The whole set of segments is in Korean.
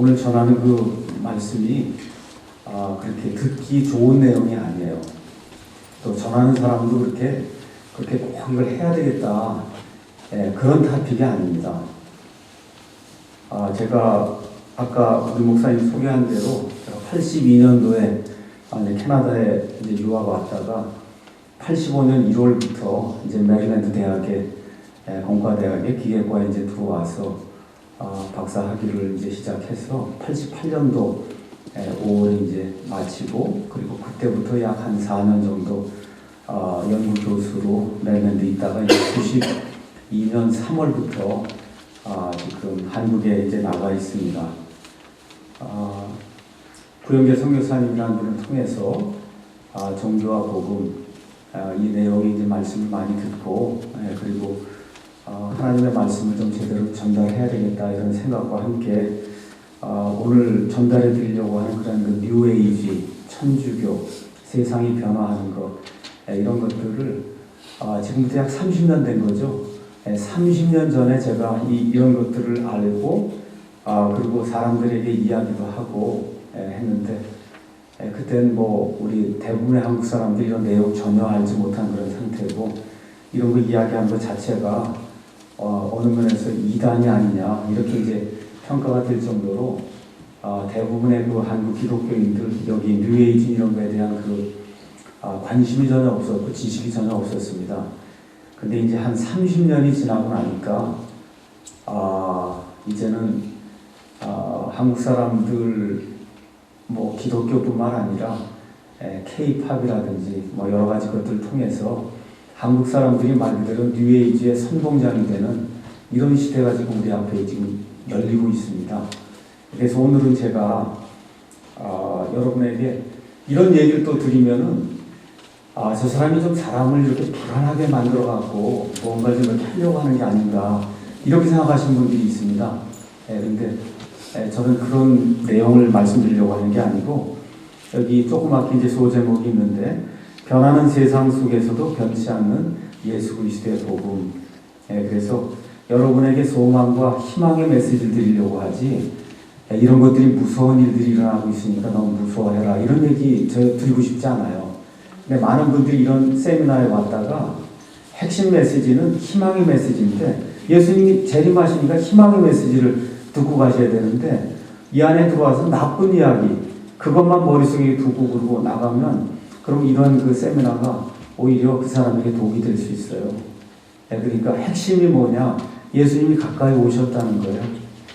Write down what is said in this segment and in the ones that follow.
오늘 전하는 그 말씀이 그렇게 듣기 좋은 내용이 아니에요. 또 전하는 사람도 그렇게 꼭 이걸 해야 되겠다, 그런 토픽이 아닙니다. 제가 아까 우리 목사님 소개한 대로 제가 82년도에 캐나다에 이제 유학 왔다가 85년 1월부터 이제 메릴랜드 대학에 공과대학에 기계과에 이제 들어와서 박사 학위를 이제 시작해서 88년도 5월에 이제 마치고, 그리고 그때부터 약 한 4년 정도 연구 교수로 메릴랜드 있다가 이제 92년 3월부터 지금 한국에 이제 나가 있습니다. 구영계 선교사님이라는 분을 통해서 종교와 복음, 이 내용이 이제 말씀을 많이 듣고, 그리고 하나님의 말씀을 좀 제대로 전달해야 되겠다 이런 생각과 함께 오늘 전달해 드리려고 하는 그런 그 뉴에이지, 천주교, 세상이 변화하는 것, 이런 것들을 지금부터 약 30년 된 거죠. 30년 전에 제가 이런 것들을 알고 그리고 사람들에게 이야기도 하고 했는데, 그때는 뭐 우리 대부분의 한국 사람들이 이런 내용 전혀 알지 못한 그런 상태고, 이런 거 이야기한 것 자체가 어느 면에서 이단이 아니냐 이렇게 이제 평가가 될 정도로 대부분의 그 한국 기독교인들, 여기 뉴에이지 이런 거에 대한 그 관심이 전혀 없었고 지식이 전혀 없었습니다. 근데 이제 한 30년이 지나고 나니까 이제는 한국 사람들 뭐 기독교뿐만 아니라 K-팝이라든지 뭐 여러 가지 것들을 통해서 한국 사람들이 말 그대로 뉴에이지의 선봉장이 되는 이런 시대가 지금 우리 앞에 지금 열리고 있습니다. 그래서 오늘은 제가 여러분에게 이런 얘기를 또 드리면은 저 사람이 좀 사람을 이렇게 불안하게 만들어 갖고 뭔가 좀 이렇게 하려고 하는 게 아닌가 이렇게 생각하시는 분들이 있습니다. 근데 저는 그런 내용을 말씀드리려고 하는 게 아니고, 여기 조그맣게 이제 소제목이 있는데, 변하는 세상 속에서도 변치 않는 예수 그리스도의 복음. 그래서 여러분에게 소망과 희망의 메시지를 드리려고 하지, 이런 것들이 무서운 일들이 일어나고 있으니까 너무 무서워해라 이런 얘기 저 드리고 싶지 않아요. 근데 많은 분들이 이런 세미나에 왔다가 핵심 메시지는 희망의 메시지인데, 예수님이 재림하시니까 희망의 메시지를 듣고 가셔야 되는데, 이 안에 들어와서 나쁜 이야기 그것만 머릿속에 두고 그러고 나가면, 그럼 이런 그 세미나가 오히려 그 사람에게 독이 될 수 있어요. 그러니까 핵심이 뭐냐? 예수님이 가까이 오셨다는 거예요.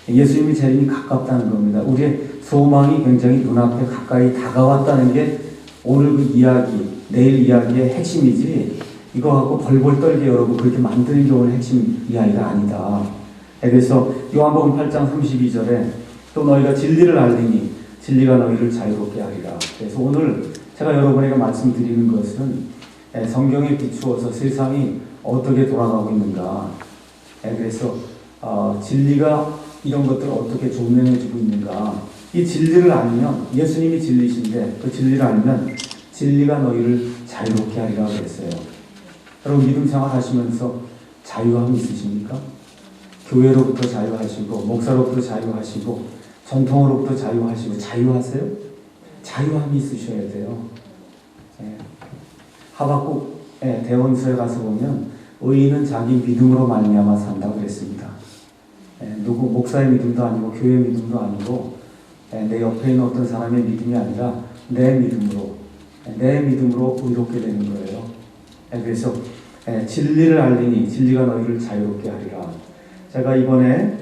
예수님이 재림이 가깝다는 겁니다. 우리의 소망이 굉장히 눈앞에 가까이 다가왔다는 게 오늘 그 이야기, 내일 이야기의 핵심이지, 이거 갖고 벌벌 떨게 여러분 그렇게 만드는 게 오늘 핵심 이야기가 아니다. 그래서 요한복음 8장 32절에 또 너희가 진리를 알리니 진리가 너희를 자유롭게 하리라. 그래서 오늘 제가 여러분에게 말씀드리는 것은 성경에 비추어서 세상이 어떻게 돌아가고 있는가, 그래서 진리가 이런 것들을 어떻게 조명해주고 있는가, 이 진리를 알면, 예수님이 진리신데 그 진리를 알면 진리가 너희를 자유롭게 하리라 그랬어요. 여러분 믿음 생활 하시면서 자유함이 있으십니까? 교회로부터 자유하시고 목사로부터 자유하시고 전통으로부터 자유하시고 자유하세요? 자유함이 있으셔야 돼요. 하박국 대원서에 가서 보면 의인은 자기 믿음으로 말미암아 산다고 그랬습니다. 누구 목사의 믿음도 아니고 교회의 믿음도 아니고 내 옆에 있는 어떤 사람의 믿음이 아니라 내 믿음으로 의롭게 되는 거예요. 그래서 진리를 알리니 진리가 너희를 자유롭게 하리라. 제가 이번에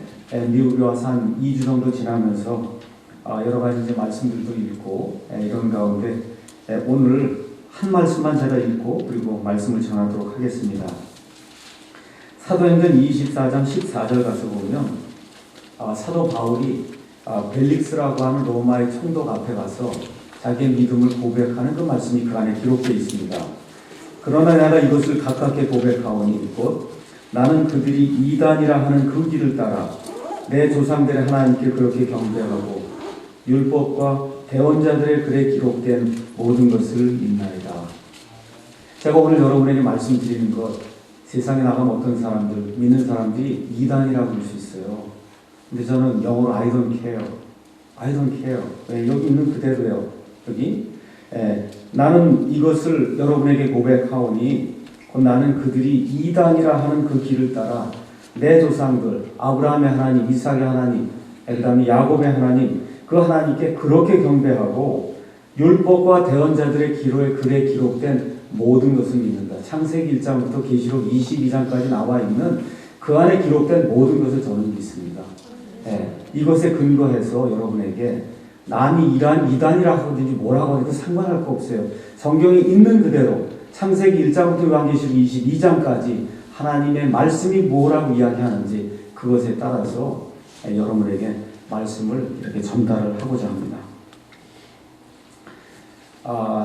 미국에 와서 한 2주 정도 지나면서 여러 가지 이제 말씀들도 읽고 이런 가운데 오늘 한 말씀만 제가 읽고 그리고 말씀을 전하도록 하겠습니다. 사도행전 24장 14절 가서 보면 사도 바울이 벨릭스라고 하는 로마의 총독 앞에 가서 자기의 믿음을 고백하는 그 말씀이 그 안에 기록되어 있습니다. 그러나 내가 이것을 가깝게 고백하오니 곧 나는 그들이 이단이라 하는 그 길을 따라 내 조상들의 하나님께 그렇게 경배하고 율법과 대언자들의 글에 기록된 모든 것을 믿나이다. 제가 오늘 여러분에게 말씀드리는 것, 세상에 나가면 어떤 사람들, 믿는 사람들이 이단이라고 할 수 있어요. 근데 저는 영어로 I don't care. I don't care. 여기 있는 그대로예요. 여기. 나는 이것을 여러분에게 고백하오니 곧 나는 그들이 이단이라 하는 그 길을 따라 내 조상들 아브라함의 하나님, 이삭의 하나님, 그 다음에 야곱의 하나님, 그 하나님께 그렇게 경배하고 율법과 대언자들의 기록에 글에 기록된 모든 것을 믿는다. 창세기 1장부터 계시록 22장까지 나와 있는 그 안에 기록된 모든 것을 저는 믿습니다. 이것에 근거해서 여러분에게 남이 이단이라 하든지 뭐라고 해도 상관할 거 없어요. 성경에 있는 그대로 창세기 1장부터 요한계시록 22장까지 하나님의 말씀이 뭐라고 이야기하는지 그것에 따라서 여러분에게 말씀을 이렇게 전달을 하고자 합니다.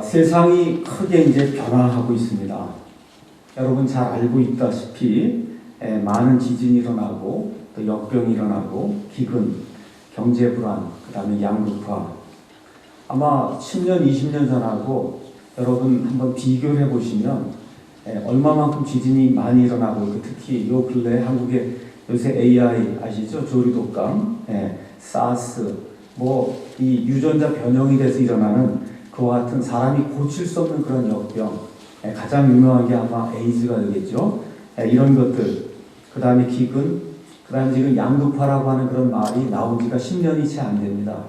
세상이 크게 이제 변화하고 있습니다. 여러분 잘 알고 있다시피 많은 지진이 일어나고 또 역병이 일어나고 기근, 경제 불안, 그 다음에 양극화. 아마 10년, 20년 전하고 여러분 한번 비교를 해보시면 얼마만큼 지진이 많이 일어나고 있고 특히 요 근래 한국에 요새 AI 아시죠? 조류독감, 사스, 이 유전자 변형이 돼서 일어나는 그와 같은 사람이 고칠 수 없는 그런 역병, 가장 유명한 게 아마 에이즈가 되겠죠. 이런 것들, 그 다음에 기근, 그 다음에 지금 양극화라고 하는 그런 말이 나온 지가 10년이 채 안 됩니다.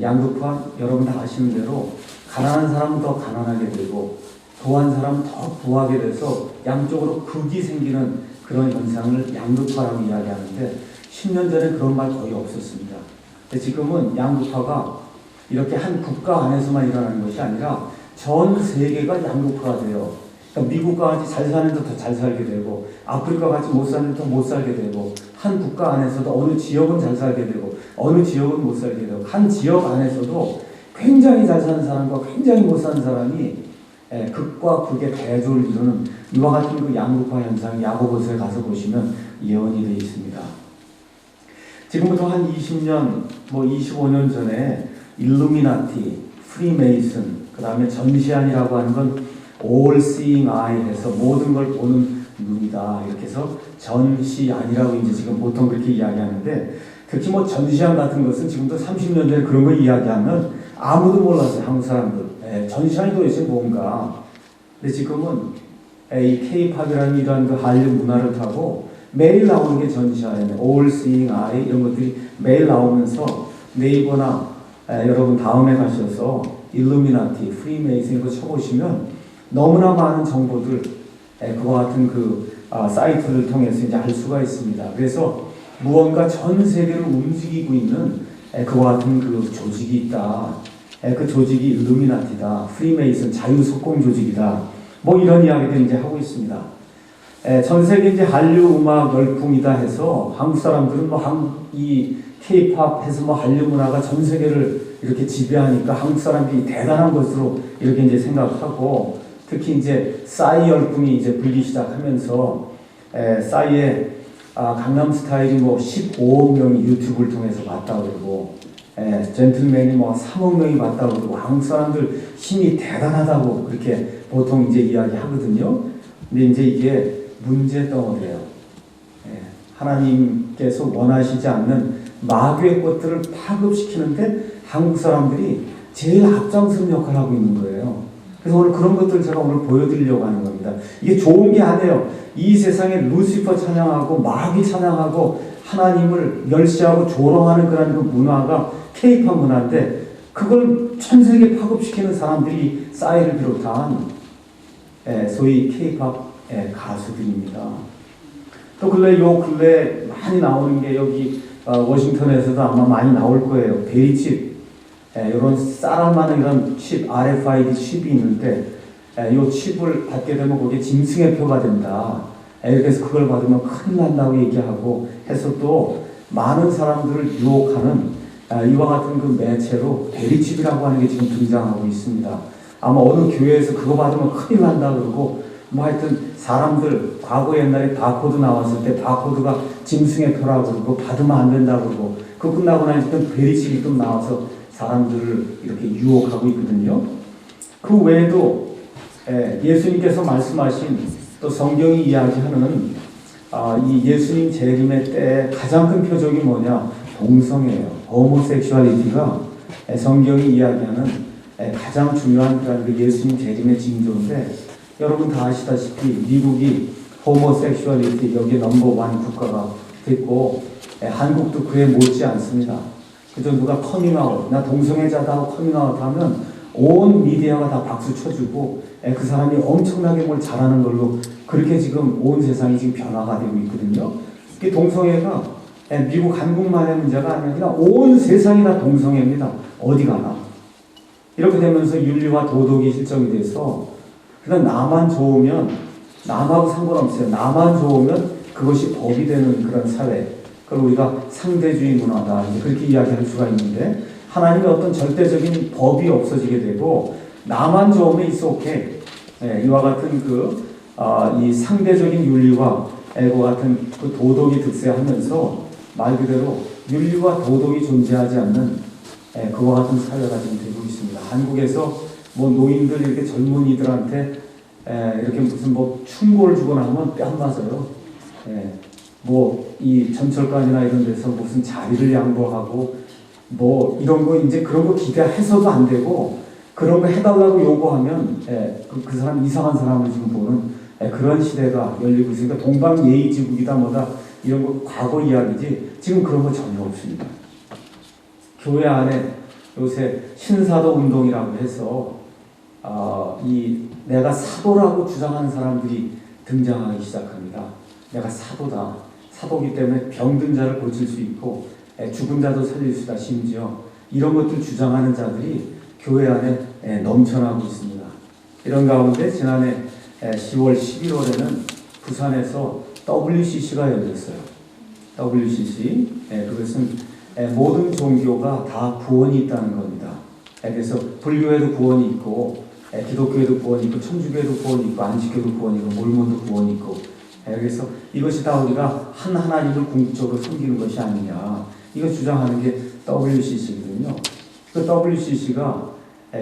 양극화, 여러분 다 아시는 대로 가난한 사람은 더 가난하게 되고 부한 사람은 더 부하게 돼서 양쪽으로 극이 생기는 그런 현상을 양극화라고 이야기하는데 10년 전에 그런 말 거의 없었습니다. 근데 지금은 양극화가 이렇게 한 국가 안에서만 일어나는 것이 아니라 전 세계가 양극화가 돼요. 그러니까 미국과 같이 잘 사는 데 더 잘 살게 되고 아프리카 같이 못 사는 데 더 못 살게 되고 한 국가 안에서도 어느 지역은 잘 살게 되고 어느 지역은 못 살게 되고 한 지역 안에서도 굉장히 잘 사는 사람과 굉장히 못 사는 사람이 극과 극의 대조를 이루는 이와 같은 그 양극화 현상 야고보서에 가서 보시면 예언이 되어 있습니다. 지금부터 한 20년, 25년 전에 일루미나티, 프리메이슨, 그 다음에 전시안이라고 하는 건 all seeing eye 해서 모든 걸 보는 눈이다. 이렇게 해서 전시안이라고 이제 지금 보통 그렇게 이야기하는데 특히 전시안 같은 것은 지금도 30년 전에 그런 걸 이야기하면 아무도 몰랐어요. 한국 사람들. 전시안이 도대체 뭔가. 근데 지금은 이 K-팝이라는 이런 그 한류 문화를 타고 매일 나오는 게 전시안이에요. all seeing eye 이런 것들이 매일 나오면서 네이버나 여러분 다음에 가셔서 일루미나티, 프리메이슨 이거 쳐보시면 너무나 많은 정보들 그와 같은 사이트를 통해서 이제 알 수가 있습니다. 그래서 무언가 전 세계를 움직이고 있는 그와 같은 그 조직이 있다. 그 조직이 일루미나티다. 프리메이슨 자유석공 조직이다. 이런 이야기들 이제 하고 있습니다. 전 세계 이제 한류 음악 열풍이다 해서 한국 사람들은 이 K-팝 해서 한류 문화가 전 세계를 이렇게 지배하니까 한국 사람들이 대단한 것으로 이렇게 이제 생각하고 특히 이제 싸이 열풍이 이제 불기 시작하면서 싸이의 강남스타일이 15억 명이 유튜브를 통해서 봤다고 그러고 젠틀맨이 3억 명이 봤다고 그러고 한국 사람들 힘이 대단하다고 그렇게 보통 이제 이야기하거든요. 근데 이제 이게 문제 덩어리예요. 하나님께서 원하시지 않는 마귀의 것들을 파급시키는데 한국 사람들이 제일 앞장서는 역할을 하고 있는 거예요. 그래서 오늘 그런 것들을 제가 오늘 보여드리려고 하는 겁니다. 이게 좋은 게 아니에요. 이 세상에 루시퍼 찬양하고 마귀 찬양하고 하나님을 멸시하고 조롱하는 그런 그 문화가 K-팝 문화인데 그걸 전 세계 파급시키는 사람들이 싸이를 비롯한 소위 K-팝 가수들입니다. 또 근래 많이 나오는 게 여기 워싱턴에서도 아마 많이 나올 거예요. 베리칩, 이런 쌀알만한 이런 칩, RFID 칩이 있는데 이 칩을 받게 되면 거기에 짐승의 표가 된다. 그래서 그걸 받으면 큰일 난다고 얘기하고 해서 또 많은 사람들을 유혹하는 이와 같은 그 매체로 베리칩이라고 하는 게 지금 등장하고 있습니다. 아마 어느 교회에서 그거 받으면 큰일 난다 그러고 하여튼 사람들 과거 옛날에 바코드 나왔을 때 바코드가 짐승의 표라고 그러고 받으면 안 된다 그러고 그거 끝나고 나니까 베리칩이 또 나와서 사람들을 이렇게 유혹하고 있거든요. 그 외에도 예수님께서 말씀하신 또 성경이 이야기하는 이 예수님 재림의 때의 가장 큰 표적이 뭐냐? 동성애예요. 호모섹슈얼리티가 성경이 이야기하는 가장 중요한 그런 그 예수님 재림의 징조인데, 여러분 다 아시다시피 미국이 호모섹슈얼리티 여기에 넘버원 국가가 됐고, 한국도 그에 못지 않습니다. 그저 누가 커밍아웃, 나 동성애자다 하고 커밍아웃 하면 온 미디어가 다 박수 쳐주고 그 사람이 엄청나게 뭘 잘하는 걸로 그렇게 지금 온 세상이 지금 변화가 되고 있거든요. 이 동성애가 미국 한국만의 문제가 아니라 온 세상이 다 동성애입니다. 어디 가나. 이렇게 되면서 윤리와 도덕이 실정이 돼서 그냥 나만 좋으면 남하고 상관없어요. 나만 좋으면 그것이 법이 되는 그런 사회. 그걸 우리가 상대주의 문화다 그렇게 이야기할 수가 있는데, 하나님의 어떤 절대적인 법이 없어지게 되고 나만 좋으면 it's okay. 이와 같은 이 상대적인 윤리와 이와 같은 그 도덕이 득세하면서 말 그대로 윤리와 도덕이 존재하지 않는 그와 같은 사회가 지금 되고 있습니다. 한국에서 뭐 노인들 이렇게 젊은이들한테 이렇게 무슨 뭐 충고를 주거나 하면 뺨 맞아요. 뭐 이 전철관이나 이런 데서 무슨 자리를 양보하고 뭐 이런 거 이제 그런 거 기대해서도 안 되고, 그런 거 해달라고 요구하면 그 사람 이상한 사람을 지금 보는 그런 시대가 열리고 있으니까 동방예의지국이다 뭐다 이런 거 과거 이야기지 지금 그런 거 전혀 없습니다. 교회 안에 요새 신사도 운동이라고 해서 이 내가 사도라고 주장하는 사람들이 등장하기 시작합니다. 내가 사도다. 사도기 때문에 병든 자를 고칠 수 있고 죽은 자도 살릴 수 있다. 심지어 이런 것들 주장하는 자들이 교회 안에 넘쳐나고 있습니다. 이런 가운데 지난해 10월 11월에는 부산에서 WCC가 열렸어요. WCC. 그것은 모든 종교가 다 구원이 있다는 겁니다. 그래서 불교에도 구원이 있고 기독교에도 구원이 있고 천주교에도 구원이 있고 안식교도 구원이 있고 몰몬도 구원이 있고, 그래서 이것이 다 우리가 한 하나님을 궁극적으로 섬기는 것이 아니냐, 이거 주장하는 게 WCC거든요. 그 WCC가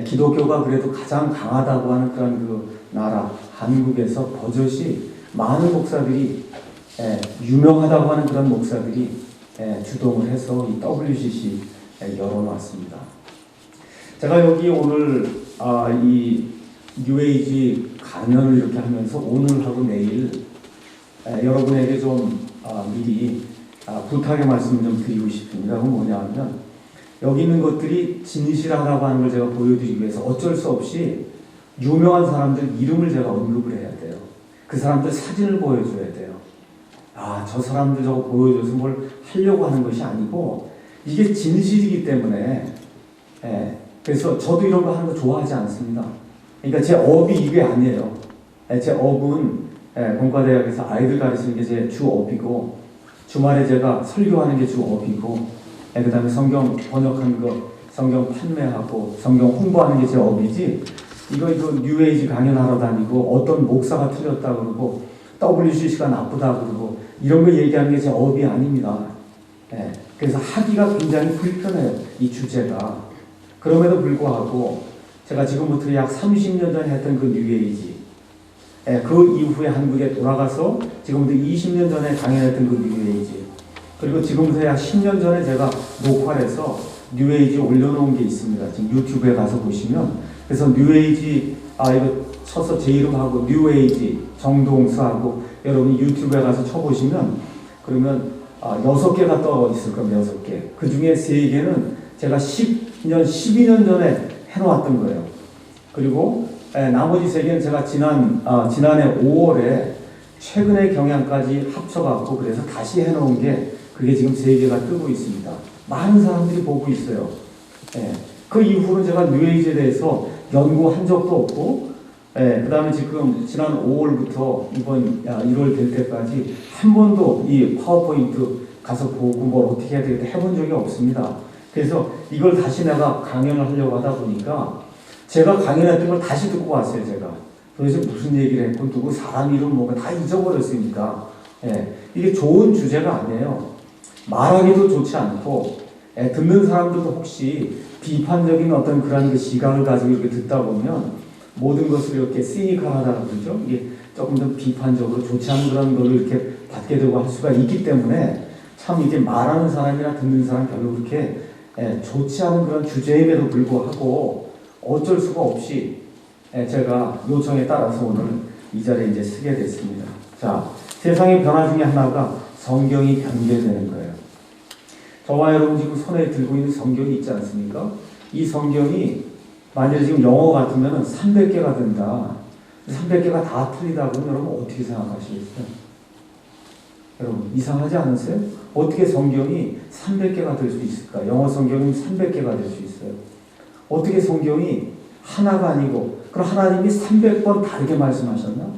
기독교가 그래도 가장 강하다고 하는 그런 그 나라 한국에서 버젓이 많은 목사들이 유명하다고 하는 그런 목사들이 주동을 해서 이 WCC 열어놨습니다. 제가 여기 오늘 이 뉴에이지 강연을 이렇게 하면서 오늘하고 내일 여러분에게 좀 미리 부탁의 말씀을 좀 드리고 싶습니다. 그건 뭐냐면, 여기 있는 것들이 진실하다고 하는 걸 제가 보여드리기 위해서 어쩔 수 없이 유명한 사람들 이름을 제가 언급을 해야 돼요. 그 사람들 사진을 보여줘야 돼요. 저 사람들 저거 보여줘서 뭘 하려고 하는 것이 아니고 이게 진실이기 때문에, 그래서 저도 이런 거 하는 거 좋아하지 않습니다. 그러니까 제 업이 이게 아니에요. 제 업은 공과대학에서 아이들 가르치는 게 제 주 업이고, 주말에 제가 설교하는 게 주 업이고, 그 다음에 성경 번역한 거, 성경 판매하고, 성경 홍보하는 게 제 업이지, 이거 뉴에이지 강연하러 다니고, 어떤 목사가 틀렸다 그러고, WCC가 나쁘다 그러고, 이런 거 얘기하는 게 제 업이 아닙니다. 그래서 하기가 굉장히 불편해요, 이 주제가. 그럼에도 불구하고, 제가 지금부터 약 30년 전에 했던 그 뉴에이지, 그 이후에 한국에 돌아가서 지금부터 20년 전에 강연했던 그 뉴에이지, 그리고 지금부터 약 10년 전에 제가 녹화를 해서 뉴에이지 올려놓은 게 있습니다. 지금 유튜브에 가서 보시면, 그래서 뉴에이지 이거 쳐서 제 이름하고 뉴에이지 정동수하고 여러분이 유튜브에 가서 쳐보시면, 그러면 6개가 떠 있을 겁니다. 6개. 그 중에 3개는 제가 10년, 12년 전에 해놓았던 거예요. 그리고 나머지 3개는 제가 지난해 5월에 최근의 경향까지 합쳐갖고 그래서 다시 해놓은 게, 그게 지금 3개가 뜨고 있습니다. 많은 사람들이 보고 있어요. 그 이후로 제가 뉴에이지에 대해서 연구한 적도 없고, 그 다음에 지금 지난 5월부터 이번 1월 될 때까지 한 번도 이 파워포인트 가서 보고 뭘 어떻게 해야 되겠다 해본 적이 없습니다. 그래서 이걸 다시 내가 강연을 하려고 하다 보니까 제가 강연했던 걸 다시 듣고 왔어요, 제가. 도대체 무슨 얘기를 했고, 누구 사람 이름 뭐가 다 잊어버렸으니까. 이게 좋은 주제가 아니에요. 말하기도 좋지 않고, 듣는 사람들도 혹시 비판적인 어떤 그런 그 시각을 가지고 이렇게 듣다 보면 모든 것을 이렇게 시니컬하다고 그러죠. 이게 조금 더 비판적으로 좋지 않은 그런 걸 이렇게 받게 되고 할 수가 있기 때문에 참 이게 말하는 사람이나 듣는 사람 별로 그렇게 좋지 않은 그런 주제임에도 불구하고 어쩔 수가 없이 제가 요청에 따라서 오늘 이 자리에 이제 쓰게 됐습니다. 자, 세상의 변화 중에 하나가 성경이 변개되는 거예요. 저와 여러분 지금 손에 들고 있는 성경이 있지 않습니까? 이 성경이 만약에 지금 영어 같으면 300개가 된다. 300개가 다 틀리다 그러면 여러분 어떻게 생각하시겠어요? 여러분 이상하지 않으세요? 어떻게 성경이 300개가 될 수 있을까? 영어 성경은 300개가 될 수 있어요. 어떻게 성경이 하나가 아니고 그럼 하나님이 300번 다르게 말씀하셨나?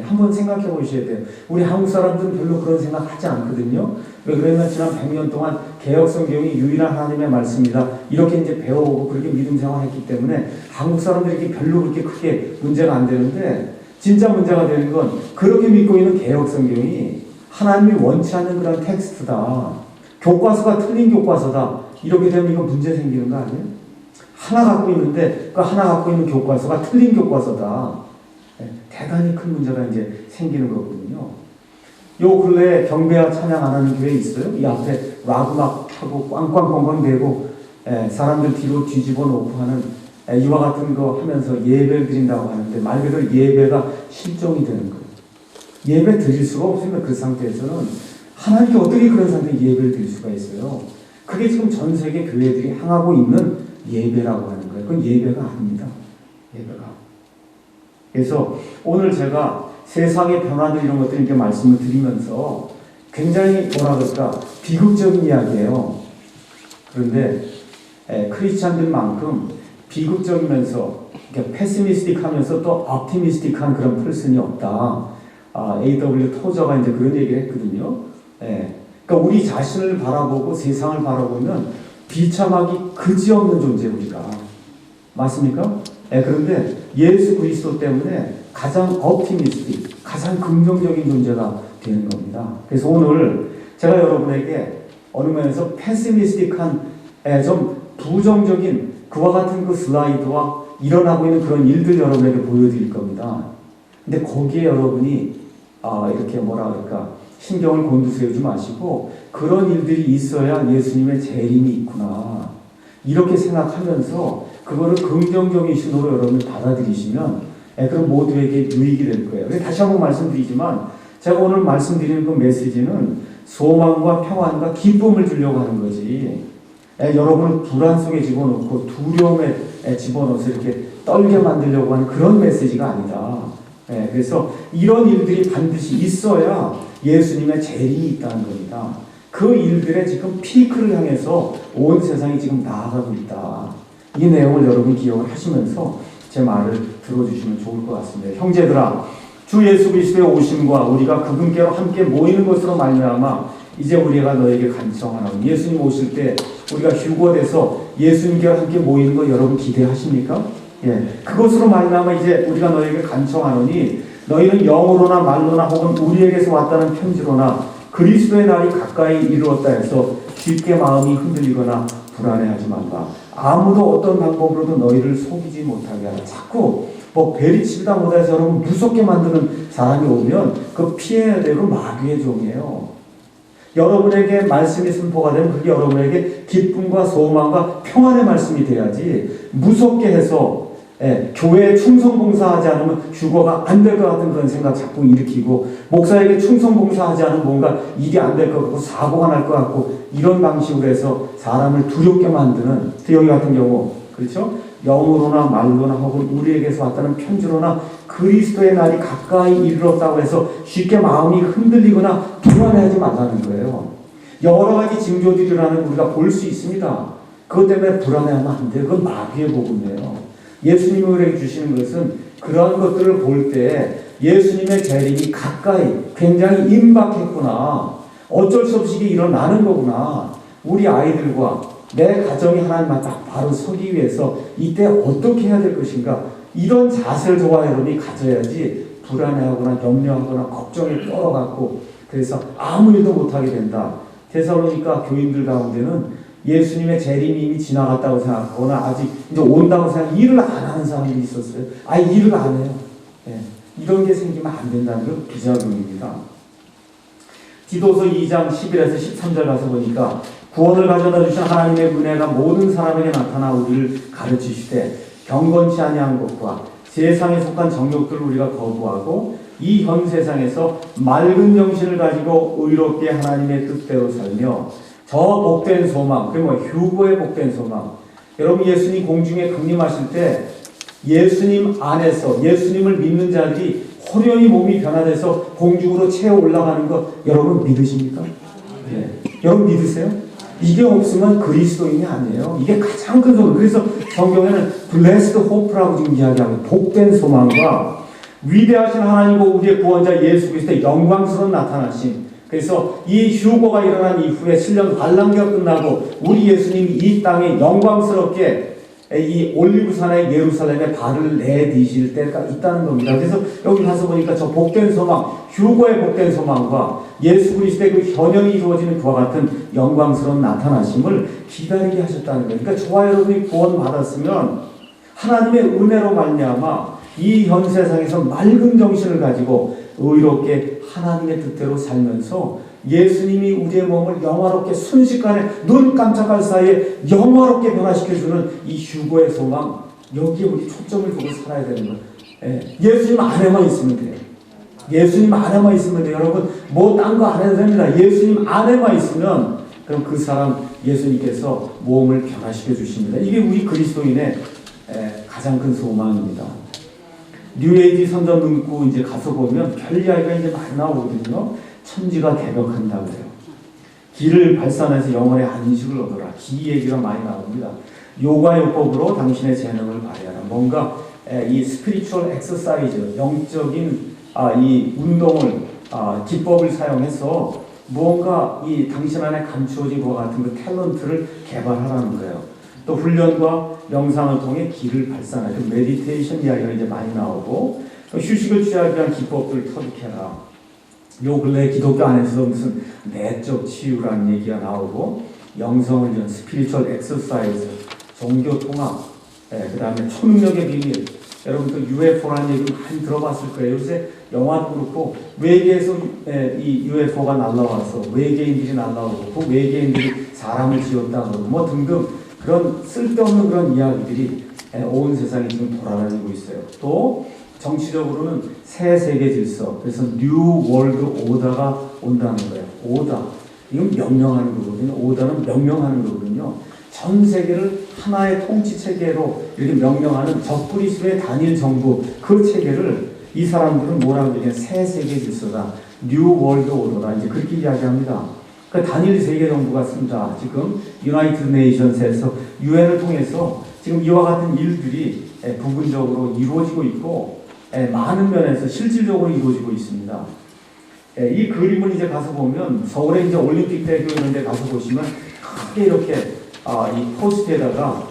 한번 생각해 보셔야 돼요. 우리 한국 사람들은 별로 그런 생각 하지 않거든요. 왜 그러면 지난 100년 동안 개혁 성경이 유일한 하나님의 말씀이다. 이렇게 이제 배워오고 그렇게 믿음 생활했기 때문에 한국 사람들에게 별로 그렇게 크게 문제가 안 되는데 진짜 문제가 되는 건 그렇게 믿고 있는 개혁 성경이 하나님이 원치 않는 그런 텍스트다. 교과서가 틀린 교과서다. 이렇게 되면 이거 문제 생기는 거 아니에요? 하나 갖고 있는데 그 하나 갖고 있는 교과서가 틀린 교과서다. 대단히 큰 문제가 이제 생기는 거거든요. 요 근래에 경배와 찬양 안 하는 교회 있어요? 이 앞에 락 음악 하고 꽝꽝꽝꽝 대고 사람들 뒤로 뒤집어 놓고 하는 이와 같은 거 하면서 예배를 드린다고 하는데 말 그대로 예배가 실종이 되는 거예요. 예배 드릴 수가 없으면 그 상태에서는 하나님께 어떻게 그런 상태에 예배를 드릴 수가 있어요? 그게 지금 전 세계 교회들이 향하고 있는 예배라고 하는 거예요. 그건 예배가 아닙니다. 예배가. 그래서 오늘 제가 세상의 변화들 이런 것들 이렇게 말씀을 드리면서 굉장히 뭐라 그럴까 비극적인 이야기예요. 그런데 크리스찬들만큼 비극적이면서 패시미스틱하면서 또 optimistic한 그런 person이 없다. A.W. 토저가 이제 그런 얘기를 했거든요. 그러니까 우리 자신을 바라보고 세상을 바라보면 비참하기 그지없는 존재 우리가 맞습니까? 그런데 예수 그리스도 때문에 가장 optimistic, 가장 긍정적인 존재가 되는 겁니다. 그래서 오늘 제가 여러분에게 어느 면에서 pessimistic한 좀 부정적인 그와 같은 그 슬라이드와 일어나고 있는 그런 일들 여러분에게 보여드릴 겁니다. 근데 거기에 여러분이 이렇게 뭐라 그럴까 신경을 곤두세우지 마시고 그런 일들이 있어야 예수님의 재림이 있구나 이렇게 생각하면서 그거를 긍정적인 신호로 여러분이 받아들이시면 그럼 모두에게 유익이 될 거예요. 다시 한번 말씀드리지만 제가 오늘 말씀드리는 그 메시지는 소망과 평안과 기쁨을 주려고 하는 거지 여러분을 불안 속에 집어넣고 두려움에 집어넣어서 이렇게 떨게 만들려고 하는 그런 메시지가 아니다. 그래서 이런 일들이 반드시 있어야 예수님의 재림이 있다는 겁니다. 그 일들의 지금 피크를 향해서 온 세상이 지금 나아가고 있다. 이 내용을 여러분 기억을 하시면서 제 말을 들어주시면 좋을 것 같습니다. 형제들아, 주 예수 그리스도의 오심과 우리가 그분께로 함께 모이는 것으로 말미암아 이제 우리가 너에게 간청하노니 예수님 오실 때 우리가 휴거돼서 예수님께로 함께 모이는 거 여러분 기대하십니까? 그것으로 말미암아 이제 우리가 너에게 간청하노니 너희는 영으로나 말로나 혹은 우리에게서 왔다는 편지로나 그리스도의 날이 가까이 이르렀다 해서 쉽게 마음이 흔들리거나 불안해하지 말라. 아무도 어떤 방법으로도 너희를 속이지 못하게 하라. 자꾸 베리치다 못해서 여러분 무섭게 만드는 사람이 오면 그 피해야 되고 마귀의 종이에요. 여러분에게 말씀이 선포가 되면 그게 여러분에게 기쁨과 소망과 평안의 말씀이 돼야지 무섭게 해서 교회에 충성봉사하지 않으면 휴거가 안 될 것 같은 그런 생각 자꾸 일으키고 목사에게 충성봉사하지 않으면 뭔가 일이 안 될 것 같고 사고가 날 것 같고 이런 방식으로 해서 사람을 두렵게 만드는 여기 같은 경우 그렇죠? 영으로나 말로나 혹은 우리에게서 왔다는 편지로나 그리스도의 날이 가까이 이르렀다고 해서 쉽게 마음이 흔들리거나 불안해하지 말라는 거예요. 여러 가지 징조들이라는 우리가 볼 수 있습니다. 그것 때문에 불안해하면 안 돼요. 그건 마귀의 복음이에요. 예수님이 우리에게 주시는 것은 그런 것들을 볼 때 예수님의 재림이 가까이 굉장히 임박했구나. 어쩔 수 없이 일어나는 거구나. 우리 아이들과 내 가정이 하나님 앞에 바로 서기 위해서 이때 어떻게 해야 될 것인가. 이런 자세를 저와 여러분이 가져야지 불안해하거나 염려하거나 걱정에 떨어갖고 그래서 아무 일도 못하게 된다. 데살로니가 교인들 가운데는 예수님의 재림이 이미 지나갔다고 생각하거나 아직 이제 온다고 생각 일을 안 하는 사람들이 있었어요. 일을 안 해요. 이런 게 생기면 안 된다는 건 비자금입니다. 디도서 2장 11에서 13절 가서 보니까 구원을 가져다 주신 하나님의 은혜가 모든 사람에게 나타나 우리를 가르치시되 경건치 아니한 것과 세상에 속한 정욕들을 우리가 거부하고 이 현 세상에서 맑은 정신을 가지고 의롭게 하나님의 뜻대로 살며 저 복된 소망, 그리고 휴거의 복된 소망. 여러분 예수님 공중에 강림하실 때 예수님 안에서 예수님을 믿는 자들이 호련히 몸이 변화돼서 공중으로 채워 올라가는 것 여러분 믿으십니까? 네. 여러분 믿으세요? 이게 없으면 그리스도인이 아니에요. 이게 가장 큰 소망. 그래서 성경에는 blessed hope라고 지금 이야기하고 복된 소망과 위대하신 하나님과 우리의 구원자 예수 그리스도의 영광스러운 나타나심. 그래서 이 휴거가 일어난 이후에 7년 관람기가 끝나고 우리 예수님이 이 땅에 영광스럽게 이 올리브산의 예루살렘에 발을 내디실 때가 있다는 겁니다. 그래서 여기 가서 보니까 저 복된 소망, 휴거의 복된 소망과 예수 그리스도의 그 현현이 이루어지는 그와 같은 영광스러운 나타나심을 기다리게 하셨다는 거예요. 그러니까 저와 여러분이 구원 받았으면 하나님의 은혜로 말미암아 이 현 세상에서 맑은 정신을 가지고 의롭게 하나님의 뜻대로 살면서 예수님이 우리의 몸을 영화롭게 순식간에 눈 깜짝할 사이에 영화롭게 변화시켜주는 이 휴거의 소망, 여기에 우리 초점을 두고 살아야 되는 거예요. 예수님 안에만 있으면 돼요. 예수님 안에만 있으면 돼요. 여러분 뭐 딴 거 안 해도 됩니다. 예수님 안에만 있으면 그럼 그 사람 예수님께서 몸을 변화시켜 주십니다. 이게 우리 그리스도인의 가장 큰 소망입니다. 뉴에이지 선전 문구 이제 가서 보면 별 이야기가 이제 많이 나오거든요. 천지가 개벽한다고 해요. 기를 발산해서 영혼의 안식을 얻어라. 기 얘기가 많이 나옵니다. 요가 요법으로 당신의 재능을 발휘하라. 뭔가 이 스피리추얼 엑서사이즈, 영적인 이 운동을 기법을 사용해서 무언가 이 당신 안에 감추어진 것 같은 그 탤런트를 개발하라는 거예요. 또 훈련과 명상을 통해 기를 발산하는 메디테이션 이야기가 이제 많이 나오고 또 휴식을 취하기 위한 기법들을 터득해라. 요 근래 기독교 안에서 무슨 내적 치유라는 얘기가 나오고 영성을 위한 스피리추얼 엑서사이즈, 종교 통합, 그 다음에 초능력의 비밀. 여러분 그 UFO라는 얘기 많이 들어봤을 거예요. 요새 영화도 그렇고 외계에서 이 UFO가 날라와서 외계인들이 날라오고 그 외계인들이 사람을 지었다고 뭐 등등 그런 쓸데없는 그런 이야기들이 온 세상에 지금 돌아다니고 있어요. 또 정치적으로는 새 세계 질서, 그래서 뉴 월드 오더가 온다는 거예요. 오더, 이건 명령하는 거거든요. 오더는 명령하는 거거든요. 전 세계를 하나의 통치 체계로 이렇게 명령하는 적그리스도의 단일 정부, 그 체계를 이 사람들은 뭐라고 얘기해요? 새 세계 질서다. 뉴 월드 오더다. 이제 그렇게 이야기합니다. 그 단일 세계 정부가 쓴다. 지금 유나이티드 네이션스에서 유엔을 통해서 지금 이와 같은 일들이 부분적으로 이루어지고 있고 많은 면에서 실질적으로 이루어지고 있습니다. 이 그림을 이제 가서 보면 서울에 이제 올림픽대교 이런 데 가서 보시면 크게 이렇게 이 포스트에다가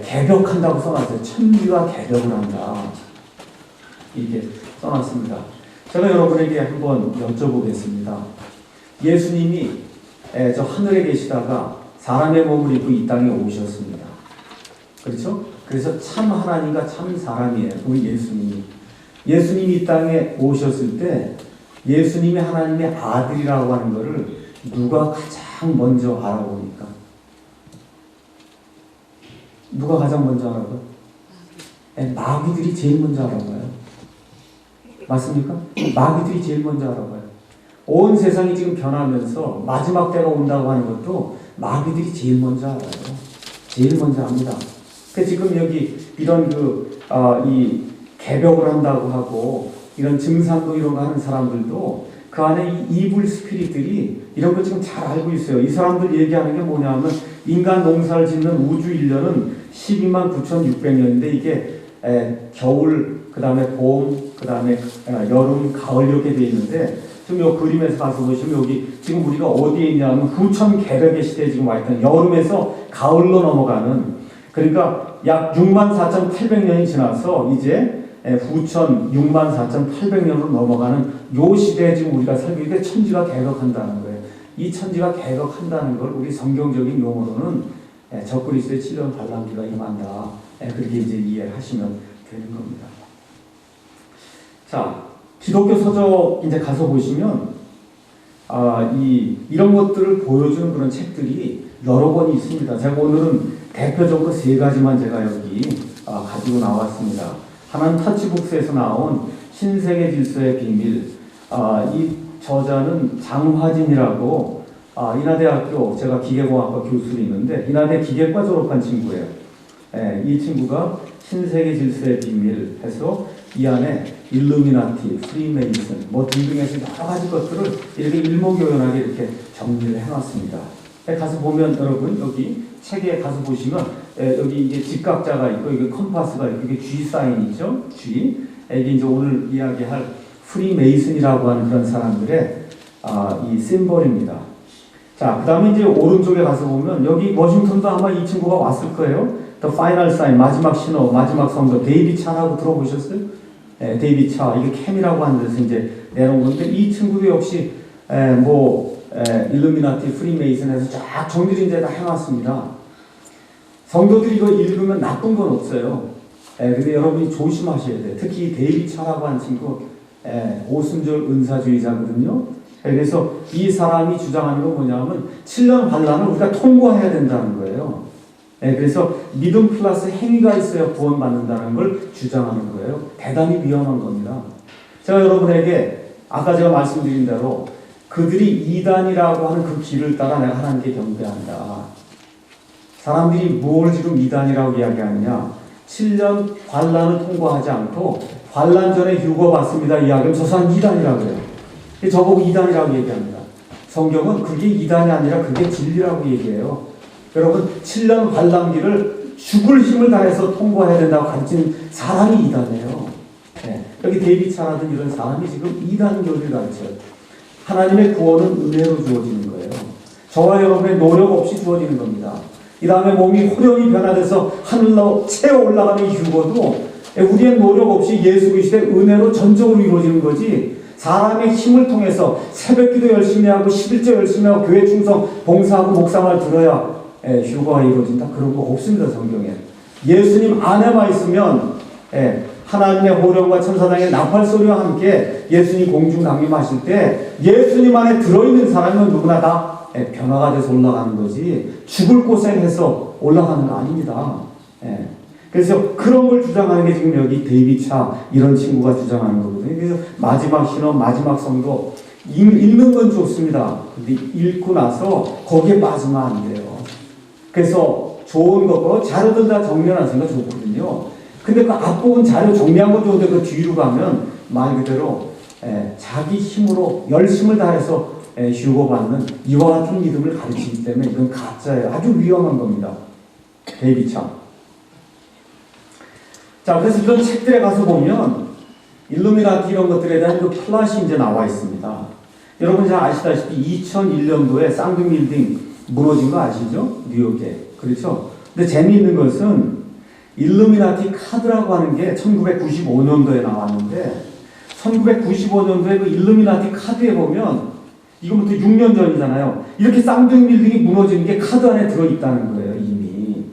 개벽한다고 써놨어요. 천지가 개벽을 한다. 이렇게 써놨습니다. 제가 여러분에게 한번 여쭤보겠습니다. 예수님이 저 하늘에 계시다가 사람의 몸을 입고 이 땅에 오셨습니다. 그렇죠? 그래서 참 하나님과 참 사람이에요. 우리 예수님이. 예수님이 이 땅에 오셨을 때 예수님이 하나님의 아들이라고 하는 것을 누가 가장 먼저 알아봅니까? 누가 가장 먼저 알아봐요? 마귀들이 제일 먼저 알아봐요. 맞습니까? 마귀들이 제일 먼저 알아봐요. 온 세상이 지금 변하면서 마지막 때가 온다고 하는 것도 마귀들이 제일 먼저 알아요. 제일 먼저 압니다. 지금 여기 이런 이 개벽을 한다고 하고 이런 증상도 이런 거 하는 사람들도 그 안에 이 이불 스피릿들이 이런 거 지금 잘 알고 있어요. 이 사람들 얘기하는 게 뭐냐면 인간 농사를 짓는 우주 인류는 129,600년인데 이게 겨울, 그 다음에 봄, 그 다음에 여름, 가을 이렇게 돼 있는데 지금 요 그림에서 가서 보시면 여기 지금 우리가 어디에 있냐면 후천 개벽의 시대에 지금 와 있던 여름에서 가을로 넘어가는 그러니까 약 64,800년이 지나서 이제 후천 64,800년으로 넘어가는 요 시대에 지금 우리가 살고 있는데 천지가 개벽한다는 거예요. 이 천지가 개벽한다는 걸 우리 성경적인 용어로는 적그리스도의 7년 반란기가 임한다. 그렇게 이제 이해하시면 되는 겁니다. 자, 기독교 서적 이제 가서 보시면 이런 것들을 보여주는 그런 책들이 여러 권이 있습니다. 제가 오늘은 대표적으로 세 가지만 제가 여기 가지고 나왔습니다. 하나는 터치북스에서 나온 신세계 질서의 비밀. 이 저자는 장화진이라고 인하대학교, 제가 기계공학과 교수로 있는데 인하대 기계과 졸업한 친구예요. 이 친구가 신세계 질서의 비밀 해서 이 안에 일루미나티, 프리메이슨 뭐 등등해서 여러 가지 것들을 이렇게 일목요연하게 이렇게 정리를 해놨습니다. 가서 보면 여러분 여기 책에 가서 보시면 여기 이게 직각자가 있고 이게 컴파스가 있고 이게 G 사인이죠. G. 이게 이제 오늘 이야기할 프리메이슨이라고 하는 그런 사람들의 이 심볼입니다. 자, 그 다음에 이제 오른쪽에 가서 보면 여기 워싱턴도 아마 이 친구가 왔을 거예요. The Final Sign, 마지막 신호, 마지막 성도, 데이비 차라고 들어보셨어요? 데이비 차, 이게 캠이라고 하는 데서 이제 내놓은 건데 이 친구도 역시 일루미나티, 프리메이슨에서 쫙 정리를 이제 다 해놨습니다. 성도들이 이거 읽으면 나쁜 건 없어요. 근데 여러분이 조심하셔야 돼요. 특히 데이비 차라고 하는 친구, 오순절 은사주의자거든요. 그래서 이 사람이 주장하는 건 뭐냐면 7년 환란을 우리가 통과해야 된다는 거예요. 그래서 믿음 플러스 행위가 있어야 구원받는다는 걸 주장하는 거예요. 대단히 위험한 겁니다. 제가 여러분에게 아까 제가 말씀드린 대로 그들이 이단이라고 하는 그 길을 따라 내가 하나님께 경배한다. 사람들이 뭘 지금 이단이라고 이야기하느냐. 7년 환란을 통과하지 않고 환란 전에 휴거받습니다 이야기하면 저 사람 이단이라고 해요. 저보고 이단이라고 얘기합니다. 성경은 그게 이단이 아니라 그게 진리라고 얘기해요. 여러분 7년 환란기를 죽을 힘을 다해서 통과해야 된다고 가르친 사람이 이단이에요. 여기 데이비 차라든 이런 사람이 지금 이단 교리를 가르쳐요. 하나님의 구원은 은혜로 주어지는 거예요. 저와 여러분의 노력 없이 주어지는 겁니다. 이 다음에 몸이 호련히 변화돼서 하늘로 채어 올라가는 휴거도 우리의 노력 없이 예수 그리스도의 은혜로 전적으로 이루어지는 거지 사람의 힘을 통해서 새벽기도 열심히 하고 11조 열심히 하고 교회 충성 봉사하고 목사말 들어야 휴거가 이루어진다. 그런 거 없습니다. 성경에. 예수님 안에만 있으면 하나님의 호령과 천사장의 나팔소리와 함께 예수님 공중 강림하실 때 예수님 안에 들어있는 사람은 누구나 다 변화가 돼서 올라가는 거지 죽을 고생해서 올라가는 거 아닙니다. 그래서 그런 걸 주장하는 게 지금 여기 데이비차 이런 친구가 주장하는 거거든요. 그래서 마지막 신원, 마지막 성도 읽는 건 좋습니다. 근데 읽고 나서 거기에 빠지면 안 돼요. 그래서 좋은 거 자료들 다 정리해놨으니까 좋거든요. 근데 그 앞부분 자료 정리한 건 좋은데 그 뒤로 가면 말 그대로 자기 힘으로 열심을 다해서 휴거받는 이와 같은 믿음을 가르치기 때문에 이건 가짜예요. 아주 위험한 겁니다. 데이비차. 자, 그래서 이런 책들에 가서 보면 일루미나티 이런 것들에 대한 그 플롯이 이제 나와 있습니다. 여러분 잘 아시다시피 2001년도에 쌍둥이 빌딩 무너진 거 아시죠? 뉴욕에. 그렇죠? 근데 재미있는 것은 일루미나티 카드라고 하는 게 1995년도에 나왔는데 1995년도에 그 일루미나티 카드에 보면 이거부터 6년 전이잖아요. 이렇게 쌍둥이 빌딩이 무너지는 게 카드 안에 들어있다는 거예요. 이미.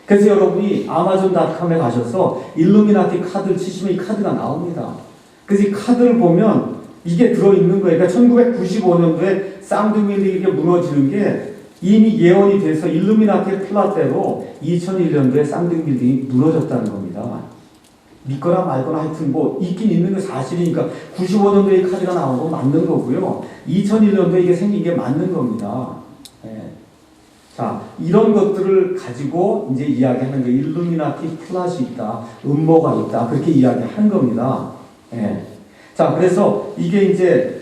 그래서 여러분이 아마존.com에 가셔서 일루미나티 카드를 치시면 이 카드가 나옵니다. 그래서 이 카드를 보면 이게 들어있는 거예요. 그러니까 1995년도에 쌍둥이 빌딩이 이렇게 무너지는 게 이미 예언이 돼서 일루미나티의 플랫대로 2001년도에 쌍둥이 빌딩이 무너졌다는 겁니다. 믿거나 말거나 하여튼 뭐 있긴 있는 게 사실이니까 95년도에 이 카드가 나온 건 맞는 거고요. 2001년도에 이게 생긴 게 맞는 겁니다. 자, 이런 것들을 가지고 이제 이야기하는 거 일루미나티 플랫이 있다, 음모가 있다 그렇게 이야기하는 겁니다. 자, 그래서 이게 이제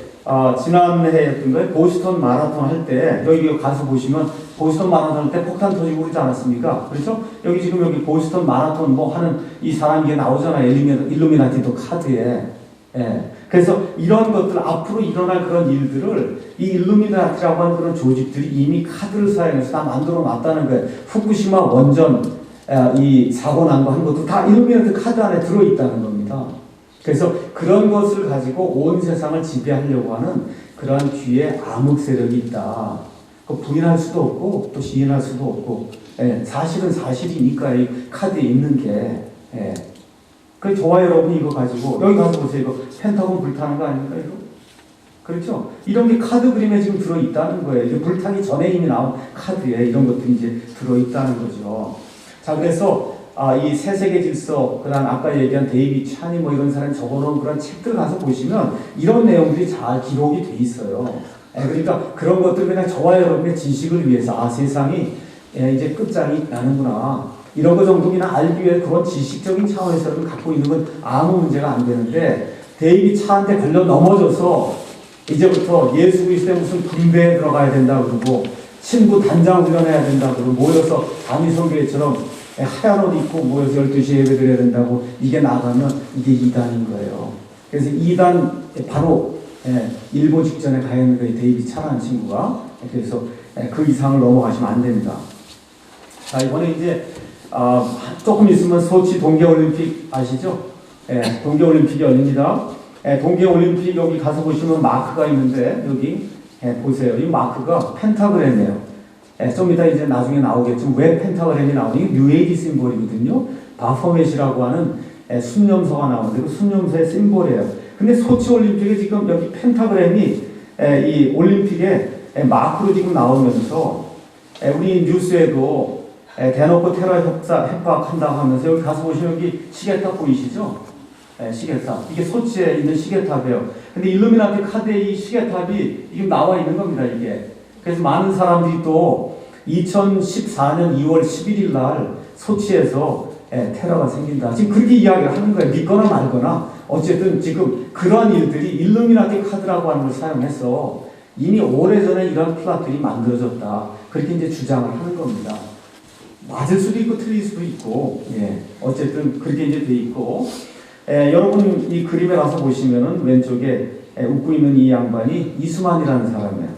지난해였던 거예요. 보스턴 마라톤 할 때 여기 가서 보시면 보스턴 마라톤 할 때 폭탄 터지고 그러지 않았습니까? 그렇죠? 여기 지금 여기 보스턴 마라톤 뭐 하는 이 사람이 이게 나오잖아요. 일루미나티도 카드에. 그래서 이런 것들 앞으로 일어날 그런 일들을 이 일루미나티라고 하는 그런 조직들이 이미 카드를 사용해서 다 만들어 놨다는 거예요. 후쿠시마 원전 이 사고 난 거 한 것도 다 일루미나티 카드 안에 들어있다는 겁니다. 그래서 그런 것을 가지고 온 세상을 지배하려고 하는 그러한 뒤에 암흑 세력이 있다. 부인할 수도 없고 또 시인할 수도 없고 사실은 사실이니까 이 카드에 있는 게 그래서 저와 여러분이 이거 가지고 여기 가서 보세요. 이거 펜타곤 불타는 거 아닙니까? 이거? 그렇죠? 이런 게 카드 그림에 지금 들어있다는 거예요. 이제 불타기 전에 이미 나온 카드에 이런 것들이 이제 들어있다는 거죠. 자, 그래서 이 새 세계 질서, 그다음 아까 얘기한 데이비드 찬이 뭐 이런 사람이 적어놓은 그런 책들 가서 보시면 이런 내용들이 잘 기록이 돼 있어요. 그러니까 그런 것들 그냥 저와 여러분의 지식을 위해서 세상이 이제 끝장이 나는구나. 이런 거 정도는 알기 위해 그런 지식적인 차원에서는 갖고 있는 건 아무 문제가 안 되는데 데이비드 차한테 걸려 넘어져서 이제부터 예수 그리스도의 무슨 군대에 들어가야 된다 그러고 친구 단장 훈련해야 된다 그러고 모여서 단위성교회처럼 하얀 옷 입고 모여서 12시에 예배 드려야 된다고 이게 나가면 이게 이단인 거예요. 그래서 이단 바로 일본 직전에 가 있는 거예요. 데이비드 차라는 친구가. 그래서 그 이상을 넘어가시면 안 됩니다. 자, 이번에 이제 조금 있으면 소치 동계올림픽 아시죠? 동계올림픽이 열립니다. 동계올림픽 여기 가서 보시면 마크가 있는데 여기 보세요. 이 마크가 펜타그램이에요. 좀 이따 이제 나중에 나오겠지만 왜 펜타그램이 나오니? 뉴에이지 심볼이거든요. 바포맷이라고 하는 순념소가 나오는데 그 순념소의 심볼이에요. 근데 소치 올림픽에 지금 여기 펜타그램이 이 올림픽에 마크로 지금 나오면서 우리 뉴스에도 대놓고 테러 협박한다고 하면서 여기 가서 보시면 여기 시계탑 보이시죠? 시계탑. 이게 소치에 있는 시계탑이에요. 근데 일루미나티 카드에 이 시계탑이 지금 나와 있는 겁니다, 이게. 그래서 많은 사람들이 또 2014년 2월 11일 날 소치에서 테러가 생긴다. 지금 그렇게 이야기를 하는 거예요. 믿거나 말거나. 어쨌든 지금 그러한 일들이 일루미나티 카드라고 하는 걸 사용해서 이미 오래전에 이런 플랫들이 만들어졌다. 그렇게 이제 주장을 하는 겁니다. 맞을 수도 있고 틀릴 수도 있고, 어쨌든 그렇게 이제 돼 있고, 여러분 이 그림에 가서 보시면은 왼쪽에 웃고 있는 이 양반이 이수만이라는 사람이에요.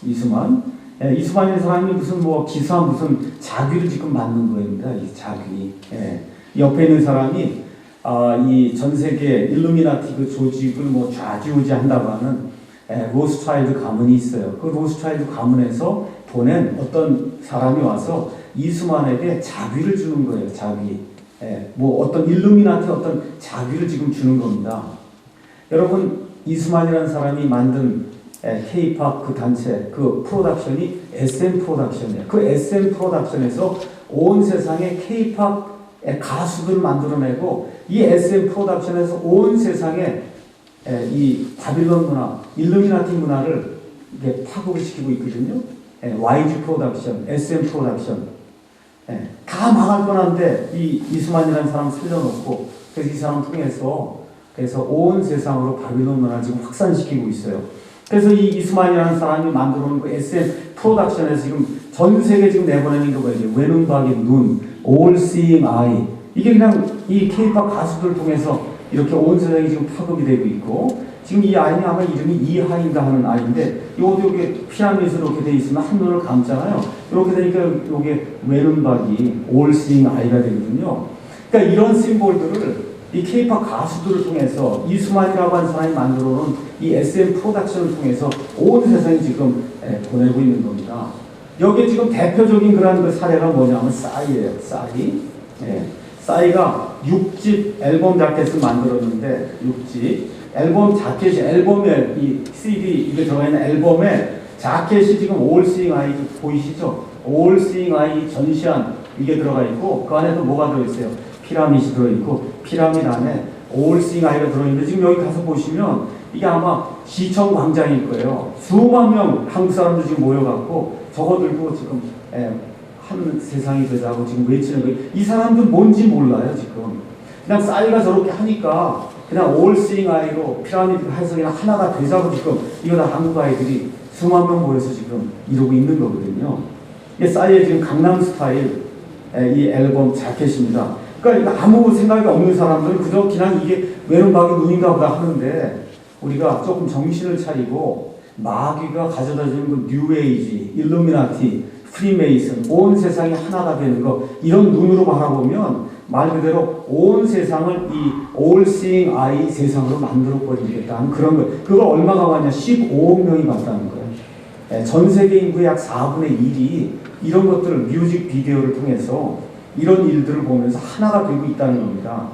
이수만이라는 사람이 무슨 뭐 기사 무슨 자귀를 지금 만든 거입니다. 이 자귀. 옆에 있는 사람이 이 전 세계 일루미나티 그 조직을 뭐 좌지우지한다고 하는 로스차일드 가문이 있어요. 그 로스차일드 가문에서 보낸 어떤 사람이 와서 이수만에게 자귀를 주는 거예요. 자귀. 뭐 어떤 일루미나티 어떤 자귀를 지금 주는 겁니다. 여러분 이수만이라는 사람이 만든 K-팝 그 단체 그 프로덕션이 SM 프로덕션이에요. 그 SM 프로덕션에서 온 세상에 K-팝 가수들을 만들어내고 이 SM 프로덕션에서 온 세상에 이 바빌론 문화, 일루미나티 문화를 이게 파급을 시키고 있거든요. YG 프로덕션, SM 프로덕션. 다 망할 뻔한데 이 이수만이라는 사람 살려놓고 그래서 이 사람 통해서 그래서 온 세상으로 바빌론 문화를 지금 확산시키고 있어요. 그래서 이 이수만이라는 사람이 만들어놓은 그 SM 프로덕션에서 지금 전 세계 지금 내보내는 게 뭐예요? 외눈박이 눈, All Seeing Eye. 이게 그냥 이 K-팝 가수들 통해서 이렇게 온 세상이 지금 파급이 되고 있고 지금 이 아이는 아마 이름이 이하인가 하는 아이인데 이것도 여기 피라미드로 이렇게 돼 있으면 한눈을 감잖아요. 이렇게 되니까 이게 외눈박이 All Seeing Eye가 되거든요. 그러니까 이런 심볼들을 이 K-팝 가수들을 통해서 이수만이라고 하는 사람이 만들어놓은 이 SM 프로덕션을 통해서 온 세상이 지금 보내고 있는 겁니다. 여기에 지금 대표적인 그런 그 사례가 뭐냐면 싸이예요. 싸이. 싸이가 6집 앨범 자켓을 만들었는데 6집 앨범 자켓이 앨범에 이 CD 이게 들어가 있는 앨범에 자켓이 지금 All Seeing Eye 보이시죠? All Seeing Eye 전시한 이게 들어가 있고 그 안에도 뭐가 들어있어요? 피라밋이 들어있고 피라밋 안에 All Seeing Eye가 들어있는데 지금 여기 가서 보시면 이게 아마 시청 광장일 거예요. 수만 명 한국 사람들 지금 모여갖고 저거 들고 지금 한 세상이 되자고 지금 외치는 거예요. 이 사람들 뭔지 몰라요 지금. 그냥 싸이가 저렇게 하니까 그냥 All Seeing Eye로 피라미드 해서 그냥 하나가 되자고 지금 이거 다 한국 아이들이 수만 명 모여서 지금 이러고 있는 거거든요. 이게 싸이의 지금 강남 스타일 이 앨범 자켓입니다. 그러니까 아무 생각이 없는 사람들은 그저 그냥 이게 외눈박이 눈인가 보다 하는데 우리가 조금 정신을 차리고 마귀가 가져다주는 그 뉴에이지, 일루미나티, 프리메이슨, 온 세상이 하나가 되는 거 이런 눈으로 바라보면 말 그대로 온 세상을 이 All Seeing Eye 세상으로 만들어버리겠다는 그런 거. 그걸 얼마가 왔냐? 15억 명이 봤다는 거예요. 전 세계 인구의 약 4분의 1이 이런 것들을 뮤직 비디오를 통해서 이런 일들을 보면서 하나가 되고 있다는 겁니다.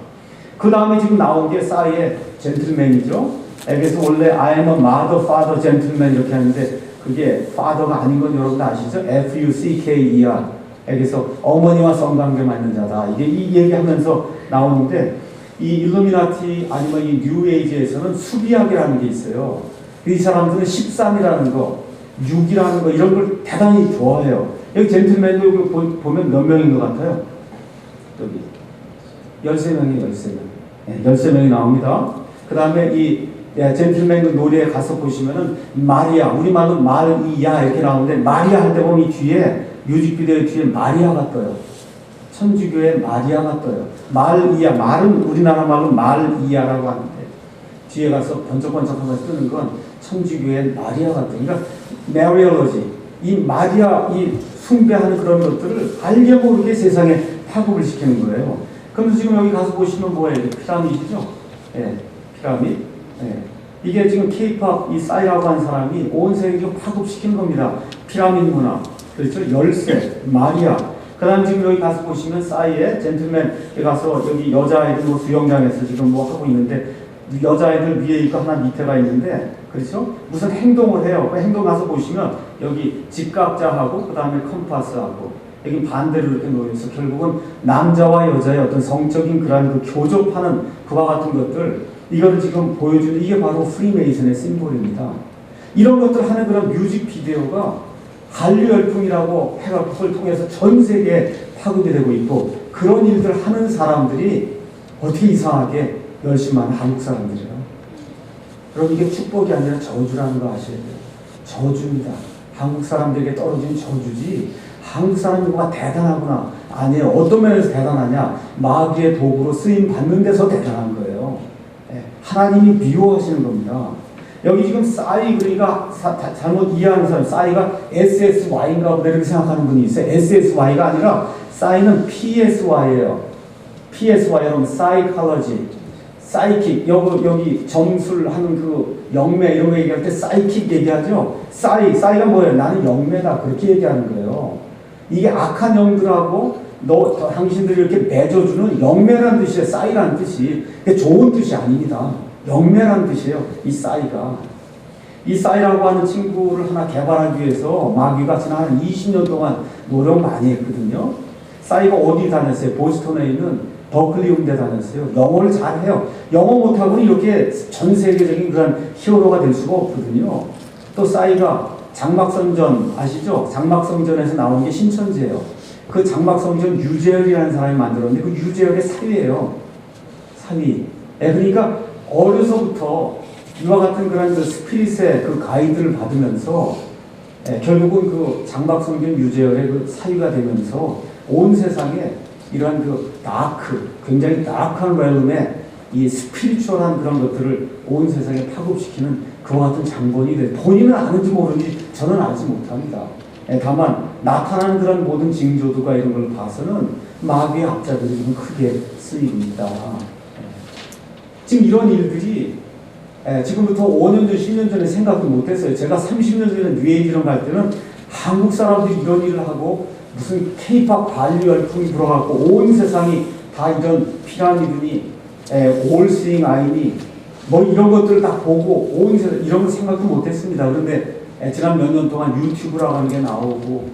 그 다음에 지금 나온 게 싸이의 젠틀맨이죠. 그래서 원래 I am a mother, father, gentleman 이렇게 하는데 그게 father가 아닌 건 여러분 아시죠? F-U-C-K-E-R. 그래서 어머니와 성관계 맺는 자다. 이게 이 얘기하면서 나오는데 이 일루미나티 아니면 이 뉴에이지에서는 수비학이라는 게 있어요. 이 사람들은 13이라는 거, 6이라는 거 이런 걸 대단히 좋아해요. 여기 젠틀맨도 여기 보면 몇 명인 것 같아요? 여기 13명이 13명. 네, 13명이 나옵니다. 그 다음에 이 젠틀맨 노래에 가서 보시면은 마리아, 우리말로 마리아 이렇게 나오는데 마리아 할 때 보면 이 뒤에 뮤직비디오 뒤에 마리아가 떠요. 천주교의 마리아가 떠요. 말이야, 말은 우리나라 말로 말이야라고 하는데 뒤에 가서 번쩍번쩍하면서 뜨는 건 천주교의 마리아가 떠요. 그러니까 메리올로지, 이 마리아, 이 숭배하는 그런 것들을 알게 모르게 세상에 파급을 시키는 거예요. 그럼 지금 여기 가서 보시면 뭐예요? 피라미드죠? 예, 피라미드. 예. 이게 지금 케이팝 이 싸이라고 하는 사람이 온 세계를 파급시킨 겁니다. 피라미드 문화. 그렇죠? 열쇠, 마리아. 그 다음 지금 여기 가서 보시면 싸이의 젠틀맨에 가서 여기 여자아이들 뭐 수영장에서 지금 뭐 하고 있는데 여자아이들 위에 있고 하나 밑에가 있는데 그렇죠? 무슨 행동을 해요. 그 행동 가서 보시면 여기 직각자하고 그 다음에 컴파스하고 여기 반대로 이렇게 놓여서 결국은 남자와 여자의 어떤 성적인 그런 그 교접하는 그와 같은 것들 이거를 지금 보여주는 이게 바로 프리메이슨의 심볼입니다. 이런 것들 하는 그런 뮤직비디오가 한류 열풍이라고 해가 그걸 통해서 전 세계에 파급이 되고 있고 그런 일들 하는 사람들이 어떻게 이상하게 열심한 한국 사람들이에요. 여러분 이게 축복이 아니라 저주라는 거 아셔야 돼요. 저주입니다. 한국 사람들에게 떨어진 저주지 한국 사람이 뭐가 대단하구나. 아니에요. 어떤 면에서 대단하냐. 마귀의 도구로 쓰임 받는 데서 대단한 거예요. 하나님이 미워하시는 겁니다. 여기 지금 싸이 그러니까 잘못 이해하는 사람 싸이가 SSY인가 보다 이렇게 생각하는 분이 있어요. SSY가 아니라 싸이는 PSY예요. PSY 여러분 사이콜로지, 사이킥 여기 점술하는 그 영매 이런 거 얘기할 때 사이킥 얘기하죠. 싸이가 뭐예요? 나는 영매다 그렇게 얘기하는 거예요. 이게 악한 영들하고 당신들이 이렇게 맺어주는 영매라는 뜻이에요. 싸이라는 뜻이. 좋은 뜻이 아닙니다. 영매라는 뜻이에요. 이 싸이가. 이 싸이라고 하는 친구를 하나 개발하기 위해서 마귀가 지난 한 20년 동안 노력 많이 했거든요. 싸이가 어디 다녔어요? 보스턴에 있는 버클리 음대 다녔어요. 영어를 잘해요. 영어 못하고는 이렇게 전 세계적인 그런 히어로가 될 수가 없거든요. 또 싸이가 장막성전 아시죠? 장막성전에서 나온 게 신천지예요. 그 장막성전 유재열이라는 사람이 만들었는데 그 유재열의 사위예요. 사위. 그러니까 어려서부터 이와 같은 그런 그 스피릿의 그 가이드를 받으면서 결국은 그 장박성균 유재열의 그 사위가 되면서 온 세상에 이러한 그 굉장히 다크한 렐름의 이 스피리추얼한 그런 것들을 온 세상에 파급시키는 그와 같은 장본이 돼. 본인은 아는지 모르는지 저는 알지 못합니다. 다만 나타나는 그런 모든 징조도가 이런 걸 봐서는 마귀의 학자들이 좀 크게 쓰입니다. 지금 이런 일들이 지금부터 5년 전, 10년 전에 생각도 못했어요. 제가 30년 전에 뉴에이지로 갈 때는 한국 사람들이 이런 일을 하고 무슨 케이팝 관리 열풍이 불어갖고 온 세상이 다 이런 피라미드니 올스윙 아이니 뭐 이런 것들을 다 보고 온 세상 이런 거 생각도 못했습니다. 그런데 지난 몇 년 동안 유튜브라고 하는 게 나오고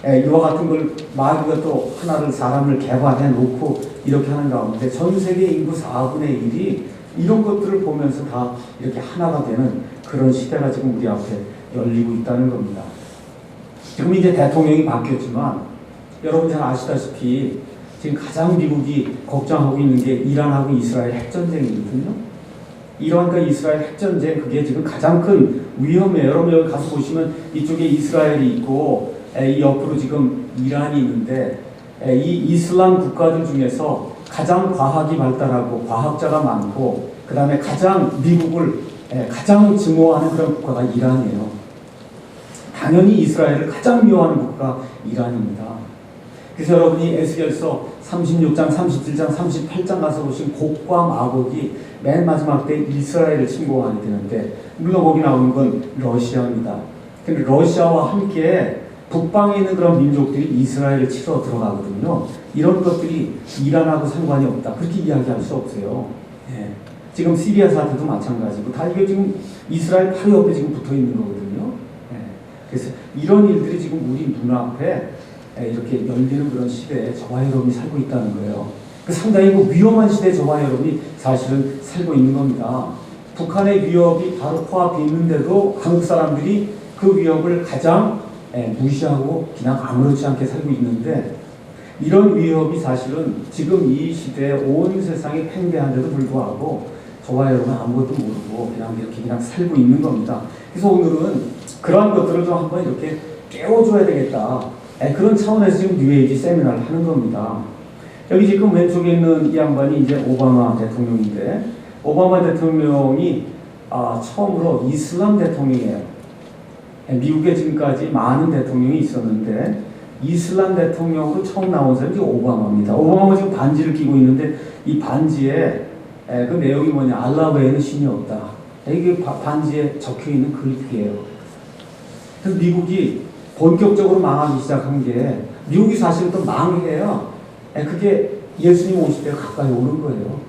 이와 같은 걸 마귀가 또 하나를 사람을 개발해 놓고 이렇게 하는 가운데 전 세계 인구 4분의 1이 이런 것들을 보면서 다 이렇게 하나가 되는 그런 시대가 지금 우리 앞에 열리고 있다는 겁니다. 지금 이제 대통령이 바뀌었지만 여러분 잘 아시다시피 지금 가장 미국이 걱정하고 있는 게 이란하고 이스라엘 핵전쟁이거든요. 이란과 이스라엘 핵전쟁 그게 지금 가장 큰 위험이에요. 여러분 여기 가서 보시면 이쪽에 이스라엘이 있고 이 옆으로 지금 이란이 있는데 이 이슬람 국가들 중에서 가장 과학이 발달하고 과학자가 많고 그 다음에 가장 미국을 가장 증오하는 그런 국가가 이란이에요. 당연히 이스라엘을 가장 미워하는 국가가 이란입니다. 그래서 여러분이 에스겔서 36장, 37장, 38장 가서 보신 곡과 마곡이 맨 마지막 때 이스라엘을 침공하게 되는데 물론 거기 나오는 건 러시아입니다. 근데 러시아와 함께 북방에 있는 그런 민족들이 이스라엘을 치러 들어가거든요. 이런 것들이 이란하고 상관이 없다. 그렇게 이야기할 수 없어요. 지금 시리아 사태도 마찬가지고 다 이게 지금 이스라엘 바로 옆에 지금 붙어 있는 거거든요. 예. 그래서 이런 일들이 지금 우리 눈앞에 이렇게 열리는 그런 시대에 저와 여러분이 살고 있다는 거예요. 상당히 위험한 시대에 저와 여러분이 사실은 살고 있는 겁니다. 북한의 위협이 바로 코앞에 있는데도 한국 사람들이 그 위협을 가장 무시하고 그냥 아무렇지 않게 살고 있는데, 이런 위협이 사실은 지금 이 시대에 온 세상에 팽배한데도 불구하고 저와 여러분은 아무것도 모르고 그냥 이렇게 그냥 살고 있는 겁니다. 그래서 오늘은 그러한 것들을 좀 한번 이렇게 깨워줘야 되겠다. 그런 차원에서 지금 뉴에이지 세미나를 하는 겁니다. 여기 지금 왼쪽에 있는 이 양반이 이제 오바마 대통령인데, 오바마 대통령이 처음으로 이슬람 대통령이에요. 미국에 지금까지 많은 대통령이 있었는데 이슬람 대통령으로 처음 나온 사람이 오바마입니다. 오바마가 지금 반지를 끼고 있는데 이 반지에 그 내용이 뭐냐, 알라 외에는 신이 없다. 이게 반지에 적혀 있는 글귀예요. 그래서 미국이 본격적으로 망하기 시작한 게, 미국이 사실 또 망해요. 그게 예수님 오실 때가 가까이 오는 거예요.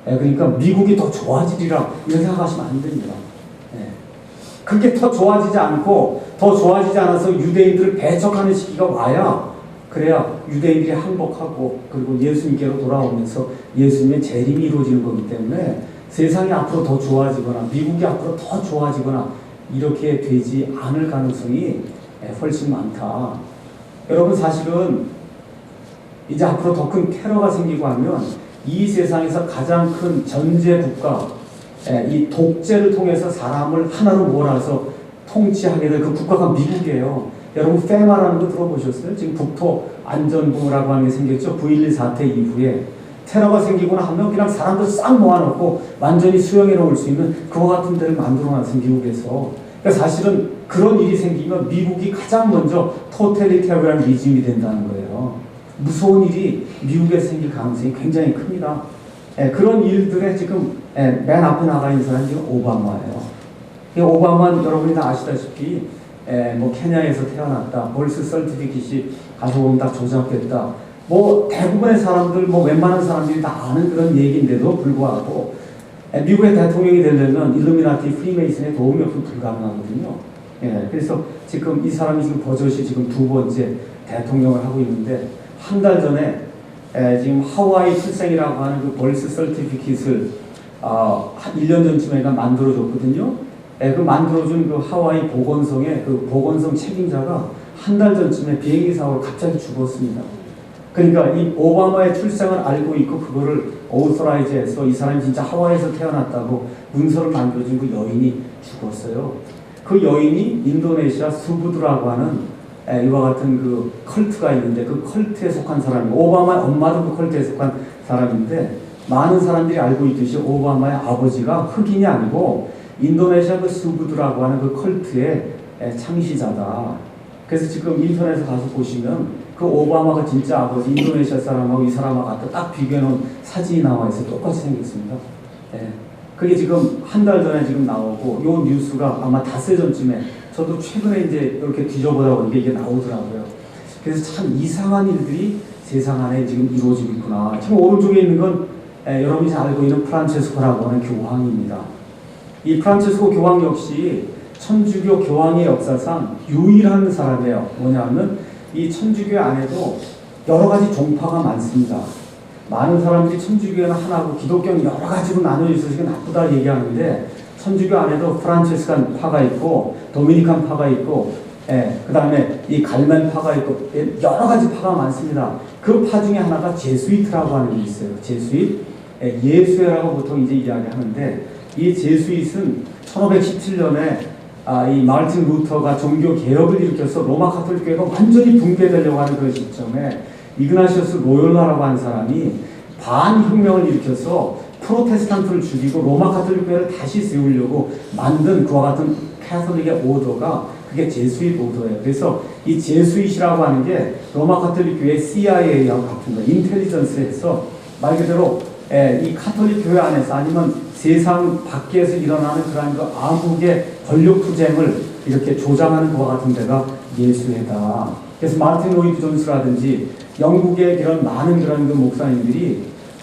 그러니까 미국이 더 좋아지리라 이런 생각하시면 안 됩니다. 그게 더 좋아지지 않고, 더 좋아지지 않아서 유대인들을 배척하는 시기가 와야, 그래야 유대인들이 항복하고 그리고 예수님께로 돌아오면서 예수님의 재림이 이루어지는 거기 때문에 세상이 앞으로 더 좋아지거나 미국이 앞으로 더 좋아지거나 이렇게 되지 않을 가능성이 훨씬 많다. 여러분, 사실은 이제 앞으로 더 큰 테러가 생기고 하면 이 세상에서 가장 큰 전제 국가, 이 독재를 통해서 사람을 하나로 몰아서 통치하게 될 그 국가가 미국이에요. 여러분, 페마라는 거 들어보셨어요? 지금 국토안전부라고 하는 게 생겼죠. 9.11 사태 이후에 테러가 생기거나 하면 그냥 사람들 싹 모아놓고 완전히 수용해 놓을 수 있는 그와 같은 데를 만들어놨어요, 미국에서. 그러니까 사실은 그런 일이 생기면 미국이 가장 먼저 토탈리테리안 리즘이 된다는 거예요. 무서운 일이 미국에 생길 가능성이 굉장히 큽니다. 그런 일들에 지금 맨 앞에 나가 있는 사람이 지금 오바마예요. 오바마는 여러분이 다 아시다시피 뭐 케냐에서 태어났다, 벌스 설티피킷이 가서 오면 딱 조작됐다, 뭐 대부분의 사람들, 뭐 웬만한 사람들이 다 아는 그런 얘기인데도 불구하고 미국의 대통령이 되려면 일루미나티 프리메이슨의 도움이 없으면 불가능하거든요. 그래서 지금 이 사람이 지금 버젓이 지금 두 번째 대통령을 하고 있는데, 한 달 전에 지금 하와이 출생이라고 하는 그 벌스 설티피킷을 한 1년 전쯤에 만들어줬거든요. 그 만들어준 그 하와이 보건성의 그 보건성 책임자가 한 달 전쯤에 비행기 사고로 갑자기 죽었습니다. 그러니까 이 오바마의 출생을 알고 있고 그거를 오토라이즈해서 이 사람이 진짜 하와이에서 태어났다고 문서를 만들어준 그 여인이 죽었어요. 그 여인이 인도네시아 수부드라고 하는 이와 같은 그 컬트가 있는데, 그 컬트에 속한 사람이고, 오바마의 엄마도 그 컬트에 속한 사람인데, 많은 사람들이 알고 있듯이 오바마의 아버지가 흑인이 아니고 인도네시아 그 수부드라고 하는 그 컬트의 창시자다. 그래서 지금 인터넷에 가서 보시면 그 오바마가 진짜 아버지 인도네시아 사람하고 이 사람하고 갖다 딱 비교해 놓은 사진이 나와 있어요. 똑같이 생겼습니다. 그게 지금 한 달 전에 지금 나오고, 요 뉴스가 아마 닷새 전쯤에, 저도 최근에 이제 이렇게 뒤져보다 보니까 이게 나오더라고요. 그래서 참 이상한 일들이 세상 안에 지금 이루어지고 있구나. 지금 오른쪽에 있는 건 여러분이 잘 알고 있는 프란체스코라고 하는 교황입니다. 이 프란체스코 교황 역시 천주교 교황의 역사상 유일한 사람이에요. 뭐냐면 이 천주교 안에도 여러 가지 종파가 많습니다. 많은 사람들이 천주교는 하나고 기독교는 여러 가지로 나눠져 있어서 나쁘다 얘기하는데, 천주교 안에도 프란체스칸 파가 있고 도미니칸 파가 있고 그 다음에 이 갈멘 파가 있고 여러 가지 파가 많습니다. 그 파 중에 하나가 제수이트라고 하는 게 있어요. 제수잇, 예수회라고 보통 이제 이야기하는데, 이 제수잇은 1517년에 이 마르틴 루터가 종교 개혁을 일으켜서 로마 가톨릭 교회가 완전히 붕괴되려고 하는 그 시점에 이그나시오스 로욜라라고 하는 사람이 반혁명을 일으켜서 프로테스탄트를 죽이고 로마 가톨릭 교회를 다시 세우려고 만든 그와 같은 캐톨릭의 오더가, 그게 제수잇 오더예요. 그래서 이 제수잇이라고 하는 게 로마 가톨릭 교회 CIA하고 같은 거예요. 인텔리전스에서 말 그대로 이 가톨릭 교회 안에서 아니면 세상 밖에서 일어나는 그러한 그 암흑의 권력 투쟁을 이렇게 조장하는 것과 같은 데가 예수회다. 그래서 마르틴 로이드 존스라든지 영국의 그런 많은 그런 그 목사님들이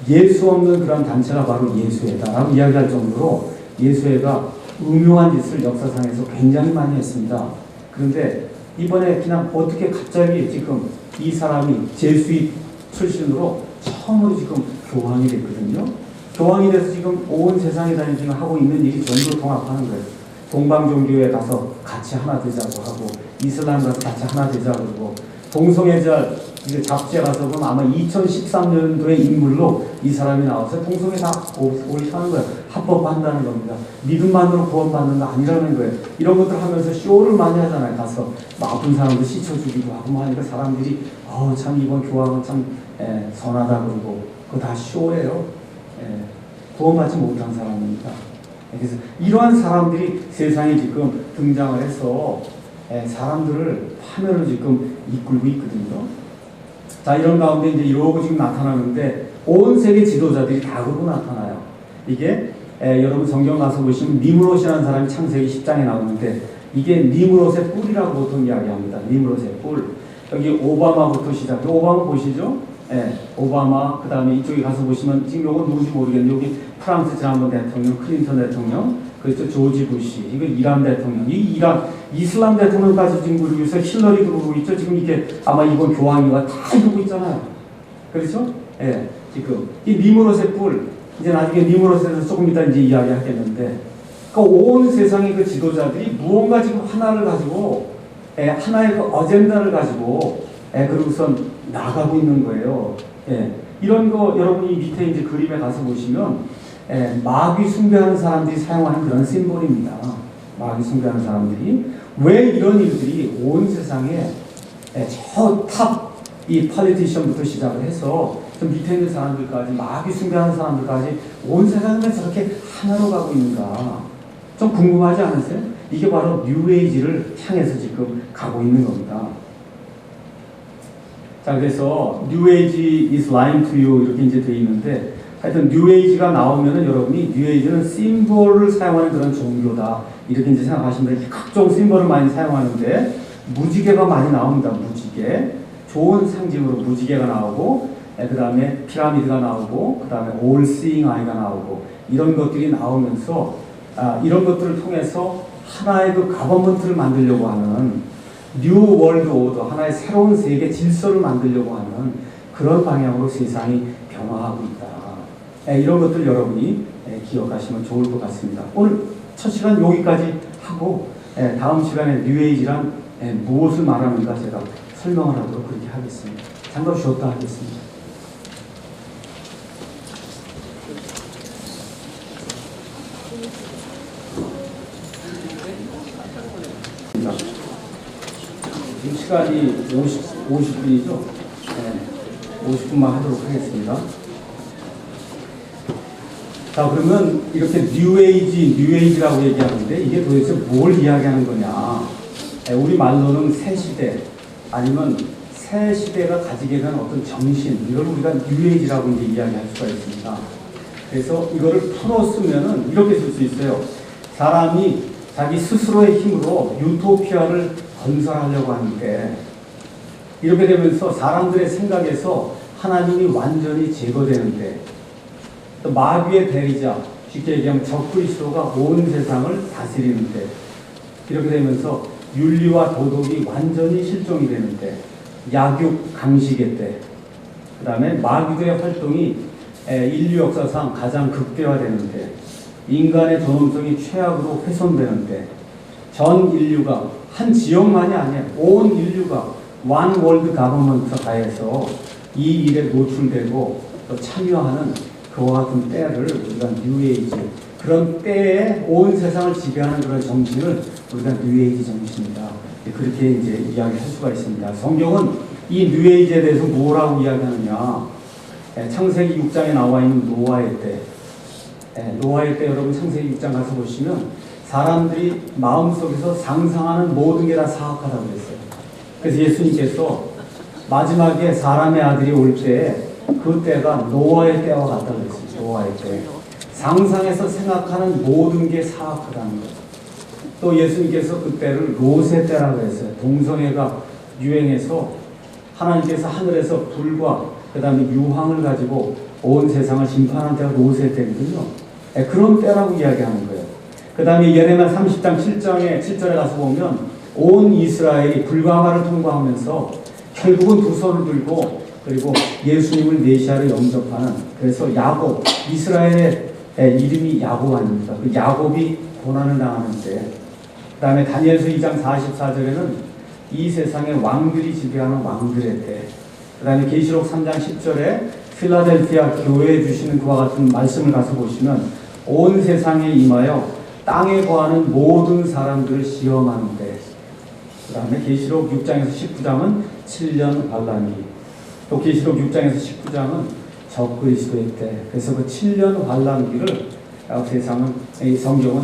예수 없는 그런 단체가 바로 예수회다라고 이야기할 정도로 예수회가 음흉한 짓을 역사상에서 굉장히 많이 했습니다. 그런데 이번에 그냥 어떻게 갑자기 지금 이 사람이 제수입 출신으로 처음으로 지금 교황이 됐거든요. 교황이 돼서 지금 온 세상에 다니면서 지금 하고 있는 일이 전부 통합하는 거예요. 동방종교에 가서 같이 하나 되자고 하고, 이슬람 가서 같이 하나 되자고 그러고, 동성애자 잡지에 가서 보면 아마 2013년도의 인물로 이 사람이 나와서 동성애 다 옳게 하는 거예요. 합법화한다는 겁니다. 믿음만으로 구원받는 거 아니라는 거예요. 이런 것들 하면서 쇼를 많이 하잖아요. 가서 아픈 사람도 씻어주기도 하고 뭐 하니까 사람들이 참 이번 교황은 참 선하다 그러고, 그거 다 쇼예요. 구원받지 못한 사람입니다. 그래서 이러한 사람들이 세상에 지금 등장을 해서 사람들을 파멸을 지금 이끌고 있거든요. 자, 이런 가운데 이제 이러고 지금 나타나는데 온 세계 지도자들이 다 그러고 나타나요. 이게 여러분 성경 가서 보시면 니므롯이라는 사람이 창세기 10장에 나오는데, 이게 니므롯의 뿔이라고 보통 이야기합니다. 니므롯의 뿔. 여기 오바마부터 시작해. 오바마 보시죠? 오바마, 그 다음에 이쪽에 가서 보시면 지금 요건 누군지 모르겠는데, 여기 프랑스 지난번 대통령, 클린턴 대통령, 그렇죠, 조지 부시, 이거 이란 대통령, 이 이란 이슬람 대통령까지 지금 그러고 있어. 힐러리도 그러고 있죠. 지금 이게 아마 이번 교황이가 다 이러고 있잖아요. 그렇죠? 지금 이 니므롯의 뿔, 이제 나중에 니므롯에 대해서 조금 이따 이제 이야기하겠는데, 그러니까 온 세상의 그 지도자들이 무언가 지금 하나를 가지고 하나의 그 어젠다를 가지고 그러고선 나가고 있는 거예요. 이런 거 여러분이 밑에 이제 그림에 가서 보시면 마귀 숭배하는 사람들이 사용하는 그런 심볼입니다. 마귀 숭배하는 사람들이 왜 이런 일들이 온 세상에 저 탑 이 폴리티션부터 시작을 해서 좀 밑에 있는 사람들까지, 마귀 숭배하는 사람들까지 온 세상에 저렇게 하나로 가고 있는가 좀 궁금하지 않으세요? 이게 바로 뉴에이지를 향해서 지금 가고 있는 겁니다. 자, 그래서 New Age is lying to you 이렇게 이제 되어 있는데, 하여튼 New Age가 나오면은 여러분이 New Age는 심볼을 사용하는 그런 종교다 이렇게 이제 생각하시면 돼요. 각종 심볼을 많이 사용하는데 무지개가 많이 나옵니다. 무지개, 좋은 상징으로 무지개가 나오고, 그 다음에 피라미드가 나오고, 그 다음에 All Seeing Eye가 나오고, 이런 것들이 나오면서 이런 것들을 통해서 하나의 그 가버먼트를 만들려고 하는 뉴 월드 오더, 하나의 새로운 세계 질서를 만들려고 하는 그런 방향으로 세상이 변화하고 있다. 이런 것들 여러분이 기억하시면 좋을 것 같습니다. 오늘 첫 시간 여기까지 하고, 다음 시간에 뉴에이지란 무엇을 말하는가 제가 설명을 하도록 그렇게 하겠습니다. 잠깐 쉬었다 하겠습니다. 지금 시간이 50분이죠? 50분만 하도록 하겠습니다. 자, 그러면 이렇게 뉴에이지라고 얘기하는데 이게 도대체 뭘 이야기하는 거냐? 우리 말로는 새 시대, 아니면 새 시대가 가지게 된 어떤 정신, 이걸 우리가 뉴에이지라고 이제 이야기할 수가 있습니다. 그래서 이거를 풀어 쓰면은 이렇게 쓸 수 있어요. 사람이 자기 스스로의 힘으로 유토피아를 건설하려고 하는데, 이렇게 되면서 사람들의 생각에서 하나님이 완전히 제거되는데, 또 마귀의 대리자, 쉽게 얘기하면 적그리스도가 온 세상을 다스리는데, 이렇게 되면서 윤리와 도덕이 완전히 실종이 되는데, 약육 강식의 때, 그 다음에 마귀의 활동이 인류 역사상 가장 극대화되는데, 인간의 존엄성이 최악으로 훼손되는데, 전 인류가, 한 지역만이 아니에요, 온 인류가 원 월드 가버먼트가 해서 이 일에 노출되고 또 참여하는 그와 같은 때를 우리가 뉴에이지, 그런 때에 온 세상을 지배하는 그런 정신을 우리가 뉴에이지 정신이다, 그렇게 이제 이야기할 수가 있습니다. 성경은 이 뉴에이지에 대해서 뭐라고 이야기하느냐? 창세기 6장에 나와 있는 노아의 때, 노아의 때 여러분 창세기 6장 가서 보시면 사람들이 마음속에서 상상하는 모든 게 다 사악하다고 그랬어요. 그래서 예수님께서 마지막에 사람의 아들이 올 때 그 때가 노아의 때와 같다고 그랬어요. 노아의 때. 상상해서 생각하는 모든 게 사악하다는 거예요. 또 예수님께서 그 때를 롯의 때라고 했어요. 동성애가 유행해서 하나님께서 하늘에서 불과 그 다음에 유황을 가지고 온 세상을 심판하는 때가 노세 때거든요. 그런 때라고 이야기하는 거예요. 그 다음에 예레미야 30장 7절에 가서 보면 온 이스라엘이 불가마를 통과하면서 결국은 두 손을 들고 그리고 예수님을 메시아로 영접하는, 그래서 야곱, 이스라엘의 이름이 야곱 아닙니까? 그 야곱이 고난을 당하는데, 그 다음에 다니엘서 2장 44절에는 이 세상의 왕들이 지배하는 왕들의 때, 그 다음에 계시록 3장 10절에 필라델피아 교회에 주시는 그와 같은 말씀을 가서 보시면 온 세상에 임하여 땅에 거하는 모든 사람들을 시험하는데, 그 다음에 계시록 6장에서 19장은 7년 환란기, 또 계시록 6장에서 19장은 적그리스도의 때. 그래서 그 7년 환란기를 세상은, 이 성경은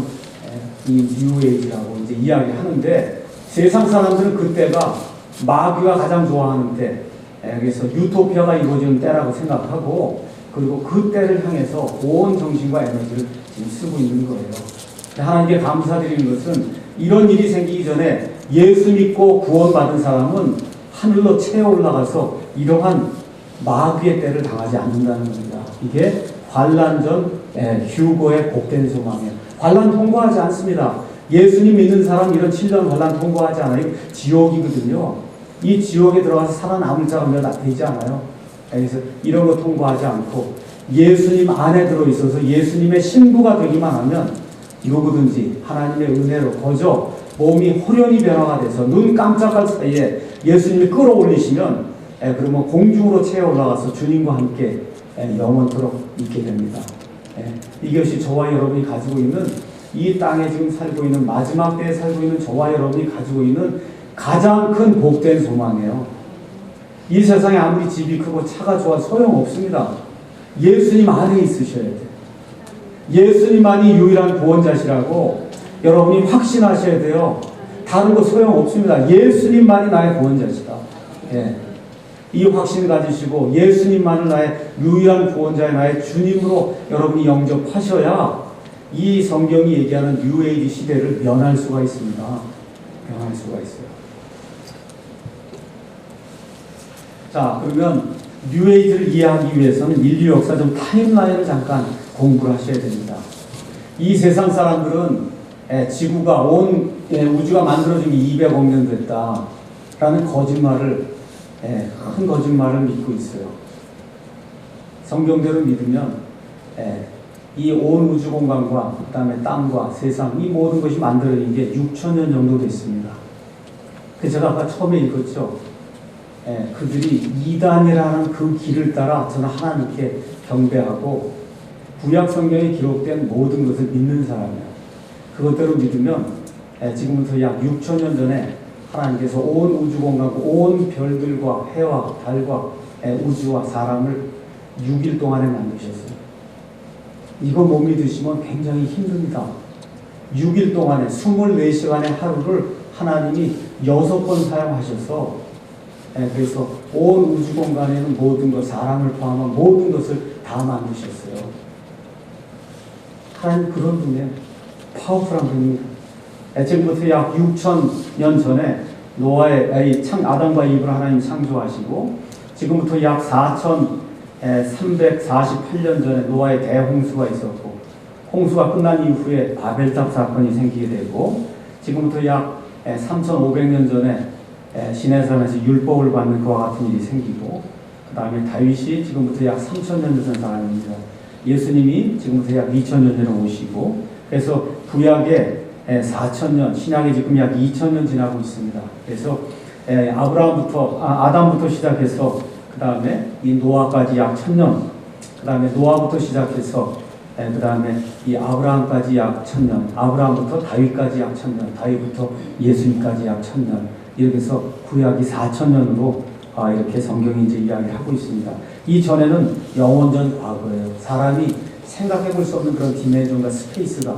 이 뉴에이지라고 이제 이야기하는데, 세상 사람들은 그때가 마귀가 가장 좋아하는 때, 그래서 유토피아가 이루어지는 때라고 생각하고, 그리고 그 때를 향해서 온 정신과 에너지를 지금 쓰고 있는 거예요. 하나님께 감사드리는 것은 이런 일이 생기기 전에 예수 믿고 구원받은 사람은 하늘로 채어 올라가서 이러한 마귀의 때를 당하지 않는다는 겁니다. 이게 환난 전 휴거의 복된 소망이에요. 환난 통과하지 않습니다. 예수님 믿는 사람 이런 7년 환난 통과하지 않아요. 지옥이거든요. 이 지옥에 들어가서 살아남을 자가 몇 되지 않아요. 그래서 이런 거 통과하지 않고 예수님 안에 들어있어서 예수님의 신부가 되기만 하면 누구든지 하나님의 은혜로 거저 몸이 호련히 변화가 돼서 눈 깜짝할 사이에 예수님이 끌어올리시면 그러면 공중으로 채어 올라가서 주님과 함께 영원토록 있게 됩니다. 이것이 저와 여러분이 가지고 있는, 이 땅에 지금 살고 있는, 마지막 때에 살고 있는 저와 여러분이 가지고 있는 가장 큰 복된 소망이에요. 이 세상에 아무리 집이 크고 차가 좋아 소용없습니다. 예수님 안에 있으셔야 돼요. 예수님만이 유일한 구원자시라고 여러분이 확신하셔야 돼요. 다른 거 소용없습니다. 예수님만이 나의 구원자시다. 이 확신을 가지시고 예수님만을 나의 유일한 구원자의 나의 주님으로 여러분이 영접하셔야 이 성경이 얘기하는 뉴에이지 시대를 면할 수가 있습니다. 면할 수가 있어요. 자, 그러면 뉴에이지를 이해하기 위해서는 인류 역사 좀 타임라인을 잠깐 공부를 하셔야 됩니다. 이 세상 사람들은 지구가 온 우주가 만들어진 게 200억 년 됐다라는 거짓말을, 큰 거짓말을 믿고 있어요. 성경대로 믿으면 이 온 우주 공간과 그 다음에 땅과 세상, 이 모든 것이 만들어진 게 6,000년 정도 됐습니다. 제가 아까 처음에 읽었죠. 그들이 이단이라는 그 길을 따라 저는 하나님께 경배하고 구약 성경에 기록된 모든 것을 믿는 사람이에요. 그것대로 믿으면 지금부터 약 6,000년 전에 하나님께서 온 우주 공간과 온 별들과 해와 달과 우주와 사람을 6일 동안에 만드셨어요. 이거 못 믿으시면 굉장히 힘듭니다. 6일 동안에 24시간의 하루를 하나님이 6번 사용하셔서, 그래서 온 우주 공간에는 모든 것, 사람을 포함한 모든 것을 다 만드셨어요. 하나님 그런 분이에요. 파워풀한 분입니다. 지금부터 약 6,000년 전에 노아의 아담과 이브를 하나님 창조하시고, 지금부터 약 4,348년 전에 노아의 대홍수가 있었고, 홍수가 끝난 이후에 바벨탑 사건이 생기게 되고, 지금부터 약 3,500년 전에 시내산에서 율법을 받는 그와 같은 일이 생기고, 그 다음에 다윗이 지금부터 약 3,000년 전 사람입니다. 예수님이 지금부터 약 2,000년 전에 오시고, 그래서 구약에 4,000년, 신약에 지금 약 2,000년 지나고 있습니다. 그래서 아담부터 시작해서 그 다음에 이 노아까지 약 1,000년, 그 다음에 노아부터 시작해서 그 다음에 이 아브라함까지 약 1,000년, 아브라함부터 다윗까지 약 1,000년, 다윗부터 예수님까지 약 1,000년, 이렇게 해서 구약이 4,000년으로 이렇게 성경이 이제 이야기하고 있습니다. 이 전에는 영원전 과거예요. 사람이 생각해 볼 수 없는 그런 디멘전과 스페이스가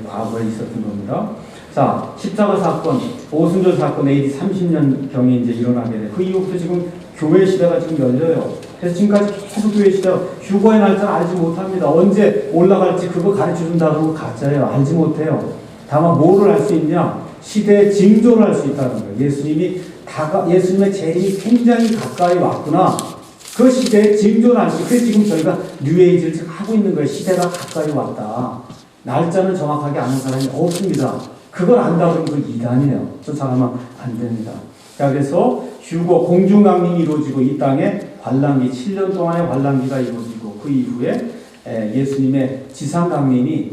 과거에 있었던 겁니다. 자, 십자가 사건, 오순절 사건 AD 30년경에 이제 일어나게 돼요. 그 이후부터 지금 교회 시대가 지금 열려요. 그래서 지금까지 계속 교회 시대가 휴거의 날짜를 알지 못합니다. 언제 올라갈지 그거 가르쳐 준다고 가짜예요. 알지 못해요. 다만 뭐를 알 수 있냐? 시대의 징조를 알 수 있다는 거예요. 예수님의 재림이 굉장히 가까이 왔구나. 그 시대에 징조를 알수, 그래서 지금 저희가 뉴에이지를 지금 하고 있는 거예요. 시대가 가까이 왔다. 날짜는 정확하게 아는 사람이 없습니다. 그걸 안다 그러면 그 이단이에요. 쫓아가면 안 됩니다. 자, 그래서 휴거 공중강림이 이루어지고 이 땅에 관람기 7년 동안의 관람기가 이루어지고 그 이후에 예수님의 지상 강림이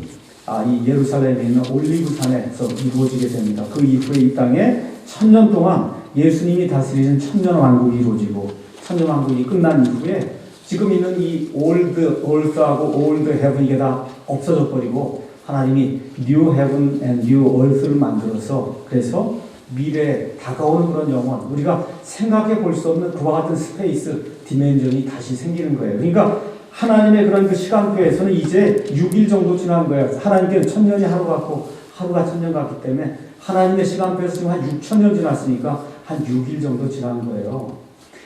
이 예루살렘에 있는 올리브산에서 이루어지게 됩니다. 그 이후에 이 땅에 1000년 동안 예수님이 다스리는 천년왕국이 이루어지고 천년왕국이 끝난 이후에 지금 있는 이 올드 얼스하고 올드 헤븐 이게 다 없어져 버리고 하나님이 뉴 헤븐 앤 뉴 얼스를 만들어서 그래서 미래에 다가오는 그런 영원, 우리가 생각해 볼 수 없는 그와 같은 스페이스 디멘전이 다시 생기는 거예요. 그러니까 하나님의 그런 그 시간표에서는 이제 6일 정도 지난 거예요. 하나님께는 1000년이 하루 같고 하루가 1000년 같기 때문에 하나님의 시간표에서 지금 한 6000년 지났으니까 한 6일 정도 지난 거예요.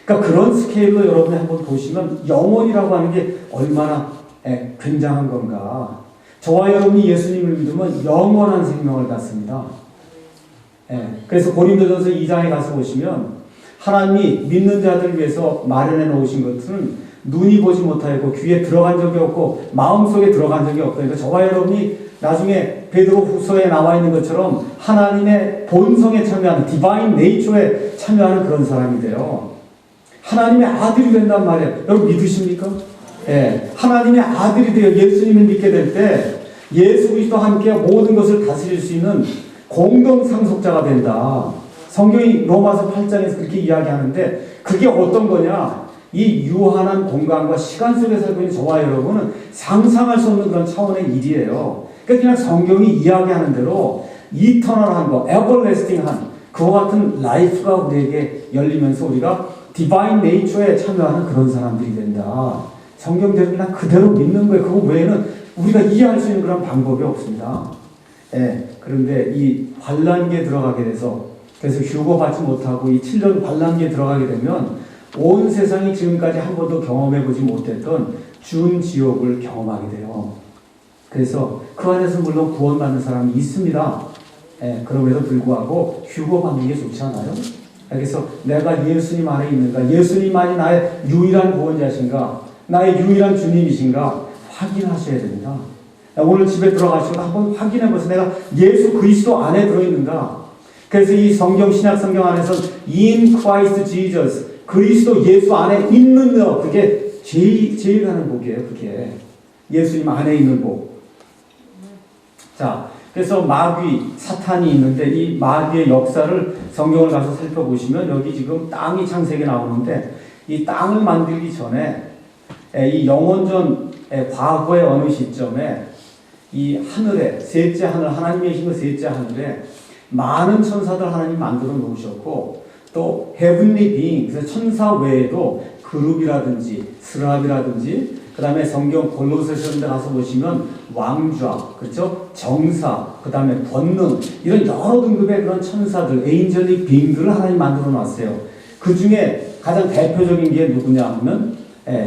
그러니까 그런 스케일로 여러분이 한번 보시면 영원이라고 하는 게 얼마나 굉장한 건가. 저와 여러분이 예수님을 믿으면 영원한 생명을 갖습니다. 그래서 고린도전서 2장에 가서 보시면 하나님이 믿는 자들을 위해서 마련해 놓으신 것들은 눈이 보지 못하였고 귀에 들어간 적이 없고 마음속에 들어간 적이 없다. 그러니까 저와 여러분이 나중에 베드로 후서에 나와 있는 것처럼 하나님의 본성에 참여하는 디바인 네이처에 참여하는 그런 사람이 돼요. 하나님의 아들이 된단 말이에요. 여러분 믿으십니까? 하나님의 아들이 되어 예수님을 믿게 될 때 예수 그리스도와 함께 모든 것을 다스릴 수 있는 공동 상속자가 된다. 성경이 로마서 8장에서 그렇게 이야기하는데 그게 어떤 거냐? 이 유한한 공간과 시간 속에 살고 있는 저와 여러분은 상상할 수 없는 그런 차원의 일이에요. 그러니까 그냥 성경이 이야기하는 대로 이터널한 거, 에버래스팅한 그와 같은 라이프가 우리에게 열리면서 우리가 디바인 네이처에 참여하는 그런 사람들이 된다. 성경대로 그냥 그대로 믿는 거예요. 그거 외에는 우리가 이해할 수 있는 그런 방법이 없습니다. 그런데 이 환란기에 들어가게 돼서 그래서 휴거 받지 못하고 이 7년 환란기에 들어가게 되면 온 세상이 지금까지 한 번도 경험해보지 못했던 준지옥을 경험하게 돼요. 그래서 그 안에서 물론 구원받는 사람이 있습니다. 그럼에도 불구하고 휴거 받는 게 좋지 않아요? 그래서 내가 예수님 안에 있는가, 예수님만이 나의 유일한 구원자신가, 나의 유일한 주님이신가 확인하셔야 됩니다. 오늘 집에 들어가시고 한번 확인해 보세요. 내가 예수 그리스도 안에 들어있는가. 그래서 이 신약 성경 안에서 in Christ Jesus, 그리스도 예수 안에 있는 너, 그게 제일 가는 복이에요. 그게 예수님 안에 있는 복. 자, 그래서 마귀, 사탄이 있는데 이 마귀의 역사를 성경을 가서 살펴보시면 여기 지금 땅이 창세기에 나오는데 이 땅을 만들기 전에 이 영원전 과거의 어느 시점에 이 하늘에 셋째 하늘, 하나님의 힘의 셋째 하늘에 많은 천사들 하나님 만들어 놓으셨고 또 heavenly being, 그래서 천사 외에도 그룹이라든지 스랍이라든지 그 다음에 성경 골로새서인데 가서 보시면 왕좌, 그렇죠? 정사, 그 다음에 권능 이런 여러 등급의 그런 천사들, 에인젤릭 빙들을 하나님 만들어 놨어요. 그 중에 가장 대표적인 게 누구냐 하면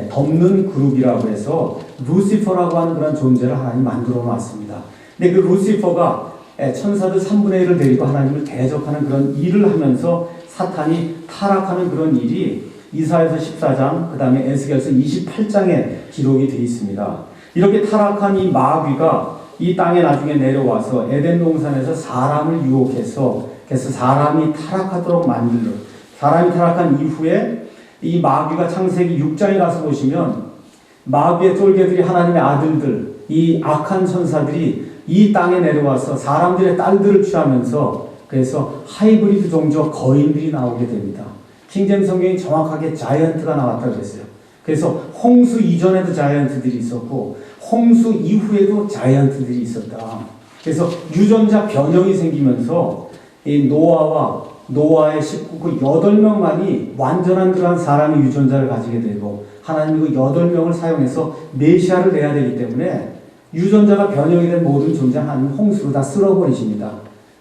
덮는 그룹이라고 해서 루시퍼라고 하는 그런 존재를 하나님 만들어 놨습니다. 근데 그 루시퍼가 천사들 3분의 1을 데리고 하나님을 대적하는 그런 일을 하면서 사탄이 타락하는 그런 일이 이사야서 14장, 그 다음에 에스겔서 28장에 기록이 되어 있습니다. 이렇게 타락한 이 마귀가 이 땅에 나중에 내려와서 에덴 동산에서 사람을 유혹해서 그래서 사람이 타락하도록 만들어 사람이 타락한 이후에 이 마귀가 창세기 6장에 가서 보시면 마귀의 쫄개들이 하나님의 아들들, 이 악한 천사들이 이 땅에 내려와서 사람들의 딸들을 취하면서 그래서 하이브리드 종족 거인들이 나오게 됩니다. 킹제임스 성경이 정확하게 자이언트가 나왔다고 그랬어요. 그래서 홍수 이전에도 자이언트들이 있었고 홍수 이후에도 자이언트들이 있었다. 그래서 유전자 변형이 생기면서 이 노아의 식구 그 8명만이 완전한 그러한 사람의 유전자를 가지게 되고 하나님이 그 8명을 사용해서 메시아를 내야 되기 때문에 유전자가 변형이 된 모든 존재 하나님 홍수로 다 쓸어버리십니다.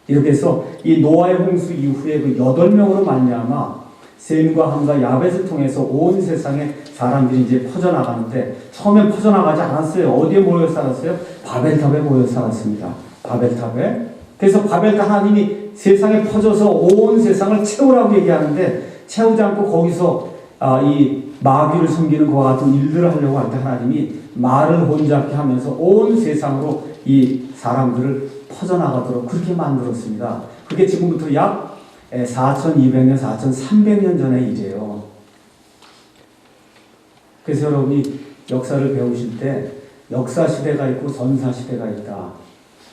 이렇게 해서 이 노아의 홍수 이후에 그 8명으로 말미암아 셈과 함과 야벳을 통해서 온 세상에 사람들이 이제 퍼져나가는데 처음엔 퍼져나가지 않았어요. 어디에 모여 살았어요? 바벨탑에 모여 살았습니다. 바벨탑에. 그래서 바벨탑 하나님이 세상에 퍼져서 온 세상을 채우라고 얘기하는데 채우지 않고 거기서 이 마귀를 섬기는 그와 같은 일들을 하려고 할 때 하나님이 말을 혼잡게 하면서 온 세상으로 이 사람들을 퍼져나가도록 그렇게 만들었습니다. 그게 지금부터 약 4200년, 4300년 전의 일이에요. 그래서 여러분이 역사를 배우실 때 역사 시대가 있고 선사 시대가 있다.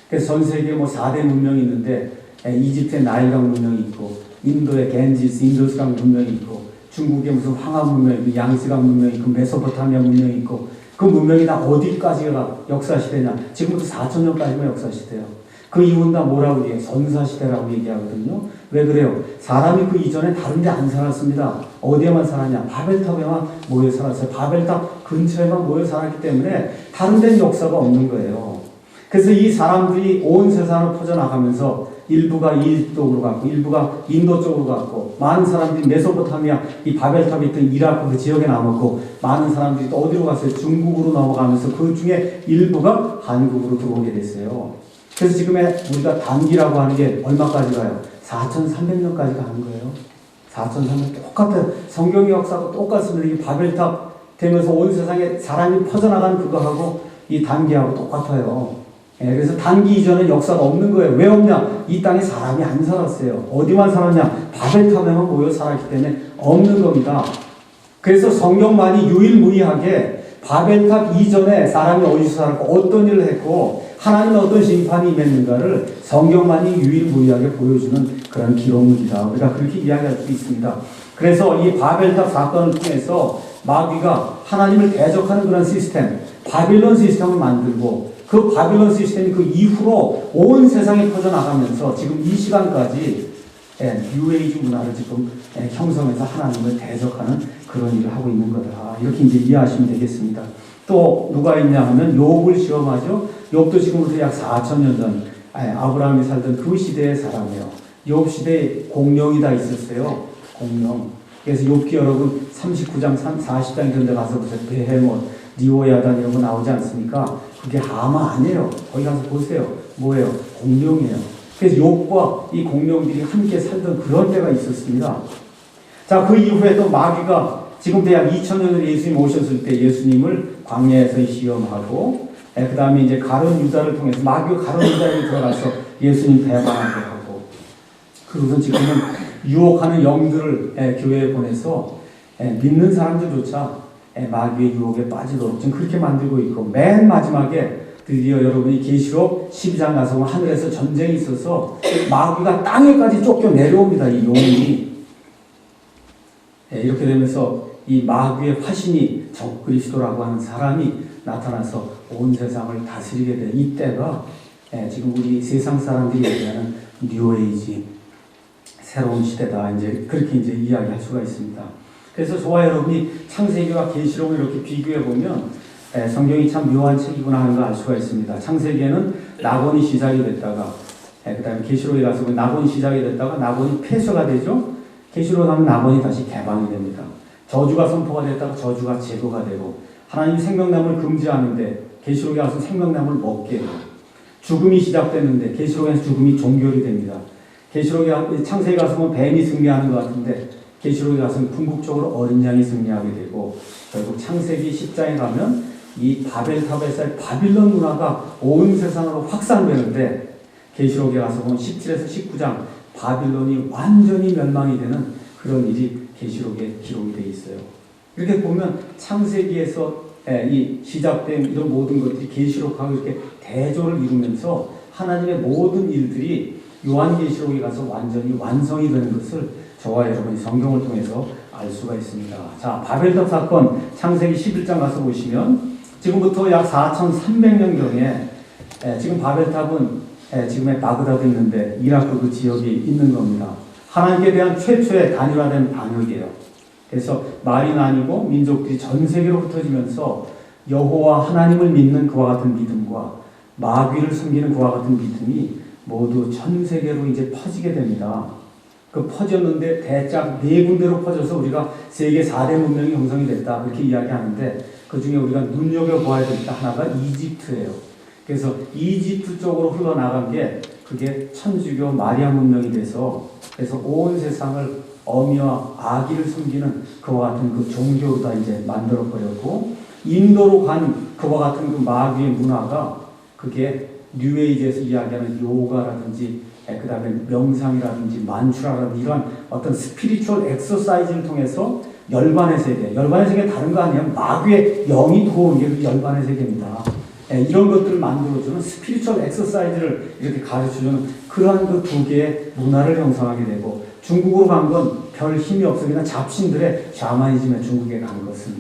그래서 전 세계에 4대 문명이 있는데 이집트의 나일강 문명이 있고 인도의 겐지스, 인더스강 문명이 있고 중국의 무슨 황하 문명이 있고 양스강 문명이 있고 메소포타미아 문명이 있고 그 문명이 다 어디까지가 역사 시대냐? 지금부터 4000년까지가 역사 시대예요. 그 이후는 다 뭐라고 얘기해요? 선사 시대라고 얘기하거든요. 왜 그래요? 사람이 그 이전에 다른 데 안 살았습니다. 어디에만 살았냐? 바벨탑에만 모여 살았어요. 바벨탑 근처에만 모여 살았기 때문에 다른 데는 역사가 없는 거예요. 그래서 이 사람들이 온 세상으로 퍼져나가면서 일부가 이집트 쪽으로 갔고 일부가 인도 쪽으로 갔고 많은 사람들이 메소포타미아 이 바벨탑에 있던 이라크 그 지역에 남았고 많은 사람들이 또 어디로 갔어요? 중국으로 넘어가면서 그 중에 일부가 한국으로 들어오게 됐어요. 그래서 지금의 우리가 단기라고 하는 게 얼마까지 가요? 4300년까지 가는 거예요. 4300년 똑같아요. 성경의 역사가 똑같습니다. 이 바벨탑 되면서 온 세상에 사람이 퍼져나가는 그거하고 이 단기하고 똑같아요. 그래서 단기 이전에 역사가 없는 거예요. 왜 없냐? 이 땅에 사람이 안 살았어요. 어디만 살았냐? 바벨탑에만 모여 살았기 때문에 없는 겁니다. 그래서 성경만이 유일무이하게 바벨탑 이전에 사람이 어디서 살았고 어떤 일을 했고 하나님은 어떤 심판이 임했는가를 성경만이 유일무이하게 보여주는 그런 기록물이다. 우리가 그렇게 이야기할 수 있습니다. 그래서 이 바벨탑 사건을 통해서 마귀가 하나님을 대적하는 그런 시스템, 바빌론 시스템을 만들고 그 바빌론 시스템이 그 이후로 온 세상에 퍼져나가면서 지금 이 시간까지 뉴에이지 문화를 지금 형성해서 하나님을 대적하는 그런 일을 하고 있는 거다. 이렇게 이제 이해하시면 되겠습니다. 또 누가 있냐 하면 욥을 시험하죠. 욥도 지금부터 약 4000년 전 아브라함이 살던 그 시대의 사람이에요. 욥 시대에 공룡이 다 있었어요. 공룡. 그래서 욥기 여러분 39장, 40장 이런 데 가서 보세요. 베헤못, 리오야단 이런 거 나오지 않습니까? 그게 하마 아니에요. 거기 가서 보세요. 뭐예요? 공룡이에요. 그래서 욥과 이 공룡들이 함께 살던 그런 때가 있었습니다. 자, 그 이후에 또 마귀가 지금부터 약 2000년 전에 예수님 오셨을 때 예수님을 광야에서 시험하고 그 다음에 이제 가룟 유다를 통해서 마귀가 가룟 유다에 들어가서 예수님 배반하게 하고 그러고서 지금은 유혹하는 영들을 교회에 보내서 믿는 사람들조차 마귀의 유혹에 빠지도록 지금 그렇게 만들고 있고 맨 마지막에 드디어 여러분이 계시록 12장 가서 보면 하늘에서 전쟁이 있어서 마귀가 땅에까지 쫓겨 내려옵니다. 이 용이. 이렇게 되면서 이 마귀의 화신이 적그리스도라고 하는 사람이 나타나서 온 세상을 다스리게 된 이때가 지금 우리 세상 사람들이 얘기하는 뉴에이지 새로운 시대다. 이제 그렇게 이제 이야기할 수가 있습니다. 그래서 저와 여러분이 창세기와 계시록을 이렇게 비교해 보면 성경이 참 묘한 책이구나 하는 걸 알 수가 있습니다. 창세기에는 낙원이 시작이 됐다가 그 다음에 계시록에 가서 낙원이 시작이 됐다가 낙원이 폐쇄가 되죠. 계시록에 가면 낙원이 다시 개방이 됩니다. 저주가 선포가 됐다가 저주가 제거가 되고 하나님이 생명나무를 금지하는데 계시록에 가서 생명나무를 먹게 해요. 죽음이 시작됐는데 계시록에서 죽음이 종결이 됩니다. 계시록에 창세기 가서 보면 뱀이 승리하는 것 같은데 계시록에 가서는 궁극적으로 어린 양이 승리하게 되고 결국 창세기 10장에 가면 이 바벨탑에서의 바빌론 문화가 온 세상으로 확산되는데 계시록에 가서 보면 17에서 19장 바빌론이 완전히 멸망이 되는 그런 일이 계시록에 기록이 되어 있어요. 이렇게 보면 창세기에서 이 시작된 이런 모든 것들이 계시록하고 이렇게 대조를 이루면서 하나님의 모든 일들이 요한계시록에 가서 완전히 완성이 되는 것을 저와 여러분이 성경을 통해서 알 수가 있습니다. 자, 바벨탑 사건 창세기 11장 가서 보시면 지금부터 약 4300년경에 지금 바벨탑은 지금의 바그다드 있는데 이라크 그 지역에 있는 겁니다. 하나님께 대한 최초의 단일화된 방역이에요. 그래서 말이 나뉘고 민족들이 전 세계로 흩어지면서 여호와 하나님을 믿는 그와 같은 믿음과 마귀를 섬기는 그와 같은 믿음이 모두 전 세계로 이제 퍼지게 됩니다. 그 퍼졌는데 대략 4군데로 퍼져서 우리가 세계 4대 문명이 형성이 됐다 그렇게 이야기하는데 그 중에 우리가 눈여겨봐야 될 게 하나가 이집트예요. 그래서 이집트 쪽으로 흘러나간 게 그게 천주교 마리아 문명이 돼서 그래서 온 세상을 어미와 아기를 섬기는 그와 같은 그 종교로 다 이제 만들어 버렸고, 인도로 간 그와 같은 그 마귀의 문화가 그게 뉴에이지에서 이야기하는 요가라든지 그 다음에 명상이라든지 만추라라든지 이런 어떤 스피리추얼 엑서사이즈를 통해서 열반의 세계, 열반의 세계 다른 거 아니에요. 마귀의 영이 도우는 게 그 열반의 세계입니다. 이런 것들을 만들어주는 스피리추얼 엑서사이즈를 이렇게 가르쳐주는 그러한 그 두 개의 문화를 형성하게 되고, 중국으로 간 건 별 힘이 없어. 그냥 잡신들의 샤머니즘에 중국에 간 것은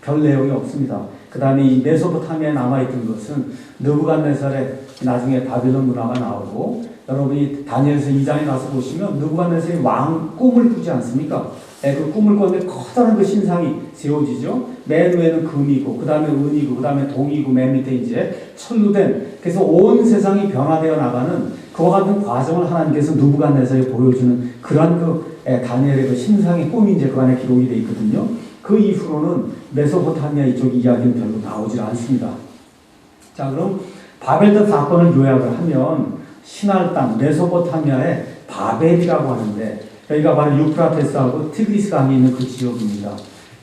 별 내용이 없습니다. 그 다음에 이 메소포타미아에 남아있던 것은 느부갓네살의 나중에 바빌론 문화가 나오고, 여러분이 다니엘서 2장에 가서 보시면 느부갓네살이 왕 꿈을 꾸지 않습니까? 그 꿈을 꿨는데 커다란 그 신상이 세워지죠. 맨 위에는 금이고, 그 다음에 은이고, 그 다음에 동이고, 맨 밑에 이제 철로 된, 그래서 온 세상이 변화되어 나가는 그와 같은 과정을 하나님께서 느부갓네살이 보여주는 그러한 그 다니엘의 그 신상의 꿈이 이제 그 안에 기록이 되어 있거든요. 그 이후로는 메소포타미아 이쪽 이야기는 별로 나오질 않습니다. 자, 그럼 바벨탑 사건을 요약을 하면 신할 땅 메소포타미아의 바벨이라고 하는데, 여기가 바로 유프라테스하고 티그리스 강이 있는 그 지역입니다.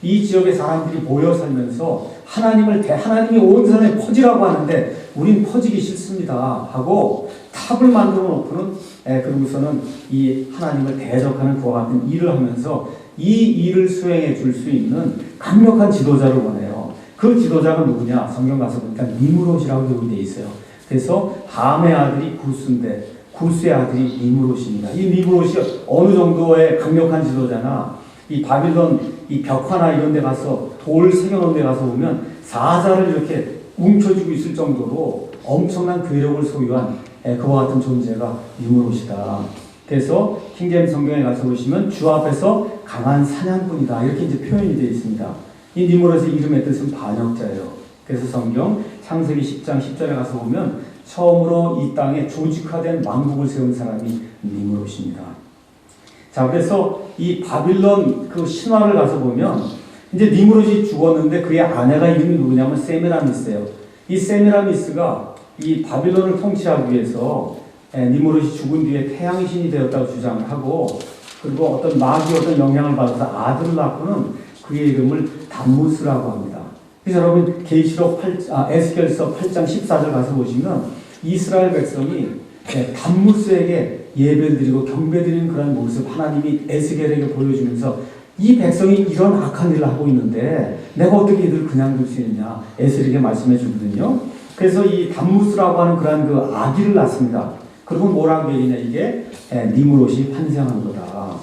이 지역에 사람들이 모여 살면서 하나님이 온 세상에 퍼지라고 하는데 우린 퍼지기 싫습니다 하고 탑을 만들어 놓고는 그러고서는 이 하나님을 대적하는 그와 같은 일을 하면서 이 일을 수행해 줄 수 있는 강력한 지도자를 원해요. 그 지도자가 누구냐? 성경 가서 보니까 니므롯이라고 기록이 되어 있어요. 그래서 함의 아들이 구스인데 구스의 아들이 니므롯입니다. 이 니므롯이 어느 정도의 강력한 지도자나, 이 바빌론 이 벽화나 이런 데 가서 돌 새겨놓은 데 가서 보면 사자를 이렇게 움켜쥐고 있을 정도로 엄청난 괴력을 소유한 그와 같은 존재가 니므롯이다. 그래서 킹제임스 성경에 가서 보시면 주 앞에서 강한 사냥꾼이다 이렇게 이제 표현이 되어 있습니다. 이 니므롯의 이름의 뜻은 반역자예요. 그래서 성경 창세기 10장 10절에 가서 보면 처음으로 이 땅에 조직화된 왕국을 세운 사람이 니므롯입니다. 자, 그래서 이 바빌론 그 신화를 가서 보면 이제 니므롯이 죽었는데 그의 아내가 이름이 누구냐면 세미라미스예요. 이 세미라미스가 이 바빌론을 통치하기 위해서 니므롯이 죽은 뒤에 태양의 신이 되었다고 주장을 하고, 그리고 어떤 마귀 어떤 영향을 받아서 아들을 낳고는 그의 이름을 담무스라고 합니다. 그래서 여러분 계시록 에스겔서 8장 14절 가서 보시면 이스라엘 백성이 담무스에게 예배를 드리고 경배 드리는 그런 모습 하나님이 에스겔에게 보여주면서 이 백성이 이런 악한 일을 하고 있는데 내가 어떻게 이들을 그냥 둘 수 있느냐 에스겔에게 말씀해 주거든요. 그래서 이 담무스라고 하는 그런 그 아기를 낳습니다. 그리고 뭐라고 얘기냐, 이게 니므롯이 탄생한 거다.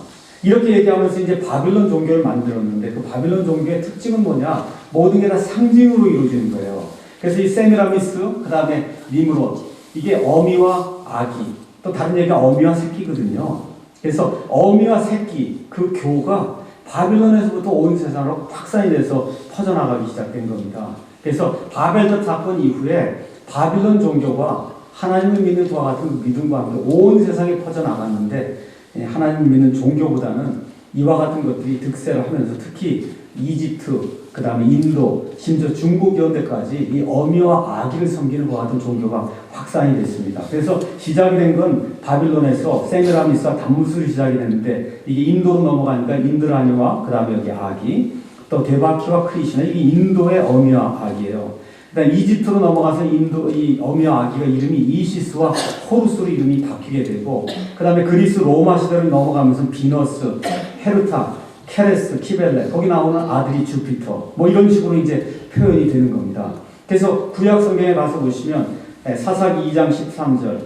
이렇게 얘기하면서 이제 바빌론 종교를 만들었는데 그 바빌론 종교의 특징은 뭐냐? 모든 게 다 상징으로 이루어지는 거예요. 그래서 이 세미라미스, 그 다음에 니므롯, 이게 어미와 아기, 또 다른 얘기가 어미와 새끼거든요. 그래서 어미와 새끼, 그 교가 바빌론에서부터 온 세상으로 확산이 돼서 퍼져나가기 시작된 겁니다. 그래서 바벨탑 사건 이후에 바빌론 종교가 하나님을 믿는 그와 같은 믿음과 함께 온 세상에 퍼져나갔는데, 하나님을 믿는 종교보다는 이와 같은 것들이 득세를 하면서 특히 이집트, 그 다음에 인도, 심지어 중국 이런 데까지 이 어미와 아기를 섬기는 것 같은 종교가 확산이 됐습니다. 그래서 시작이 된 건 바빌론에서 세미라미스와 담무스로 시작이 됐는데, 이게 인도로 넘어가니까 인드라니와 그 다음에 여기 아기, 또 데바키와 크리시나, 이게 인도의 어미와 아기예요. 그다음 이집트로 넘어가서 인도 이 어미와 아기가 이름이 이시스와 호루스로 이름이 바뀌게 되고, 그 다음에 그리스 로마 시대로 넘어가면서 비너스, 헤르타, 케레스, 키벨레, 거기 나오는 아들이 주피터, 뭐 이런 식으로 이제 표현이 되는 겁니다. 그래서 구약 성경에 가서 보시면 사사기 2장 13절,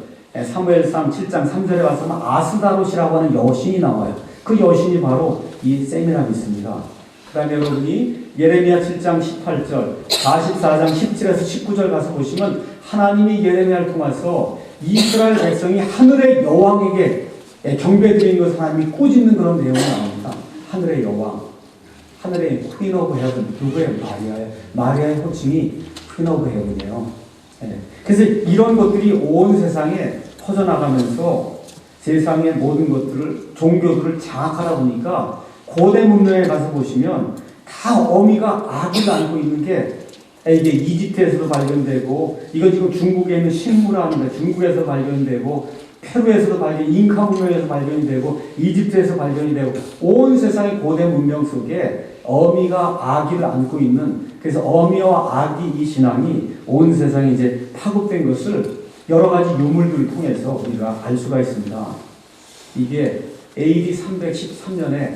사무엘상 7장 3절에 가서 아스다롯이라고 하는 여신이 나와요. 그 여신이 바로 이 세미라미스입니다. 그 다음에 여러분이 예레미야 7장 18절, 44장 17에서 19절 가서 보시면 하나님이 예레미야를 통해서 이스라엘 백성이 하늘의 여왕에게 경배드리는 것을 하나님이 꾸짖는 그런 내용이 나옵니다. 하늘의 여왕, 하늘의 Queen of Heaven, 누구예요? 마리아의 호칭이 Queen of Heaven이에요. 그래서 이런 것들이 온 세상에 퍼져나가면서 세상의 모든 것들을, 종교들을 장악하다 보니까 고대 문명에 가서 보시면 다 어미가 아기를 안고 있는 게 이게 이집트에서도 발견되고, 이건 지금 중국에 있는 신무라는데 중국에서 발견되고, 페루에서도 발견, 잉카 문명에서 발견이 되고 이집트에서 발견이 되고 온 세상의 고대 문명 속에 어미가 아기를 안고 있는, 그래서 어미와 아기 이 신앙이 온 세상에 이제 파급된 것을 여러 가지 유물들을 통해서 우리가 알 수가 있습니다. 이게 AD 313년에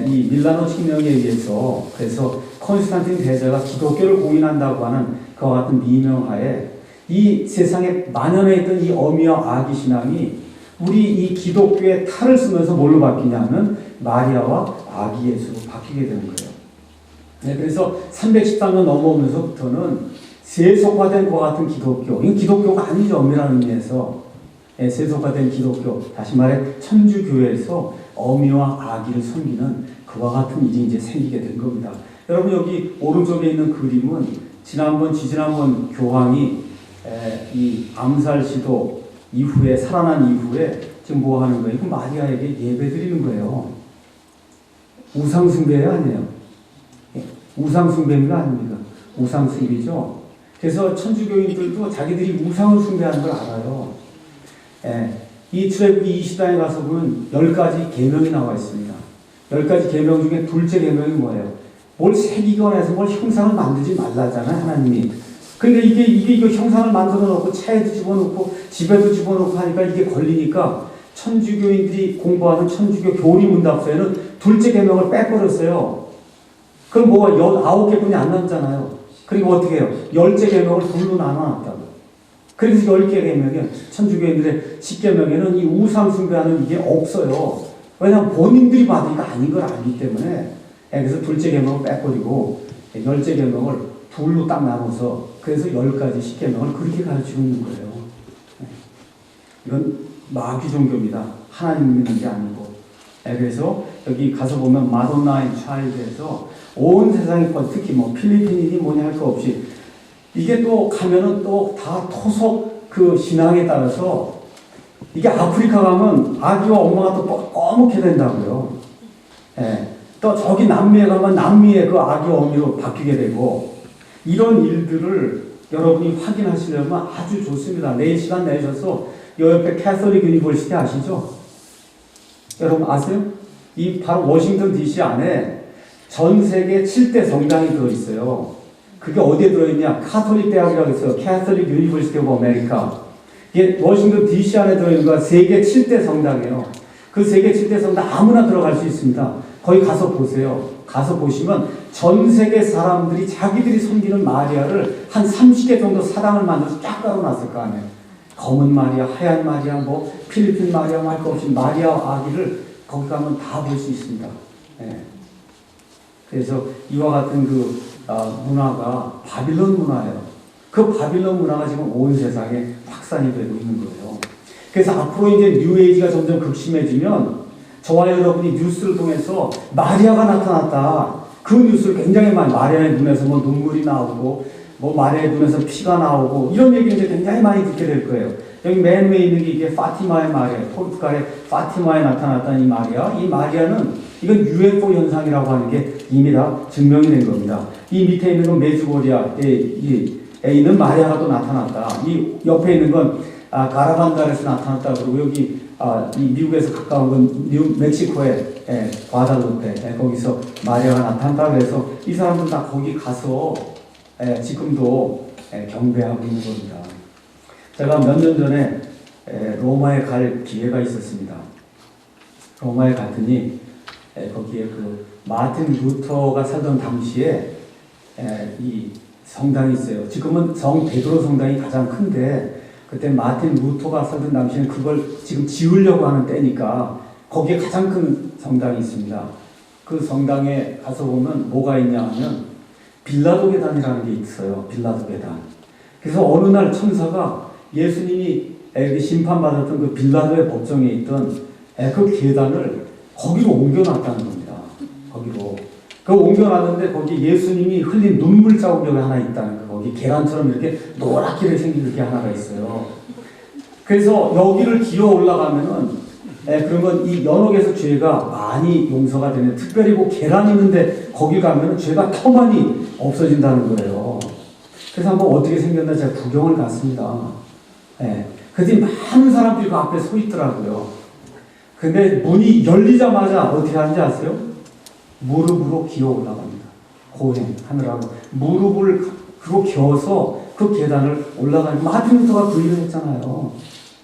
이 밀라노 칙령에 의해서, 그래서 콘스탄틴 대제가 기독교를 공인한다고 하는 그와 같은 미명하에 이 세상에 만연해 있던 이 어미와 아기 신앙이 우리 이 기독교의 탈을 쓰면서 뭘로 바뀌냐면 마리아와 아기 예수로 바뀌게 되는 거예요. 네, 그래서 313년 넘어오면서부터는 세속화된 그와 같은 기독교, 이 기독교가 아니죠, 엄밀한 의미에서. 세속화된 기독교, 다시 말해 천주교회에서 어미와 아기를 섬기는 그와 같은 일이 이제 생기게 된 겁니다. 여러분, 여기 오른쪽에 있는 그림은 지지난번 교황이 이 암살 시도 이후에, 살아난 이후에 지금 뭐 하는 거예요? 그 마리아에게 예배 드리는 거예요. 우상숭배가 아니에요. 우상숭배가 아닙니까? 우상숭배죠. 그래서 천주교인들도 자기들이 우상을 숭배하는 걸 알아요. 이 출애굽기 20장에 가서 보면 10가지 계명이 나와 있습니다. 10가지 계명 중에 둘째 계명이 뭐예요? 뭘 새기거나 해서 뭘 형상을 만들지 말라잖아요, 하나님이. 근데 이게 형상을 만들어 놓고 차에도 집어넣고 집에도 집어넣고 하니까 이게 걸리니까 천주교인들이 공부하는 천주교 교리 문답서에는 둘째 계명을 빼버렸어요. 그럼 뭐가 19개뿐이 안 남잖아요. 그리고 어떻게 해요? 10째 계명을 둘로 나눠놨다고. 그래서 10개 계명에 천주교인들의 10계명에는 이 우상 숭배하는 이게 없어요. 왜냐하면 본인들이 받은 게 아닌 걸 알기 때문에. 그래서 둘째 계명을 빼버리고 10째 계명을 둘로 딱 나눠서 그래서 10가지 10계명을 그렇게 가르치고 있는 거예요. 이건 마귀 종교입니다. 하나님 믿는 게 아니고. 그래서 여기 가서 보면 마돈나 인 차일드에서 온 세상에 특히 뭐 필리핀이니 뭐니 할 거 없이 이게 또 가면은 또 다 토속 그 신앙에 따라서 이게 아프리카 가면 아기와 엄마가 또 꺼멓게 된다고요. 또 저기 남미에 가면 남미의 그 아기와 어미로 바뀌게 되고 이런 일들을 여러분이 확인하시려면 아주 좋습니다. 내일 시간 내셔서 요 옆에 캐서릭 유니버시티 아시죠? 여러분 아세요? 이 바로 워싱턴 DC 안에 전 세계 7대 성당이 들어있어요. 그게 어디에 들어있냐? 카톨릭 대학이라고 했어요. 캐서릭 유니버시티 오브 아메리카. 이게 워싱턴 DC 안에 들어있는 거 세계 7대 성당이에요. 그 세계 7대 성당 아무나 들어갈 수 있습니다. 거기 가서 보세요. 가서 보시면 전 세계 사람들이 자기들이 섬기는 마리아를 한 30개 정도 사당을 만들어서 쫙 깔아놨을 거 아니에요. 검은 마리아, 하얀 마리아, 뭐 필리핀 마리아, 할 거 없이 마리아와 아기를 거기 가면 다 볼 수 있습니다. 그래서 이와 같은 그 문화가 바빌론 문화예요. 그 바빌론 문화가 지금 온 세상에 확산이 되고 있는 거예요. 그래서 앞으로 이제 뉴에이지가 점점 극심해지면 저와 여러분이 뉴스를 통해서 마리아가 나타났다. 그 뉴스를 굉장히 많이, 마리아의 눈에서 뭐 눈물이 나오고 뭐 마리아의 눈에서 피가 나오고 이런 얘기를 이제 굉장히 많이 듣게 될 거예요. 여기 맨 위에 있는 게 이게 파티마의 마리아, 포르투갈의 파티마에 나타났다는 이 마리아. 이 마리아는 이건 UFO 현상이라고 하는 게 이미 다 증명이 된 겁니다. 이 밑에 있는 건 메주고리아에 있는 마리아가 또 나타났다. 이 옆에 있는 건 가라반다에서 나타났다. 그리고 여기 이 미국에서 가까운 건 멕시코의 과다루페 거기서 마리아가 나타났다. 그래서 이 사람들 다 거기 가서 지금도 경배하고 있는 겁니다. 제가 몇 년 전에 로마에 갈 기회가 있었습니다. 로마에 갔더니 거기에 그 마틴 루터가 살던 당시에 이 성당이 있어요. 지금은 성 베드로 성당이 가장 큰데 그때 마틴 루터가 살던 당시에는 그걸 지금 지으려고 하는 때니까 거기에 가장 큰 성당이 있습니다. 그 성당에 가서 보면 뭐가 있냐 하면 빌라도 계단이라는 게 있어요. 빌라도 계단. 그래서 어느 날 천사가 예수님이 심판받았던 그 빌라도의 법정에 있던 그 계단을 거기로 옮겨놨다는 겁니다. 거기로. 그 옮겨놨는데 거기 예수님이 흘린 눈물 자국이 하나 있다는 거. 거기 계란처럼 이렇게 노랗게 생긴 게 하나가 있어요. 그래서 여기를 기어 올라가면은 그러면 이 연옥에서 죄가 많이 용서가 되는, 특별히 그 계란 있는데 거기 가면은 죄가 더 많이 없어진다는 거예요. 그래서 한번 어떻게 생겼나 제가 구경을 갔습니다. 그랬더니 많은 사람들이 그 앞에 서 있더라고요. 근데 문이 열리자마자 어떻게 하는지 아세요? 무릎으로 기어 올라갑니다. 고행하느라고 무릎을 그거 기어서 그 계단을 올라가는, 마틴 루터가 그 일을 했잖아요.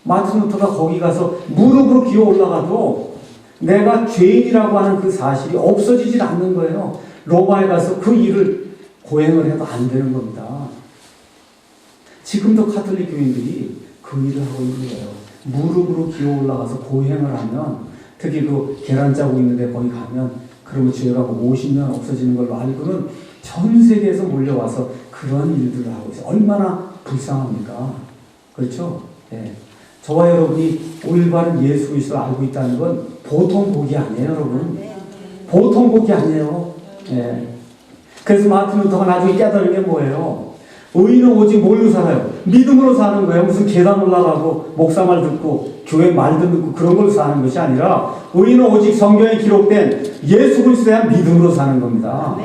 마틴 루터가 거기 가서 무릎으로 기어 올라가도 내가 죄인이라고 하는 그 사실이 없어지질 않는 거예요. 로마에 가서 그 일을 고행을 해도 안 되는 겁니다. 지금도 카톨릭 교인들이 그 일을 하고 있는 거예요. 무릎으로 기어 올라가서 고행을 하면, 특히 그 계란 자국 있는데 거기 가면 그러면 죄가 50년 없어지는 걸로 알고는 전 세계에서 몰려와서 그런 일들을 하고 있어요. 얼마나 불쌍합니까? 그렇죠? 예. 저와 여러분이 올바른 예수 그리스도를 알고 있다는 건 보통 복이 아니에요, 여러분. 보통 복이 아니에요. 예. 그래서 마틴 루터가 나중에 깨달은 게 뭐예요? 의인은 오직 뭘로 살아요? 믿음으로 사는 거예요. 무슨 계단 올라가고 목사 말 듣고 교회 말도 듣고 그런 걸로 사는 것이 아니라, 의인은 오직 성경에 기록된 예수 그리스도에 대한 믿음으로 사는 겁니다.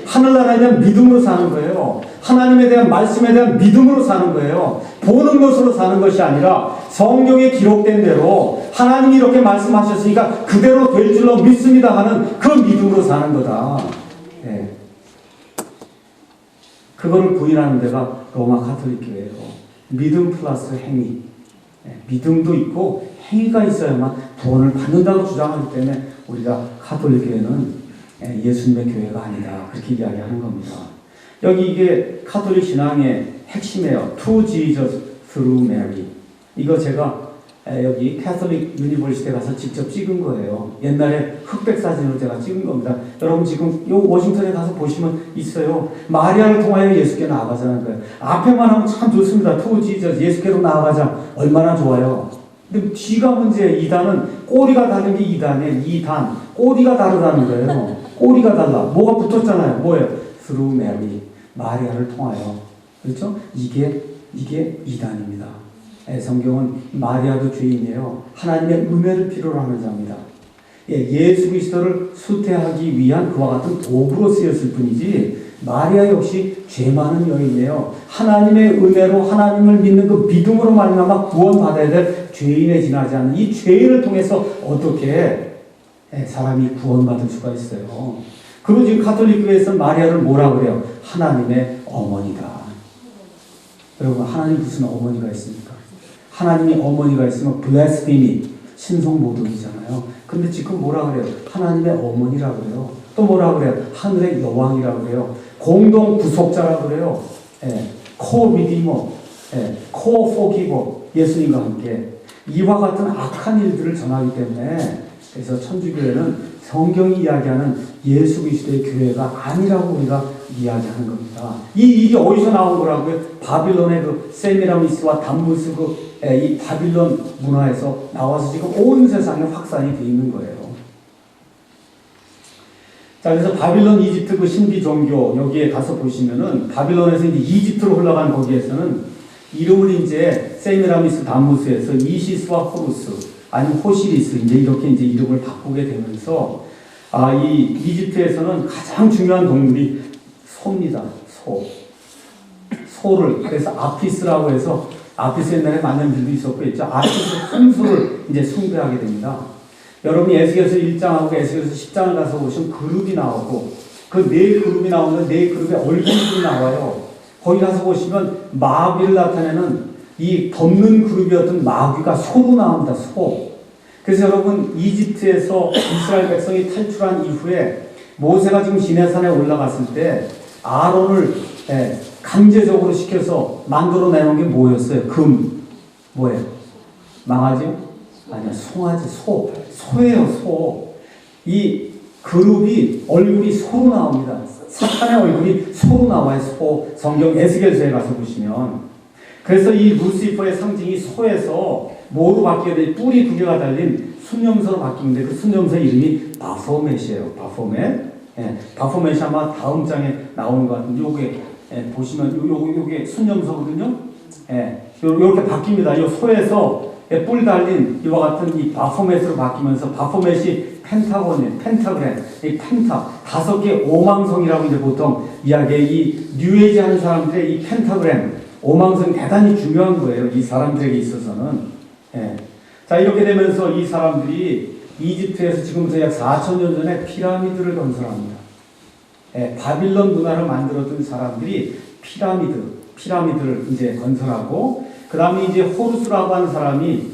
하늘나라에 대한 믿음으로 사는 거예요. 하나님에 대한 말씀에 대한 믿음으로 사는 거예요. 보는 것으로 사는 것이 아니라 성경에 기록된 대로 하나님이 이렇게 말씀하셨으니까 그대로 될 줄로 믿습니다 하는 그 믿음으로 사는 거다. 네. 그거를 부인하는 데가 로마 가톨릭 교회예요. 믿음 플러스 행위. 네. 믿음도 있고 행위가 있어야만 구원을 받는다고 주장하기 때문에 우리가 가톨릭 교회는 예수님의 교회가 아니다, 그렇게 이야기하는 겁니다. 여기 이게 가톨릭 신앙의 핵심이에요. To Jesus through Mary. 이거 제가 여기 캐톨릭 유니버시티에 가서 직접 찍은 거예요. 옛날에 흑백 사진으로 제가 찍은 겁니다. 여러분 지금 요 워싱턴에 가서 보시면 있어요. 마리아를 통하여 예수께 나아가자는 거예요. 앞에만 하면 참 좋습니다. To Jesus, 예수께로 나아가자. 얼마나 좋아요. 근데 뒤가 문제예요. 2단은 꼬리가 다른 게 2단이에요. 2단. 꼬리가 다르다는 거예요. 꼬리가 달라. 뭐가 붙었잖아요. 뭐예요? Through Mary. 마리아를 통하여. 그렇죠? 이게 2단입니다. 성경은 마리아도 죄인이에요. 하나님의 은혜를 필요로 하는 자입니다. 예수 그리스도를 수태하기 위한 그와 같은 도구로 쓰였을 뿐이지, 마리아 역시 죄 많은 여인이에요. 하나님의 은혜로 하나님을 믿는 그 믿음으로 말미암아 구원받아야 될 죄인에 지나지 않는 이 죄인을 통해서 어떻게 사람이 구원받을 수가 있어요. 그리고 지금 가톨릭 교회에서는 마리아를 뭐라 그래요? 하나님의 어머니다. 여러분, 하나님 무슨 어머니가 있습니까? 하나님이 어머니가 있으면 블레스피미, 신성모독이잖아요. 근데 지금 뭐라 그래요? 하나님의 어머니라 그래요. 또 뭐라 그래요? 하늘의 여왕이라 그래요. 공동 구속자라 그래요. 코-리디머, 코-포기버, 예수님과 함께 이와 같은 악한 일들을 전하기 때문에, 그래서 천주교회는 성경이 이야기하는 예수 그리스도의 교회가 아니라고 우리가 이야기하는 겁니다. 이 일이 어디서 나온 거라고요? 바빌론의 그 세미라미스와 담무스 이 바빌론 문화에서 나와서 지금 온 세상에 확산이 되어 있는 거예요. 자, 그래서 바빌론, 이집트 그 신비 종교 여기에 가서 보시면은 바빌론에서 이제 이집트로 흘러간 거기에서는 이름을 이제 세미라미스 담무스에서 이시스와 호루스 아니면 호시리스 이렇게 이름을 바꾸게 되면서 이 이집트에서는 가장 중요한 동물이 소입니다. 소를 그래서 아피스라고 해서, 아피스 옛날에 만년필도 있었고 있죠. 아피스 홍수를 이제 숭배하게 됩니다. 여러분이 에스겔서 1장하고 에스겔서 10장을 가서 보시면 그룹이 나오고, 그 네 그룹이 나오면 네 그룹의 얼굴이 나와요. 거기 가서 보시면 마귀를 나타내는 이 덮는 그룹이었던 마귀가 소로 나옵니다. 소. 그래서 여러분, 이집트에서 이스라엘 백성이 탈출한 이후에 모세가 지금 시내산에 올라갔을 때 아론을 강제적으로 시켜서 만들어내는 게 뭐였어요? 뭐예요? 망하지요? 아니요, 송아지, 소예요, 소. 이 그룹이 얼굴이 소로 나옵니다. 사탄의 얼굴이 소로 나와요, 소. 성경 에스겔서에 가서 보시면. 그래서 이 루시퍼의 상징이 소에서 뭐로 바뀌게 돼? 뿔이 두 개가 달린 순념소로 바뀌는데 그 순념소 이름이 바포멧이에요. 바포멧이 아마 다음 장에 나오는 것 같은데, 요게 보시면 요게 순념소거든요. 요렇게 바뀝니다. 요 소에서 뿔 달린 이와 같은 이 바포멧으로 바뀌면서, 바포멧이 펜타곤이에요. 펜타그램. 이 펜타. 5개 오망성이라고 이제 보통 이야기해. 이 뉴에이지 하는 사람들의 이 펜타그램. 오망성이 대단히 중요한 거예요. 이 사람들에게 있어서는. 예. 자, 이렇게 되면서 이 사람들이 이집트에서 지금부터 약 4,000년 전에 피라미드를 건설합니다. 예, 바빌론 문화를 만들어준 사람들이 피라미드를 이제 건설하고, 그 다음에 이제 호루스라고 하는 사람이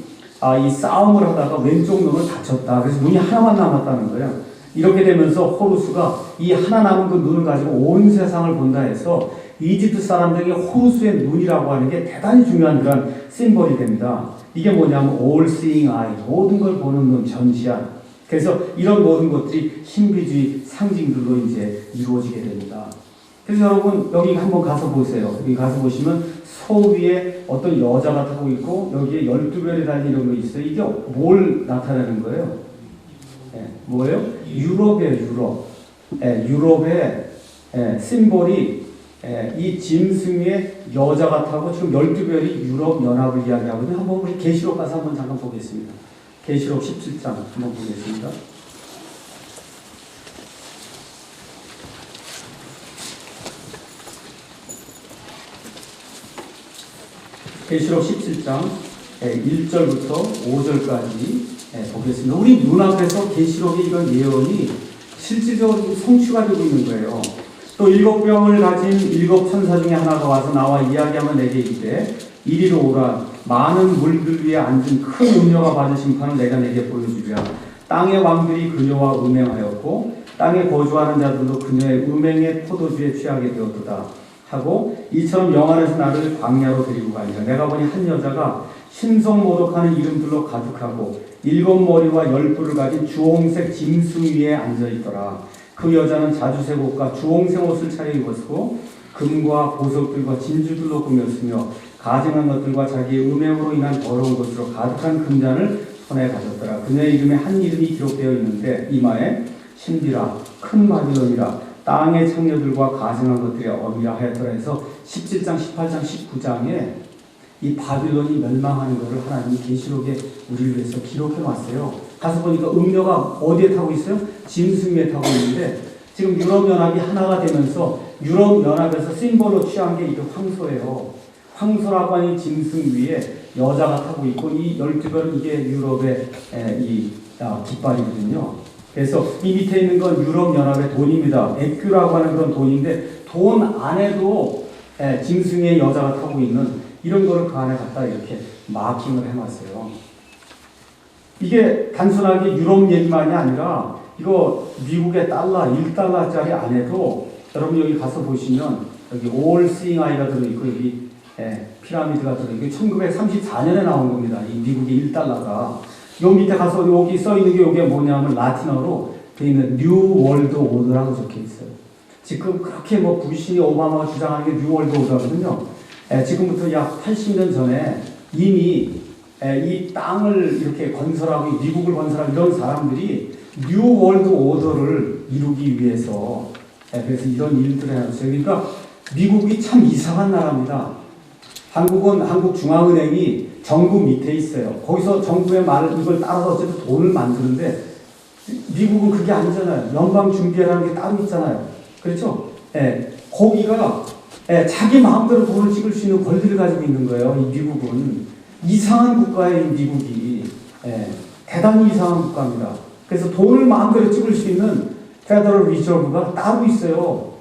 이 싸움을 하다가 왼쪽 눈을 다쳤다. 그래서 눈이 하나만 남았다는 거예요. 이렇게 되면서 호루스가 이 하나 남은 그 눈을 가지고 온 세상을 본다 해서 이집트 사람들에게 호루스의 눈이라고 하는 게 대단히 중요한 그런 심벌이 됩니다. 이게 뭐냐면 all seeing eye, 모든 걸 보는 눈, 전시한. 그래서 이런 모든 것들이 신비주의 상징들로 이제 이루어지게 됩니다. 그래서 여러분 여기 한번 가서 보세요. 여기 가서 보시면 소 위에 어떤 여자가 타고 있고 여기에 12별이 달린 이런 거 있어요. 이게 뭘 나타내는 거예요? 뭐예요? 유럽이에요, 유럽. 유럽의 심볼이 이 짐승 위에 여자가 타고 지금 12별이 유럽 연합을 이야기하거든요. 한번 우리 계시록 가서 한번 잠깐 보겠습니다. 계시록 17장 한번 보겠습니다. 계시록 17장 1절부터 5절까지 보겠습니다. 우리 눈앞에서 계시록의 이런 예언이 실질적으로 성취가 되고 있는 거예요. 또 7병을 가진 7천사 중에 하나가 와서 나와 이야기하면 내게 이르되 이리로 오라. 많은 물들 위에 앉은 큰 음녀가 받은 심판을 내가 내게 보여주리라. 땅의 왕들이 그녀와 음행하였고 땅에 거주하는 자들도 그녀의 음행의 포도주에 취하게 되었도다 하고 이처럼 영안에서 나를 광야로 데리고 가니라. 내가 보니 한 여자가 신성모독하는 이름들로 가득하고 7머리와 10뿔을 가진 주홍색 짐승 위에 앉아있더라. 그 여자는 자주색 옷과 주홍색 옷을 차려 입었고 금과 보석들과 진주들로 꾸몄으며 가증한 것들과 자기의 음행으로 인한 더러운 것으로 가득한 금잔을 손에 가졌더라. 그녀의 이름에 한 이름이 기록되어 있는데 이마에 신비라 큰 바빌론이라 땅의 창녀들과 가증한 것들의 어미라 하였더라 해서 17장, 18장, 19장에 이 바빌론이 멸망하는 것을 하나님이 계시록에 우리를 위해서 기록해 놨어요. 가서 보니까 음녀가 어디에 타고 있어요? 짐승 위에 타고 있는데 지금 유럽연합이 하나가 되면서 유럽연합에서 심벌로 취한 게 이게 황소예요. 황소라고 하는 짐승 위에 여자가 타고 있고 이 12별은 이게 유럽의 깃발이거든요. 그래서 이 밑에 있는 건 유럽연합의 돈입니다. 에큐라고 하는 그런 돈인데 돈 안에도 짐승의 여자가 타고 있는 이런 거를 그 안에 갖다 이렇게 마킹을 해놨어요. 이게 단순하게 유럽 얘기만이 아니라 이거 미국의 달러, 1달러짜리 안에도 여러분 여기 가서 보시면 여기 all seeing eye가 들어있고 여기 피라미드가 들어있고 1934년에 나온 겁니다. 이 미국의 1달러가. 요 밑에 가서 여기 써있는 게 이게 뭐냐면 라틴어로 되어 있는 뉴 월드 오더라고 적혀 있어요. 지금 그렇게 뭐 부시, 오바마가 주장하는 게 뉴 월드 오더거든요. 지금부터 약 80년 전에 이미 이 땅을 이렇게 건설하고 미국을 건설하고 이런 사람들이 뉴 월드 오더를 이루기 위해서 그래서 이런 일들을 해놨어요. 그러니까 미국이 참 이상한 나라입니다. 한국은 한국중앙은행이 정부 밑에 있어요. 거기서 정부의 말을 이걸 따라서 어쨌든 돈을 만드는데 미국은 그게 아니잖아요. 연방준비회라는 게 따로 있잖아요. 그렇죠? 거기가 자기 마음대로 돈을 찍을 수 있는 권리를 가지고 있는 거예요. 이 미국은. 이상한 국가예요, 이 미국이. 대단히 이상한 국가입니다. 그래서 돈을 마음대로 찍을 수 있는 페더럴 리저브가 따로 있어요.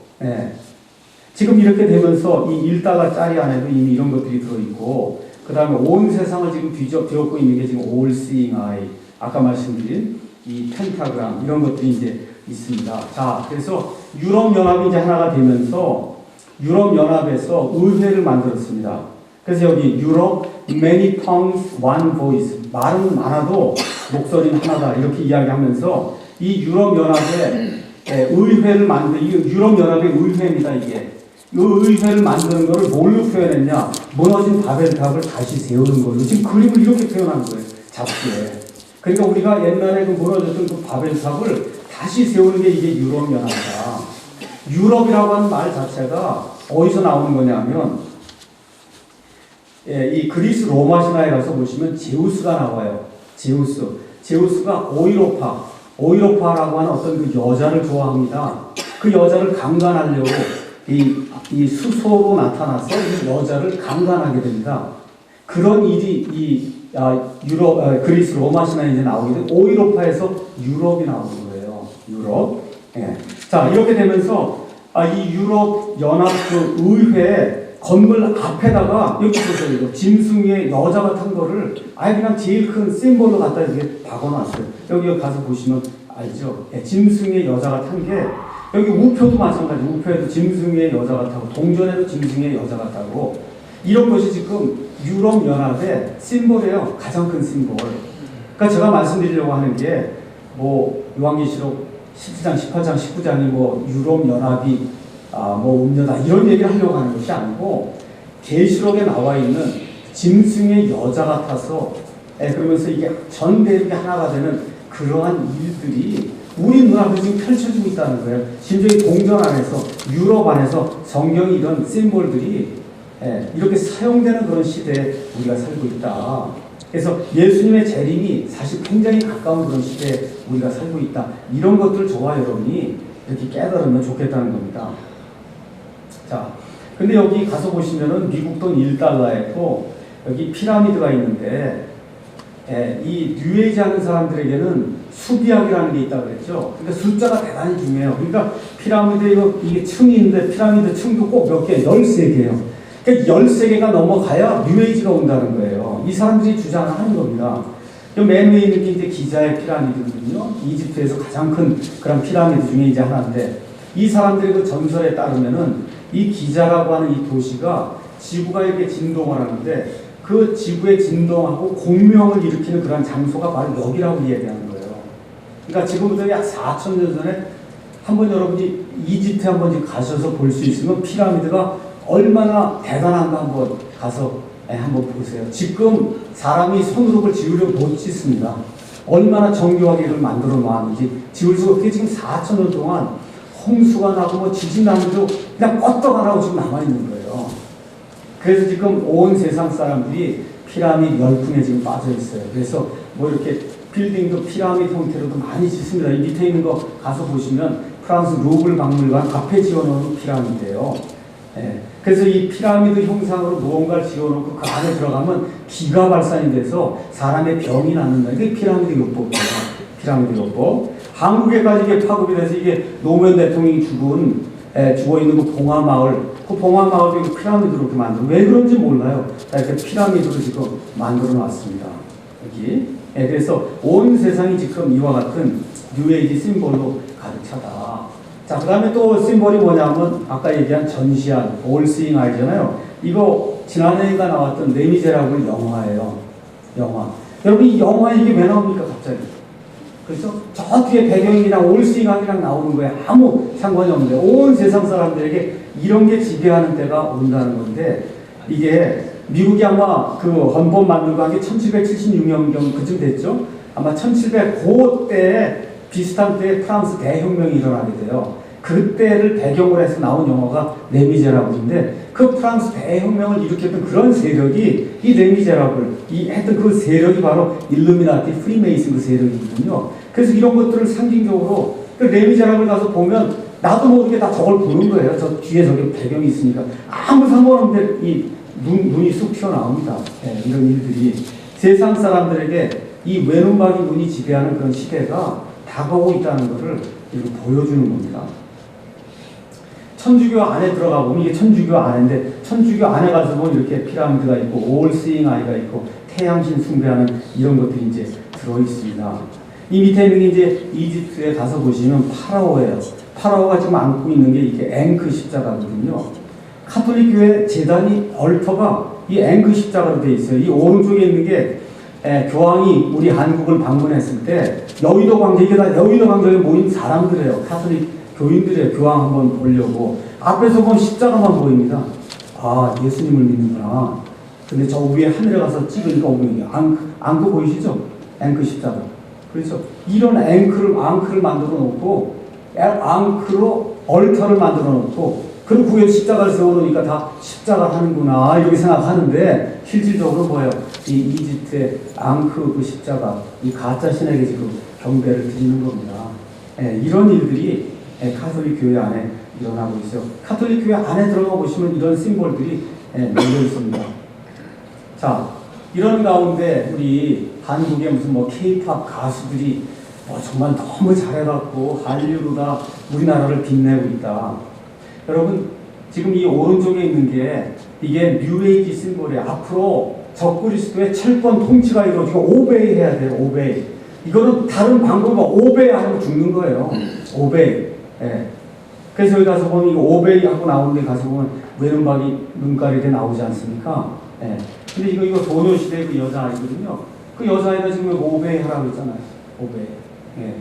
지금 이렇게 되면서 이 1달러짜리 안에도 이미 이런 것들이 들어있고, 그 다음에 온 세상을 지금 뒤엎고 있는 게 지금 all seeing eye. 아까 말씀드린 이 펜타그램, 이런 것들이 이제 있습니다. 자, 그래서 유럽연합이 이제 하나가 되면서 유럽연합에서 의회를 만들었습니다. 그래서 여기 유럽 many tongues one voice, 말은 많아도 목소리는 하나다 이렇게 이야기하면서 이 유럽연합의 의회를 이 유럽연합의 의회입니다. 이게 이 의회를 만드는 것을 뭘로 표현했냐? 무너진 바벨탑을 다시 세우는 걸로 지금 그림을 이렇게 표현한 거예요. 잡지에. 그러니까 우리가 옛날에 그 무너졌던 그 바벨탑을 다시 세우는 게 이게 유럽연합이다. 유럽이라고 하는 말 자체가 어디서 나오는 거냐면 이 그리스 로마 신화에 가서 보시면 제우스가 나와요. 제우스가 오이로파라고 하는 어떤 그 여자를 좋아합니다. 그 여자를 강간하려고 이 수소로 나타나서 이 여자를 강간하게 됩니다. 그런 일이 그리스 로마 신화에 이제 나오게 된 오이로파에서 유럽이 나오는 거예요. 유럽. 예. 자, 이렇게 되면서 이 유럽 연합 그 의회 건물 앞에다가 여기 보세요. 이거 짐승의 여자가 탄 거를 아예 그냥 제일 큰 심볼로 갖다 이렇게 박아놨어요. 여기 가서 보시면 알죠? 예, 짐승의 여자가 탄 게 여기 우표도 마찬가지. 우표에도 짐승의 여자가 타고 동전에도 짐승의 여자가 타고 이런 것이 지금 유럽 연합의 심볼이에요. 가장 큰 심볼. 그러니까 제가 말씀드리려고 하는 게 뭐 요한계시록 17장, 18장, 19장이 뭐 유럽 연합이 뭐 음녀다 이런 얘기를 하려고 하는 것이 아니고 계시록에 나와 있는 짐승의 여자 같아서 그러면서 이게 전 대륙이 하나가 되는 그러한 일들이 우리 눈앞에 지금 펼쳐지고 있다는 거예요. 심지어 이 동전 안에서 유럽 안에서 성경이 이런 심볼들이 이렇게 사용되는 그런 시대에 우리가 살고 있다. 그래서 예수님의 재림이 사실 굉장히 가까운 그런 시대에 우리가 살고 있다. 이런 것들 저와 여러분이 이렇게 깨달으면 좋겠다는 겁니다. 자, 근데 여기 가서 보시면은 미국 돈 1달러에도 여기 피라미드가 있는데 이 뉴에이지 하는 사람들에게는 수비학이라는 게 있다고 그랬죠. 그러니까 숫자가 대단히 중요해요. 그러니까 피라미드에 이게 층이 있는데 피라미드 층도 꼭 몇 개, 13개예요. 그러니까 13개가 넘어가야 뉴에이지가 온다는 거예요. 이 사람들이 주장하는 겁니다. 맨 위에 있는 게 이제 기자의 피라미드거든요. 이집트에서 가장 큰 그런 피라미드 중에 이제 하나인데 이 사람들의 그 전설에 따르면은 이 기자라고 하는 이 도시가 지구가 이렇게 진동을 하는데 그 지구의 진동하고 공명을 일으키는 그런 장소가 바로 여기라고 얘기하는 거예요. 그러니까 지금부터 약 4,000년 전에 한번 여러분이 이집트에 한번 가셔서 볼 수 있으면 피라미드가 얼마나 대단한가 한번 가서 한번 보세요. 지금 사람이 손으로 그걸 지으려고 못 짓습니다. 얼마나 정교하게 이걸 만들어 놨는지 지을 수가 없게 지금 4,000년 동안 홍수가 나고 뭐 지진 나는데도 그냥 껐떡 안 하고 지금 남아있는 거예요. 그래서 지금 온 세상 사람들이 피라미드 열풍에 지금 빠져 있어요. 그래서 뭐 이렇게 빌딩도 피라미드 형태로도 많이 짓습니다. 이 밑에 있는 거 가서 보시면 프랑스 루블 박물관 앞에 지어놓은 피라미드예요. 그래서 이 피라미드 형상으로 무언가를 지어놓고 그 안에 들어가면 기가 발산이 돼서 사람의 병이 낫는다. 이게 피라미드 요법이에요. 피라미드 요법. 한국에까지 이게 파급이 돼서 이게 노무현 대통령이 죽어 있는 그 봉화마을, 그 봉화마을도 피라미드로 이렇게 만들어. 왜 그런지 몰라요. 이렇게 피라미드로 지금 만들어 놨습니다. 여기. 그래서 온 세상이 지금 이와 같은 뉴에이지 심볼로 가득 차다. 자, 그 다음에 또 심볼이 뭐냐면 아까 얘기한 전시한 올스잉 아이잖아요. 이거 지난해가 나왔던 레미제라블 영화예요. 영화. 여러분 이 영화 이게 왜 나옵니까 갑자기? 그래서 저 뒤에 배경이랑 올스잉하기랑 나오는 거에 아무 상관이 없는데 온 세상 사람들에게 이런 게 지배하는 때가 온다는 건데 이게 미국이 아마 그 헌법 만들고 한 게 1776년경 그쯤 됐죠. 아마 1700 그때에 비슷한 때에 프랑스 대혁명이 일어나게 돼요. 그때를 배경으로 해서 나온 영화가 레미제라블인데 그 프랑스 대혁명을 일으켰던 그런 세력이 이 레미제라블 했던 그 세력이 바로 일루미나티 프리메이슨 그 세력이거든요. 그래서 이런 것들을 상징적으로 그 레미제라블 가서 보면 나도 모르게 다 저걸 보는 거예요. 저 뒤에 저기 배경이 있으니까 아무 상관없는데 이 눈이 쑥 튀어나옵니다. 이런 일들이 세상 사람들에게 이 외눈박이 눈이 지배하는 그런 시대가 다가오고 있다는 것을 보여주는 겁니다. 천주교 안에 들어가 보면 이게 천주교 안인데 천주교 안에 가서 보면 이렇게 피라미드가 있고 올스잉 아이가 있고 태양신 숭배하는 이런 것들이 이제 들어 있습니다. 이 밑에 있는 게 이제 이집트에 가서 보시면 파라오예요. 파라오가 지금 안고 있는 게 이게 앵크 십자가거든요. 카톨릭 교회 제단이 얼터가 이 앵크 십자가로 되어 있어요. 이 오른쪽에 있는 게 교황이 우리 한국을 방문했을 때 여의도 광장, 이게 다 여의도 광장에 모인 사람들이에요. 카톨릭 교인들이에요. 교황 한번 보려고. 앞에서 보면 십자가만 보입니다. 아, 예수님을 믿는구나. 근데 저 위에 하늘에 가서 찍으니까 오면 앙크 보이시죠? 앵크 십자가. 그렇죠? 이런 앙크를 만들어 놓고 앙크로 얼터를 만들어 놓고 그리고 그에 십자가를 세워놓으니까 다 십자가 하는구나 이렇게 생각하는데 실질적으로 뭐예요? 이 이집트의 앙크 그 십자가 이 가짜 신에게 지금 경배를 드리는 겁니다. 이런 일들이 카톨릭 교회 안에 일어나고 있어요. 카톨릭 교회 안에 들어가 보시면 이런 심볼들이 몰려 있습니다. 자, 이런 가운데 우리 한국의 무슨 뭐 K-팝 가수들이 정말 너무 잘해갖고 한류로다 우리나라를 빛내고 있다. 여러분, 지금 이 오른쪽에 있는 게 이게 뉴에이지 심볼이에요. 앞으로 적그리스도의 철권 통치가 이루어지고 오베이 해야 돼요. 오베이. 이거는 다른 방법은 오베이 하고 죽는 거예요. 오베이. 예. 그래서 여기 가서 보면 이거 오베이 하고 나오는데 가서 보면 외눈박이 눈깔이 이렇게 나오지 않습니까? 예. 근데 이거 소녀시대 그 여자아이거든요. 그 여자아이가 지금 오베이 하라고 했잖아요. 오베이. 예.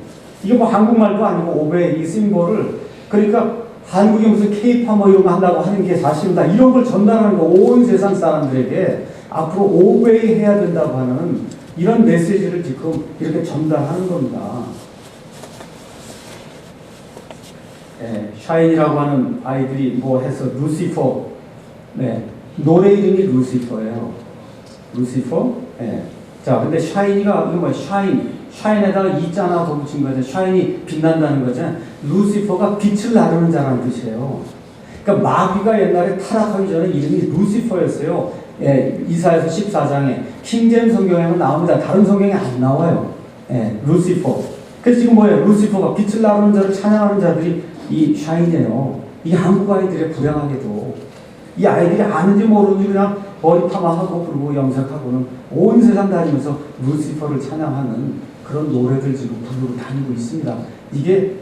이게 뭐 한국말도 아니고 오베이 이 심볼을 그러니까 한국에 무슨 케이팝 뭐 이런 거 한다고 하는 게 사실은 다 이런 걸 전달하는 거 온 세상 사람들에게 앞으로 오베이 해야 된다고 하는 이런 메시지를 지금 이렇게 전달하는 겁니다. 예, 샤인이라고 하는 아이들이 뭐 해서 루시퍼, 네, 노래 이름이 루시퍼예요. 루시퍼. 예. 자, 근데 샤인이가 이거 뭐야? 샤인에다가 이자나 더 붙인 거죠. 샤인이 빛난다는 거죠. 루시퍼가 빛을 나르는 자라는 뜻이에요. 그러니까 마귀가 옛날에 타락하기 전에 이름이 루시퍼였어요. 예, 이사야서 14장에 킹제임 성경에는 나옵니다. 다른 성경에 안 나와요. 예, 루시퍼. 그래서 지금 뭐예요? 루시퍼가 빛을 나르는 자를 찬양하는 자들이 이 샤인이에요. 이 한국 아이들의 불행하게도 이 아이들이 아는지 모르는지 그냥 머리 파마하고 부르고 염색하고는 온 세상 다니면서 루시퍼를 찬양하는 그런 노래들 지금 부르고 다니고 있습니다. 이게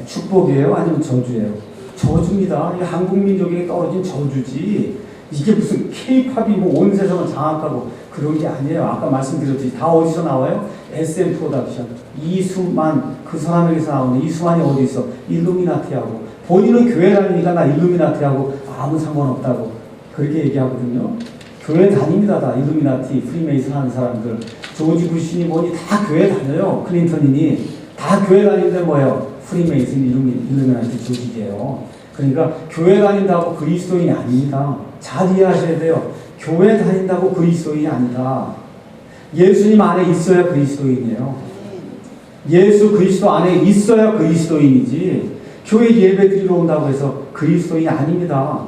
축복이에요? 아니면 저주예요? 저주입니다. 이게 한국 민족에게 떨어진 저주지. 이게 무슨 K-팝이 뭐 온 세상을 장악하고 그런 게 아니에요. 아까 말씀드렸듯이 다 어디서 나와요? SM 프로덕션. 이수만, 그 사람에게서 나오는 이수만이 어디 있어? 일루미나티하고. 본인은 교회 다니니까 나 일루미나티하고 아무 상관없다고 그렇게 얘기하거든요. 교회 다닙니다. 다 일루미나티, 프리메이슨 하는 사람들. 조지 부시니 뭐니 다 교회 다녀요. 클린턴이니 다 교회 다니는데 뭐예요? 프리메이슨, 일루미나티 조직이에요. 그러니까 교회 다닌다고 그리스도인이 아닙니다. 잘 이해하셔야 돼요. 교회 다닌다고 그리스도인이 아니다. 예수님 안에 있어야 그리스도인이에요. 예수 그리스도 안에 있어야 그리스도인이지 교회 예배 드리러 온다고 해서 그리스도인이 아닙니다.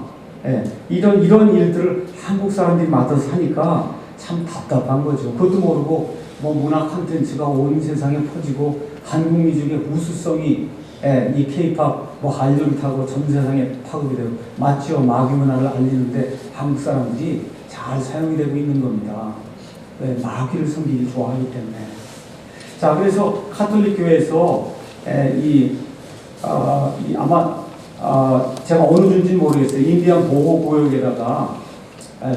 예, 이런 일들을 한국 사람들이 맡아서 하니까 참 답답한 거죠. 그것도 모르고 뭐 문화 콘텐츠가 온 세상에 퍼지고 한국 민족의 우수성이 이 K-팝 뭐 한류를 타고 전 세상에 파급이 되고 맞죠? 마귀 문화를 알리는데 한국 사람들이 잘 사용이 되고 있는 겁니다. 네, 마귀를 섬기기 좋아하기 때문에. 자, 그래서 카톨릭 교회에서 아마 제가 어느 주인지 모르겠어요. 인디안 보호구역에다가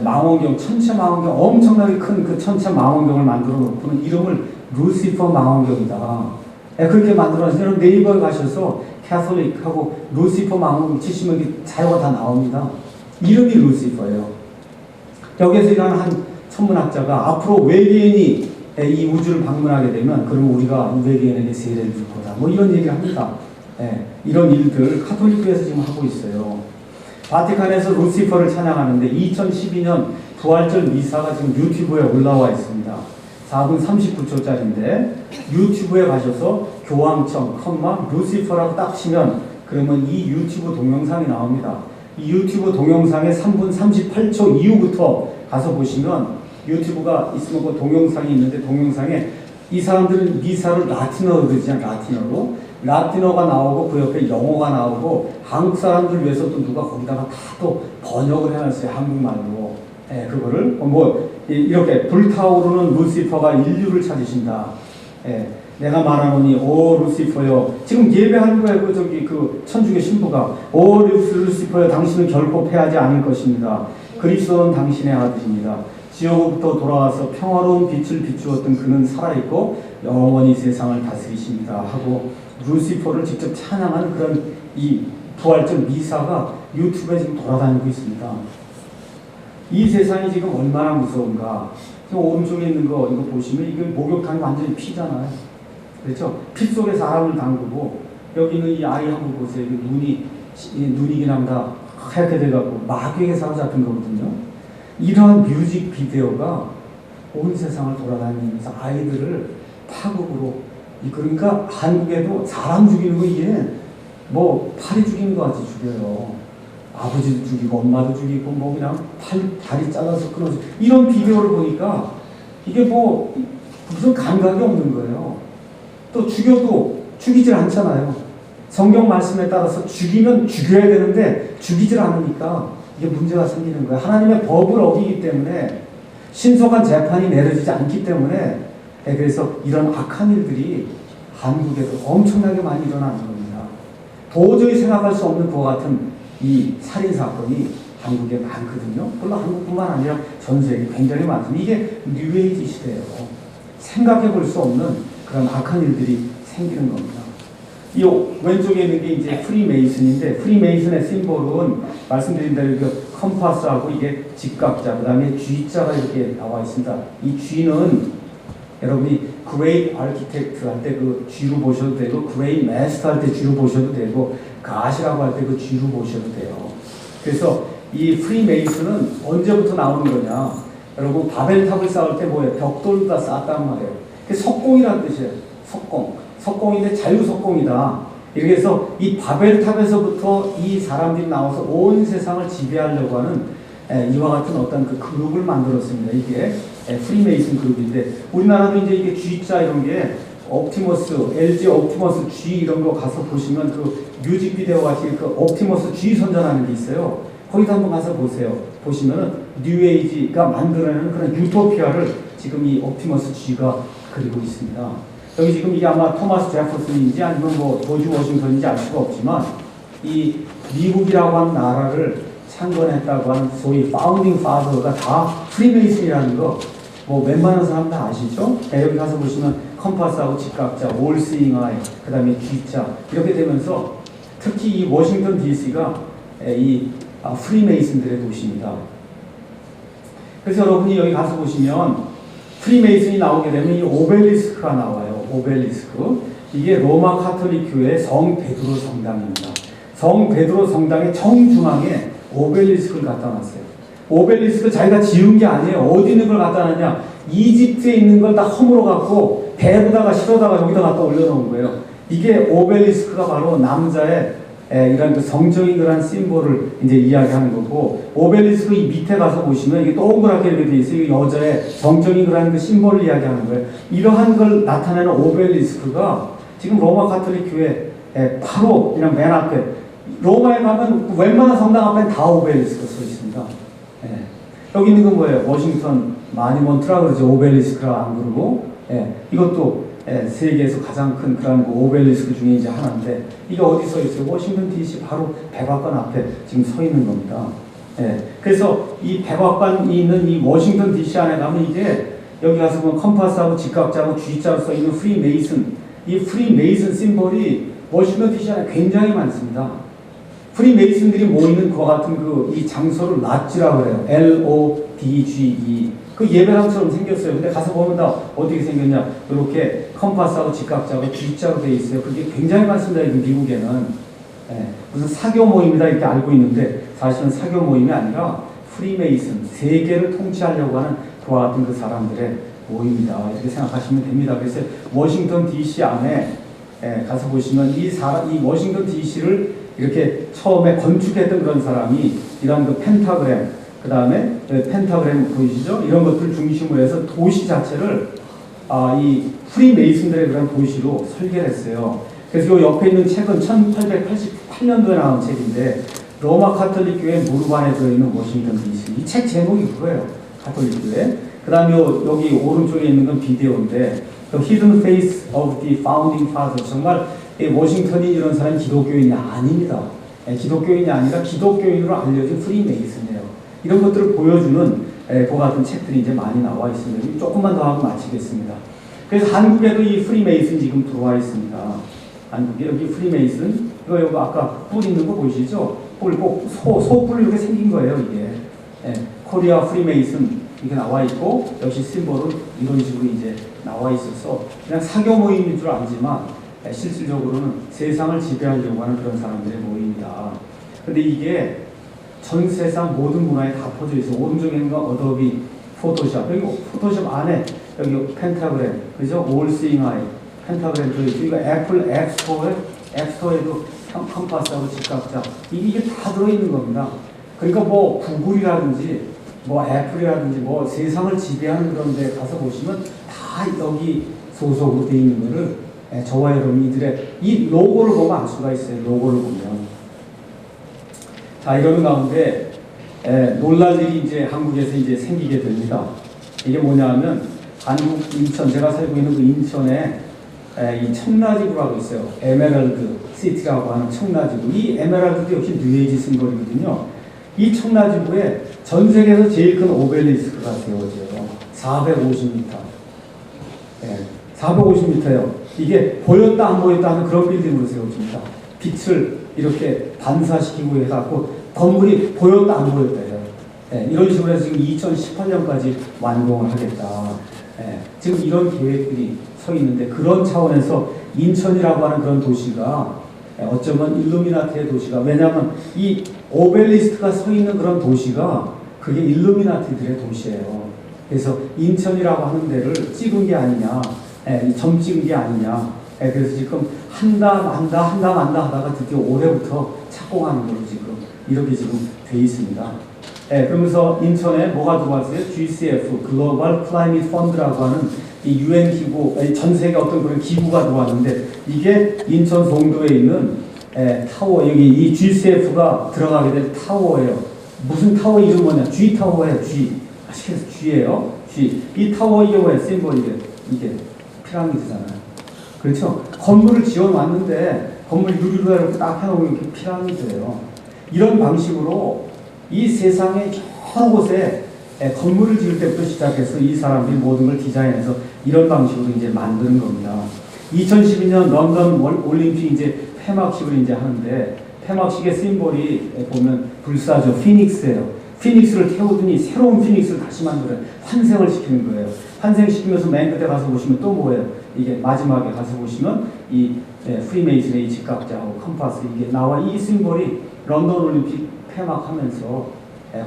망원경, 천체 망원경, 엄청나게 큰 그 천체 망원경을 만들어 놓고는 이름을 루시퍼 망원경이다. 그렇게 만들어서 네이버에 가셔서 캐톨릭하고 루시퍼 망원경 치시면 자료가 다 나옵니다. 이름이 루시퍼예요. 여기에서 일하는 한 천문학자가 앞으로 외계인이 이 우주를 방문하게 되면 그러면 우리가 외계인에게 세례를 줄 거다. 뭐 이런 얘기를 합니다. 이런 일들 카톨릭교에서 지금 하고 있어요. 바티칸에서 루시퍼를 찬양하는데 2012년 부활절 미사가 지금 유튜브에 올라와 있습니다. 4분 39초짜리인데 유튜브에 가셔서 교황청, 루시퍼라고 딱 치면 그러면 이 유튜브 동영상이 나옵니다. 이 유튜브 동영상의 3분 38초 이후부터 가서 보시면 유튜브가 있으면 그 동영상이 있는데 동영상에 이 사람들은 미사를 라틴어로 그러지 라틴어로 라틴어가 나오고 그 옆에 영어가 나오고 한국 사람들 위해서 또 누가 거기다가 다 또 번역을 해놨어요. 한국말로. 그거를 뭐 이렇게 불타오르는 루시퍼가 인류를 찾으신다. 내가 말하노니 오 루시퍼여 지금 예배하는 거예요. 그 천주교 신부가 오 루시퍼여 당신은 결코 패하지 않을 것입니다. 그리스도는 당신의 아들입니다. 지옥으로부터 돌아와서 평화로운 빛을 비추었던 그는 살아있고 영원히 세상을 다스리십니다 하고 루시퍼를 직접 찬양하는 그런 이 부활절 미사가 유튜브에 지금 돌아다니고 있습니다. 이 세상이 지금 얼마나 무서운가. 지금 오른쪽에 있는 거 이거 보시면 이거 목욕탕이 완전히 피잖아요. 그렇죠? 피 속에 사람을 담그고 여기는 이 아이 한번 보세요. 눈이 그냥 다 하얗게 돼갖고 마귀에게 사로잡힌 거거든요. 이러한 뮤직 비디오가 온 세상을 돌아다니면서 아이들을 파국으로 그러니까 한국에도 사람 죽이는 거 이게 뭐 파리 죽이는 것 같이 죽여요. 아버지도 죽이고 엄마도 죽이고 뭐 그냥 다리 잘라서 끊어서 이런 비디오를 보니까 이게 뭐 무슨 감각이 없는 거예요. 또 죽여도 죽이질 않잖아요. 성경 말씀에 따라서 죽이면 죽여야 되는데 죽이질 않으니까 이게 문제가 생기는 거예요. 하나님의 법을 어기기 때문에 신속한 재판이 내려지지 않기 때문에 그래서 이런 악한 일들이 한국에도 엄청나게 많이 일어나는 겁니다. 도저히 생각할 수 없는 그와 같은 이 살인사건이 한국에 많거든요. 물론 한국뿐만 아니라 전 세계에 굉장히 많습니다. 이게 뉴에이지 시대예요. 생각해 볼 수 없는 그런 악한 일들이 생기는 겁니다. 이 왼쪽에 있는 게 이제 프리메이슨인데, 프리메이슨의 심볼은 말씀드린 대로 그 컴파스하고 이게 직각자, 그 다음에 G자가 이렇게 나와 있습니다. 이 G는 여러분이 그레이트 아키텍트 할 때 그 G로 보셔도 되고, 그레이트 마스터 할 때 G로 보셔도 되고, 가시라고 할 때 그 G로 보셔도 돼요. 그래서 이 프리메이슨은 언제부터 나오는 거냐? 여러분 바벨탑을 쌓을 때 뭐예요? 벽돌도 다 쌓았단 말이에요. 그게 석공이라는 뜻이에요. 석공인데 자유석공이다. 이렇게 해서 이 바벨탑에서부터 이 사람들이 나와서 온 세상을 지배하려고 하는 이와 같은 어떤 그 그룹을 만들었습니다. 이게 프리메이슨 그룹인데, 우리나라도 이제 이게 G자 이런 게 옵티머스, LG 옵티머스 G 이런 거 가서 보시면 그 뮤직비디오 같이 그 옵티머스 G 선전하는 게 있어요. 거기도 한번 가서 보세요. 보시면은 뉴에이지가 만들어내는 그런 유토피아를 지금 이 옵티머스 G가 그리고 있습니다. 여기 지금 이게 아마 토마스 제퍼슨인지 아니면 뭐 조지 워싱턴인지 알 수가 없지만, 이 미국이라고 하는 나라를 창건했다고 하는 소위 파운딩 파더가 다 프리메이슨이라는 거 뭐 웬만한 사람 다 아시죠? 여기 가서 보시면 컴파스하고 직각자, 올 시잉 아이, 그 다음에 G자 이렇게 되면서 특히 이 워싱턴 DC가 이 프리메이슨들의 도시입니다. 그래서 여러분이 여기 가서 보시면 프리메이슨이 나오게 되면 이 오벨리스크가 나와요. 오벨리스크. 이게 로마 카톨릭 교회 성 베드로 성당입니다. 성 베드로 성당의 정중앙에 오벨리스크를 갖다 놨어요. 오벨리스크 자기가 지은 게 아니에요. 어디 있는 걸 갖다 놨냐? 이집트에 있는 걸 다 허물어 갖고 배에다가 실어다가 여기다 갖다 올려놓은 거예요. 이게 오벨리스크가 바로 남자의 이런 그 성적인 그런 심볼을 이제 이야기하는 거고, 오벨리스크 이 밑에 가서 보시면 이게 동그랗게 이렇게 돼 있어요. 여자의 성적인 그런 그 심볼을 이야기하는 거예요. 이러한 걸 나타내는 오벨리스크가 지금 로마 카톨릭 교회 바로 그냥 맨 앞에, 로마에 가면 웬만한 성당 앞에 다 오벨리스크가 서 있습니다. 여기 있는 건 뭐예요? 워싱턴 마니먼트라 그러죠. 오벨리스크라 안 그러고, 이것도 세계에서 가장 큰 그런 오벨리스크 중에 이제 하나인데, 이게 어디 서 있어요? 워싱턴 DC 바로 백악관 앞에 지금 서 있는 겁니다. 그래서 이 백악관이 있는 이 워싱턴 DC 안에 가면 이게 여기 가서 보면 컴파스하고 직각자하고 G자로 써 있는 프리메이슨, 이 프리메이슨 심볼이 워싱턴 DC 안에 굉장히 많습니다. 프리메이슨들이 모이는 그와 같은 이 장소를 랏지라고 그래요. LODGE. 그 예배당처럼 생겼어요. 근데 가서 보면 다 어떻게 생겼냐? 이렇게 컴파스하고 직각자하고 G자로 되어 있어요. 그게 굉장히 많습니다. 미국에는. 무슨 사교 모임이다 이렇게 알고 있는데, 사실은 사교 모임이 아니라 프리메이슨, 세계를 통치하려고 하는 그와 같은 그 사람들의 모임이다. 이렇게 생각하시면 됩니다. 그래서 워싱턴 DC 안에 가서 보시면 이 워싱턴 DC를 이렇게 처음에 건축했던 그런 사람이 이런 그 펜타그램, 그 다음에 펜타그램 보이시죠? 이런 것들 중심으로 해서 도시 자체를 이 프리메이슨들의 그런 도시로 설계를 했어요. 그래서 이 옆에 있는 책은 1888년도에 나온 책인데, 로마 카톨릭 교회 무릎 안에 들어있는 워싱턴 DC. 이 책 제목이 그거예요. 카톨릭 교회. 그 다음에 여기 오른쪽에 있는 건 비디오인데, The Hidden Face of the Founding Fathers. 정말 워싱턴이 이런 사람이 기독교인이 아닙니다. 기독교인이 아니라 기독교인으로 알려진 프리메이슨이에요. 이런 것들을 보여주는 그 같은 책들이 이제 많이 나와 있습니다. 조금만 더 하고 마치겠습니다. 그래서 한국에도 이 프리메이슨 지금 들어와 있습니다. 한국에 여기 프리메이슨, 이거 아까 뿔 있는 거 보이시죠? 뿔, 꼭 소뿔 이렇게 생긴 거예요, 이게. 코리아 프리메이슨 이게 나와 있고, 역시 심볼은 이런 식으로 이제 나와 있어서 그냥 사교 모임인 줄 알지만 실질적으로는 세상을 지배하려고 하는 그런 사람들의 모임이다. 근데 이게 전 세상 모든 문화에 다 퍼져 있어. 오른쪽에 있는 건 어도비 포토샵, 여기 포토샵 안에 여기 펜타그램, 그죠? 올 시잉 아이, 펜타그램 들어있고, 이거 애플 앱스토어에 앱스토어에도 컴파스하고 직각자 이게 다 들어있는 겁니다. 그러니까 뭐 구글이라든지 뭐 애플이라든지 뭐 세상을 지배하는 그런 데 가서 보시면 다 여기 소속으로 되어 있는 거를 저와 여러분 이들의 이 로고를 보면 알 수가 있어요. 로고를 보면. 자, 이러는 가운데 놀랄 일이 이제 한국에서 이제 생기게 됩니다. 이게 뭐냐 하면 한국 인천, 제가 살고 있는 그 인천에 이 청라지구라고 있어요. 에메랄드 시티라고 하는 청라지구. 이 에메랄드도 역시 뉴에이지 심볼이거든요. 이 청라지구에 전 세계에서 제일 큰 오벨리스크가 세워져요. 450m. 450m요. 이게 보였다 안 보였다 하는 그런 빌딩으로 세워집니다. 빛을 이렇게 반사시키고 해갖고 건물이 보였다 안 보였다요. 이런 식으로 해서 지금 2018년까지 완공을 하겠다. 지금 이런 계획들이 서 있는데 그런 차원에서 인천이라고 하는 그런 도시가 어쩌면 일루미나티의 도시가 왜냐하면 이 오벨리스크가 서 있는 그런 도시가 그게 일루미나티들의 도시예요. 그래서 인천이라고 하는 데를 찍은 게 아니냐, 점 찍은 게 아니냐. 그래서 지금 한다 만다 하다가 드디어 올해부터 착공하는 걸로 지금 이렇게 지금 돼 있습니다. 그러면서 인천에 뭐가 들어왔어요? GCF, 글로벌 클라이밋 펀드라고 하는 이 UN 기구, 전 세계 어떤 그런 기구가 들어왔는데 이게 인천 송도에 있는 타워, 여기 이 GCF가 들어가게 될 타워예요. 무슨 타워 이름 뭐냐? G 타워예요. G. 아시겠어요? G예요. G. 이 타워 이게 뭐예요? 심볼 이게 피라미드잖아요. 그렇죠? 건물을 지어놨는데 건물 유리로 이렇게 딱 해놓으면 이렇게 피라미드예요. 이런 방식으로 이 세상의 여러 곳에 건물을 지을 때부터 시작해서 이 사람들이 모든 걸 디자인해서 이런 방식으로 이제 만드는 겁니다. 2012년 런던 올림픽 이제 폐막식을 이제 하는데 폐막식의 심볼이 보면 불사조 피닉스예요. 피닉스를 태우더니 새로운 피닉스를 다시 만들어요. 환생을 시키는 거예요. 환생시키면서 맨 끝에 가서 보시면 또 뭐예요? 이게 마지막에 가서 보시면 이 프리메이슨의 이 직각자하고 컴파스 이게 나와 이 심볼이 런던 올림픽 폐막하면서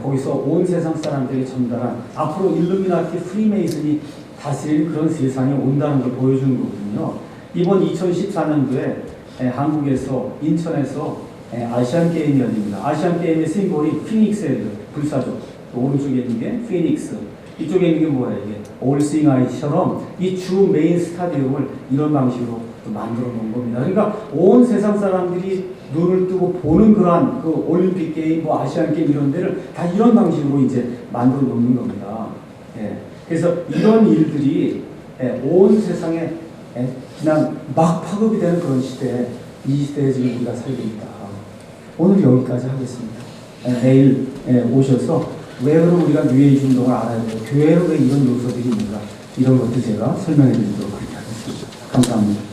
거기서 온 세상 사람들이 전달한 앞으로 일루미나티 프리메이슨이 다스리는 그런 세상이 온다는 걸 보여주는 거거든요. 이번 2014년도에 한국에서 인천에서 아시안 게임이 열립니다. 아시안 게임의 심볼이 피닉스예요. 불사조. 오른쪽에 있는 게 피닉스. 이쪽에 있는 게 뭐예요? 이게 올싱아이처럼 이 주 메인 스타디움을 이런 방식으로 만들어 놓은 겁니다. 그러니까 온 세상 사람들이 눈을 뜨고 보는 그러한 그 올림픽 게임, 뭐 아시안 게임 이런 데를 다 이런 방식으로 이제 만들어 놓는 겁니다. 그래서 이런 일들이 온 세상에 그냥 막 파급이 되는 그런 시대에 이 시대에 지금 우리가 살고 있다. 오늘 여기까지 하겠습니다. 내일 오셔서 왜 그럼 우리가 뉴에이지 운동을 알아야 돼요? 교회로 왜 이런 요소들이 있는가? 이런 것들 제가 설명해 드리도록 하겠습니다. 감사합니다.